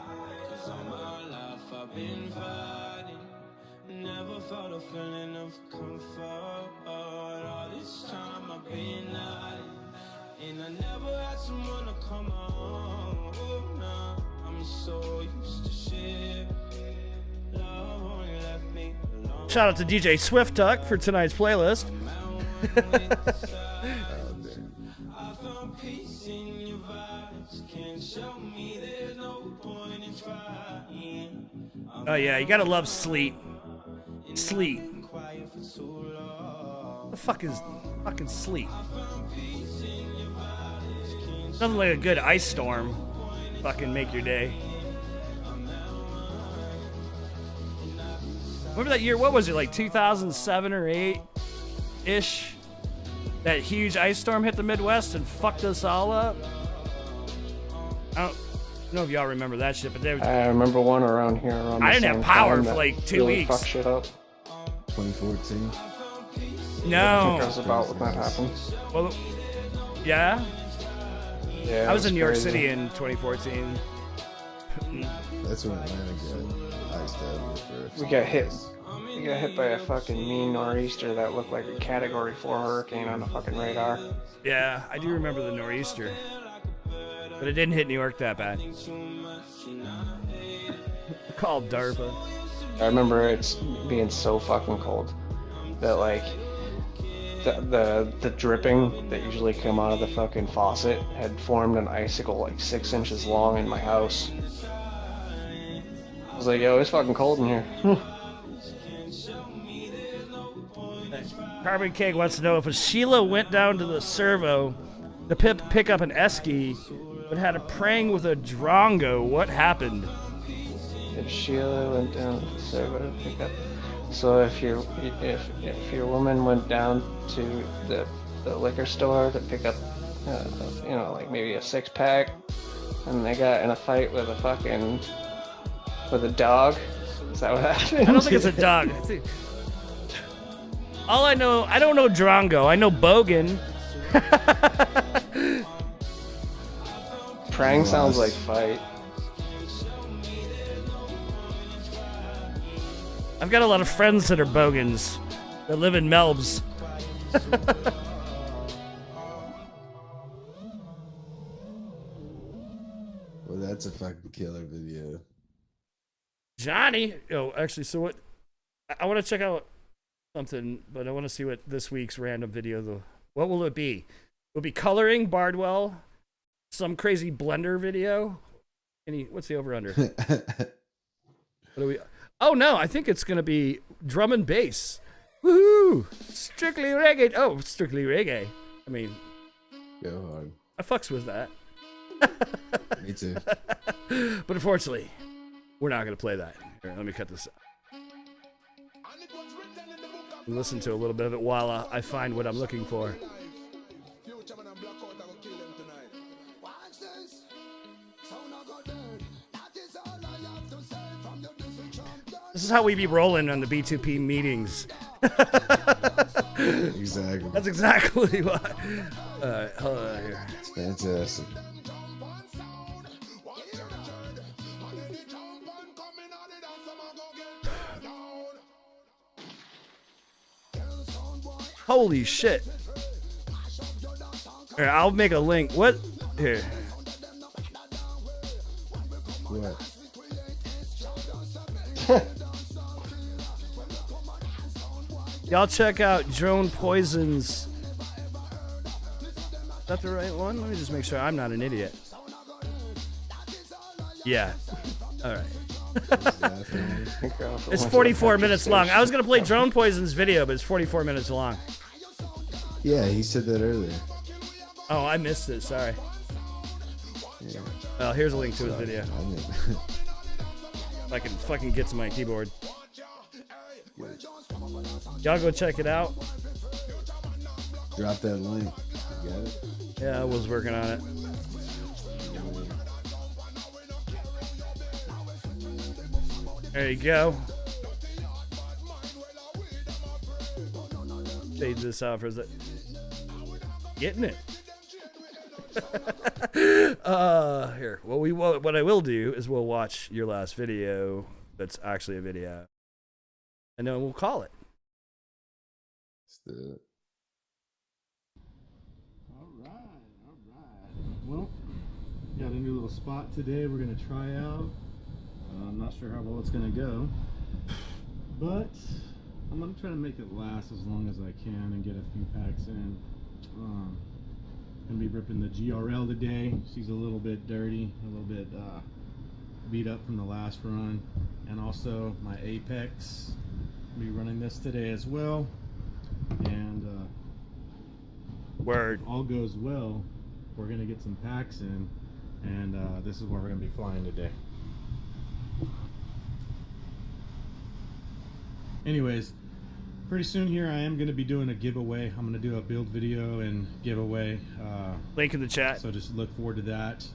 Never felt a feeling of comfort. All this time I've been hiding, and I never had someone to come on. Oh, nah, I'm so used to shit. Love only left me alone. Shout out to DJ Swift Tuck for tonight's playlist. I found peace in your vibes. Can't show me there's no point in trying. Oh yeah, you gotta love Sleet. Sleet. The fuck is fucking Sleet? Nothing like a good ice storm. Fucking make your day. Remember that year? What was it, like 2007 or 8-ish? That huge ice storm hit the Midwest and fucked us all up. I don't know if y'all remember that shit, but I remember one around here. Around I the didn't have same power time for that like 2 really weeks. Fucked shit up. 2014. I think No. I was about when that happened. Well, yeah. Yeah, I was in New York crazy. City in 2014. That's when Atlanta got iced out first. We got hit. We got hit by a fucking mean nor'easter that looked like a Category 4 hurricane on the fucking radar. Yeah, I do remember the nor'easter, but it didn't hit New York that bad. Called DARPA. I remember it's being so fucking cold that like the dripping that usually come out of the fucking faucet had formed an icicle like 6 inches long in my house. I was like, yo, it's fucking cold in here. Carbon Cake wants to know if a Sheila went down to the servo to pick up an Esky, but had a prang with a Drongo. What happened? If Sheila went down to the server to pick up, so if your woman went down to the liquor store to pick up, you know, like maybe a 6-pack, and they got in a fight with a dog, is that what happened? I don't think it's a dog. All I know, I don't know Drongo. I know Bogan. Prang sounds like fight. I've got a lot of friends that are Bogans that live in Melbs. Well, that's a fucking killer video. Johnny. Oh, actually, so what? I want to check out something, but I want to see what this week's random video, though. What will it be? Will it be coloring, Bardwell, some crazy Blender video? What's the over-under? What do we... Oh, no, I think it's going to be drum and bass. Woohoo! Strictly reggae. Oh, strictly reggae. I mean... Go hard. I fucks with that. Me too. But unfortunately, we're not going to play that. Here, let me cut this out. Listen to a little bit of it while I find what I'm looking for. This is how we be rolling on the B2P meetings. Exactly. That's exactly what. Hold on here. It's fantastic. Holy shit. Here, I'll make a link. What? Here. What? Y'all check out Drone Poison's. Is that the right one? Let me just make sure I'm not an idiot. Yeah. All right. It's 44 minutes long. I was going to play Drone Poison's video, but it's 44 minutes long. Yeah, he said that earlier. Oh, I missed it. Sorry. Yeah. Well, here's a link to his video. If I can fucking get to my keyboard. Y'all go check it out. Drop that link. You got it? Yeah, I was working on it. There you go. Fade this out for a second. Getting it. Here. What I will do is we'll watch your last video. That's actually a video, and then we'll call it. Let's do it. All right. Well, got a new little spot today we're gonna try out. I'm not sure how well it's gonna go, but I'm gonna try to make it last as long as I can and get a few packs in. Gonna be ripping the GRL today. She's a little bit dirty, a little bit beat up from the last run, and also my Apex. I'll be running this today as well, and Word. all goes well, we're gonna get some packs in, and this is where we're gonna be flying today. Anyways, pretty soon here I am going to be doing a giveaway. I'm going to do a build video and giveaway. Link in the chat. So just look forward to that.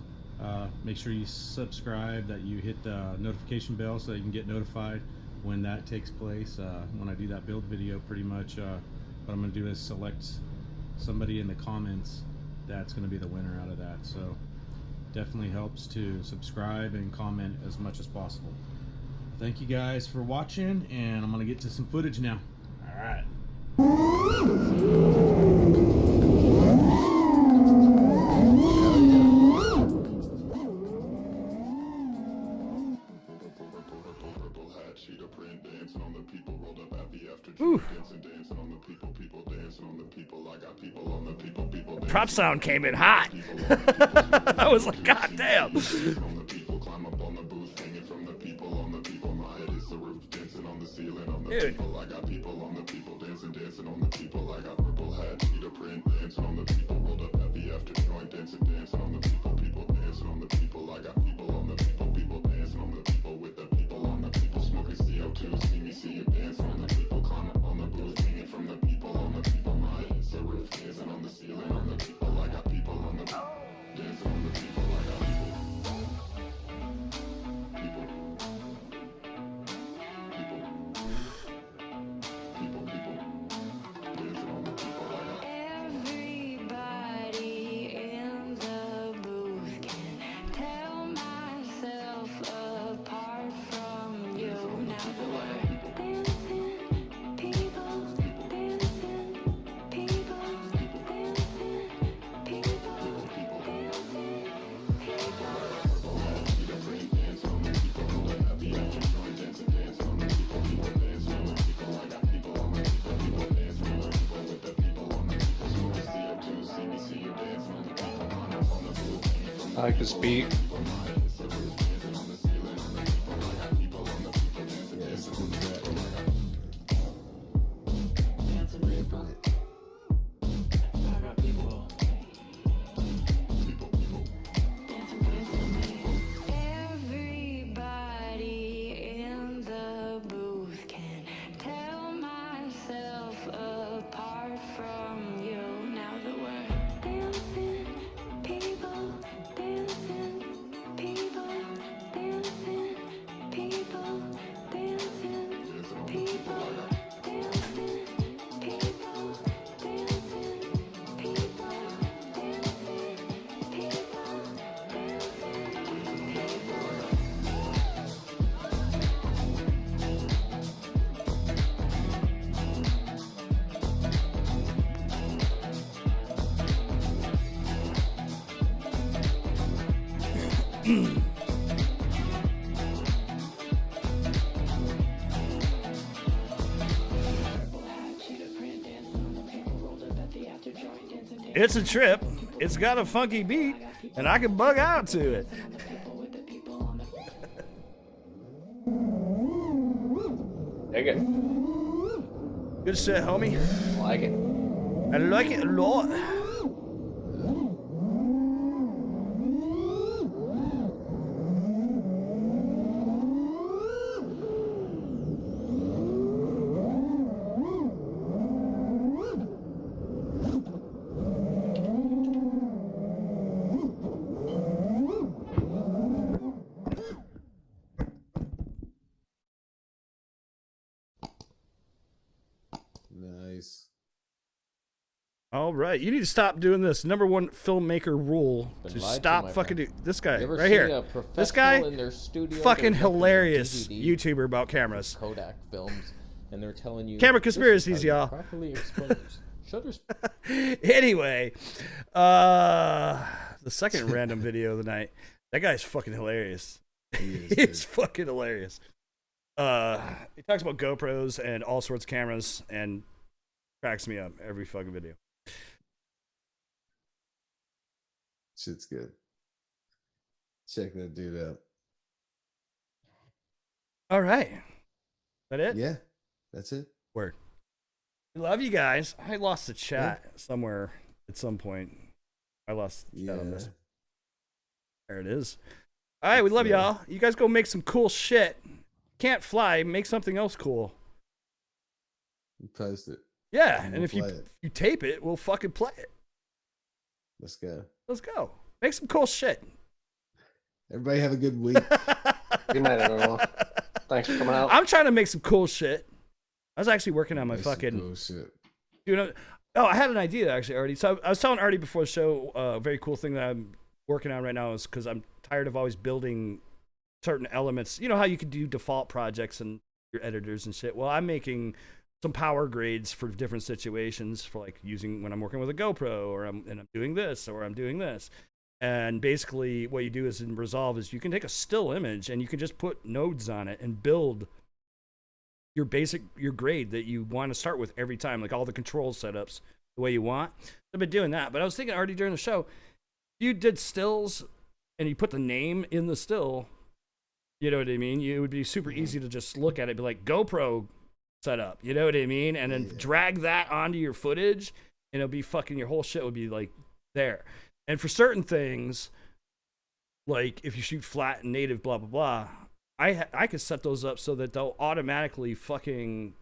Make sure you subscribe, that you hit the notification bell so that you can get notified when that takes place. When I do that build video, pretty much what I'm going to do is select somebody in the comments that's going to be the winner out of that. So definitely helps to subscribe and comment as much as possible. Thank you guys for watching, and I'm going to get to some footage now. All right. The prop sound came in hot. I was like, God damn. Dude. I got people on the people dancing on the people. I got purple hat, cheetah print, dancing on the people, rolled up heavy after joint, dancing on the people dancing on the people. I got people on the people dancing on the people with the people on the people, smoking CO2, see you dancing on the people, climb up on the booth, hanging from the people on the people. My head is the roof, dancing on the ceiling on the people. I got people on the people, dancing on the people. I got people. I like this beat. It's a trip. It's got a funky beat, and I can bug out to it. Dig it. Good shit, homie. Like it. I like it a lot. Nice. All right, you need to stop doing this. Number one filmmaker rule to stop fucking do this guy right here. This guy, fucking hilarious YouTuber about cameras. Kodak films, and they're telling you camera conspiracies, y'all. Properly expose shutters. Anyway, the second random video of the night. That guy's fucking hilarious. He's fucking hilarious. He talks about GoPros and all sorts of cameras and cracks me up every fucking video. Shit's good. Check that dude out. All right. That it? Yeah, that's it. Word. We love you guys. I lost the chat somewhere at some point. I lost the chat on this. There it is. All right, we love y'all. You guys go make some cool shit. Can't fly, make something else cool. Post it. Yeah, and if you tape it, we'll fucking play it. Let's go. Let's go. Make some cool shit. Everybody have a good week. Good night, everyone. Thanks for coming out. I'm trying to make some cool shit. I was actually working on my fucking cool shit. Dude, I had an idea actually already. So I was telling Artie before the show, a very cool thing that I'm working on right now is because I'm tired of always building certain elements. You know how you could do default projects and your editors and shit. Well, I'm making some power grades for different situations for like using when I'm working with a GoPro or I'm doing this or I'm doing this. And basically what you do is in Resolve is you can take a still image and you can just put nodes on it and build your grade that you want to start with every time, like all the control setups the way you want. I've been doing that, but I was thinking already during the show, if you did stills and you put the name in the still, you know what I mean? It would be super easy to just look at it, be like GoPro setup, you know what I mean? And then drag that onto your footage, and it'll be fucking, your whole shit would be like there. And for certain things, like if you shoot flat and native, blah, blah, blah, I could set those up so that they'll automatically fucking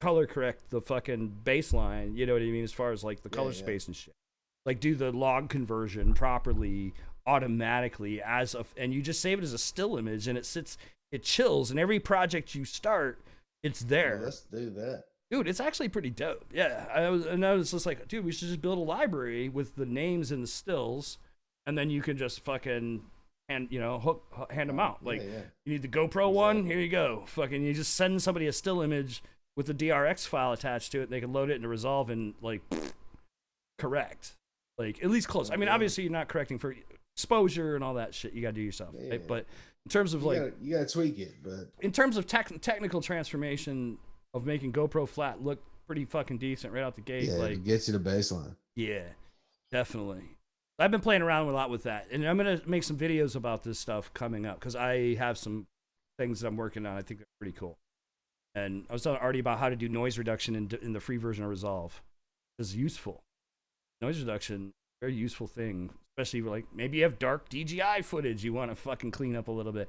color correct the fucking baseline, you know what I mean? As far as like the color space and shit. Like do the log conversion properly automatically and you just save it as a still image and it chills, and every project you start, it's there. Let's do that. Dude, it's actually pretty dope. Yeah, I was just like, dude, we should just build a library with the names and the stills, and then you can just fucking hand them out. Like, you need the GoPro one, here you go. Fucking, you just send somebody a still image with the DRX file attached to it, and they can load it into Resolve and like correct, like at least close. I mean, obviously you're not correcting for exposure and all that shit. You gotta do yourself, right? But in terms of you gotta tweak it. But in terms of technical transformation of making GoPro flat look pretty fucking decent right out the gate, like it gets you the baseline. Yeah, definitely. I've been playing around a lot with that, and I'm gonna make some videos about this stuff coming up because I have some things that I'm working on. I think they're pretty cool. And I was telling Artie about how to do noise reduction in the free version of Resolve. It's useful. Noise reduction, very useful thing, especially like maybe you have dark DJI footage you want to fucking clean up a little bit.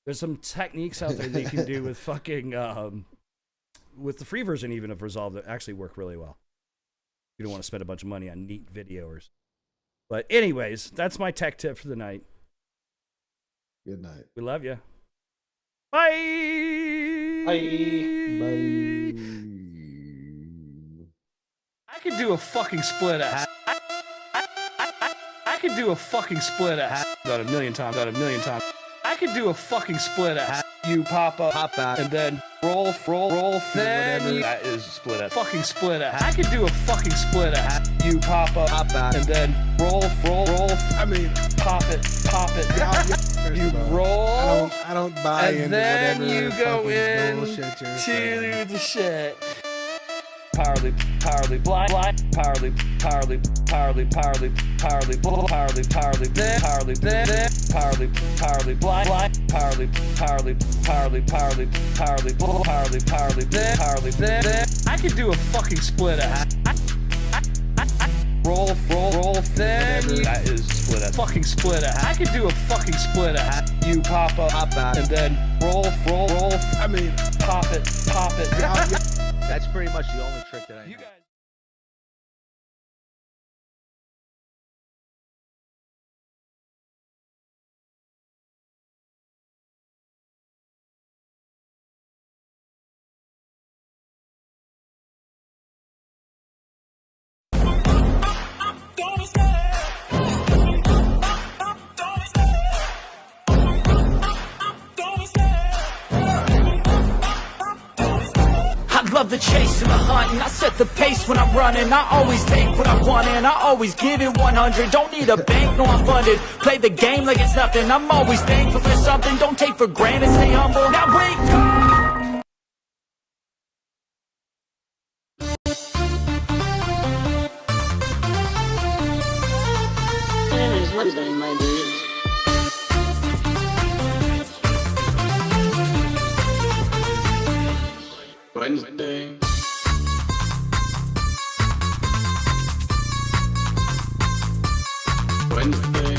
There's some techniques out there that you can do with fucking with the free version even of Resolve that actually work really well. You don't want to spend a bunch of money on neat videos. But anyways, that's my tech tip for the night. Good night. We love you. Bye. Bye. I could do a fucking split ass. I could do a fucking split ass. Done a million times. I could do a fucking split ass. You pop out, and then roll, then that is split ass. Fucking split ass. I could do a fucking split ass. You pop out, and then roll. I mean, pop it. You roll. I don't buy into then whatever you go in bullshit you're saying. to the shit. Powerly, blind, powerly, then, powerly, blind, powerly, then. I could do a fucking split ass. Roll, then. That is split ass. Fucking split ass. I could do a fucking split ass. You pop out, and then roll. I mean, pop it. That's pretty much the only trick that I know. I love the chase and the hunt, and I set the pace when I'm running. I always take what I want and I always give it 100. Don't need a bank, no I'm funded. Play the game like it's nothing. I'm always thankful for something. Don't take for granted, stay humble. Now wake up. And it's Wednesday, my dudes. Wednesday. Wednesday.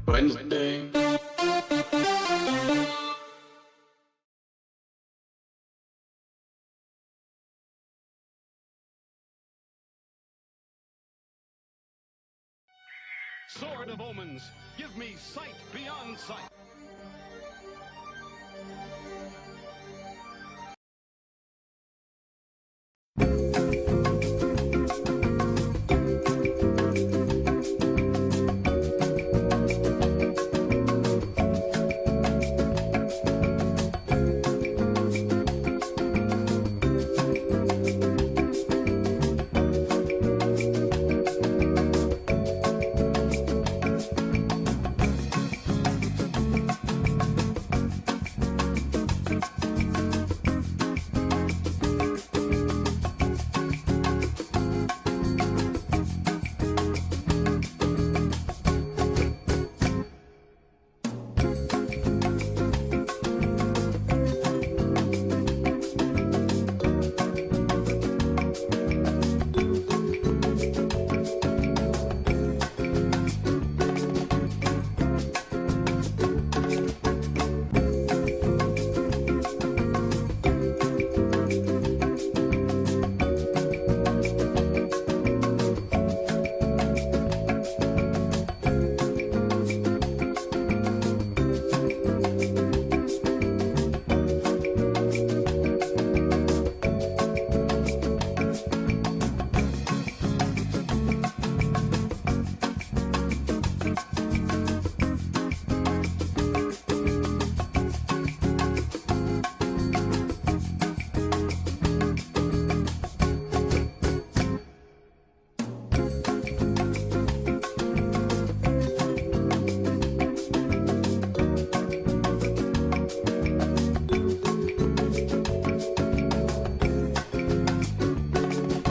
Wednesday. Sword of omens, give me sight beyond sight.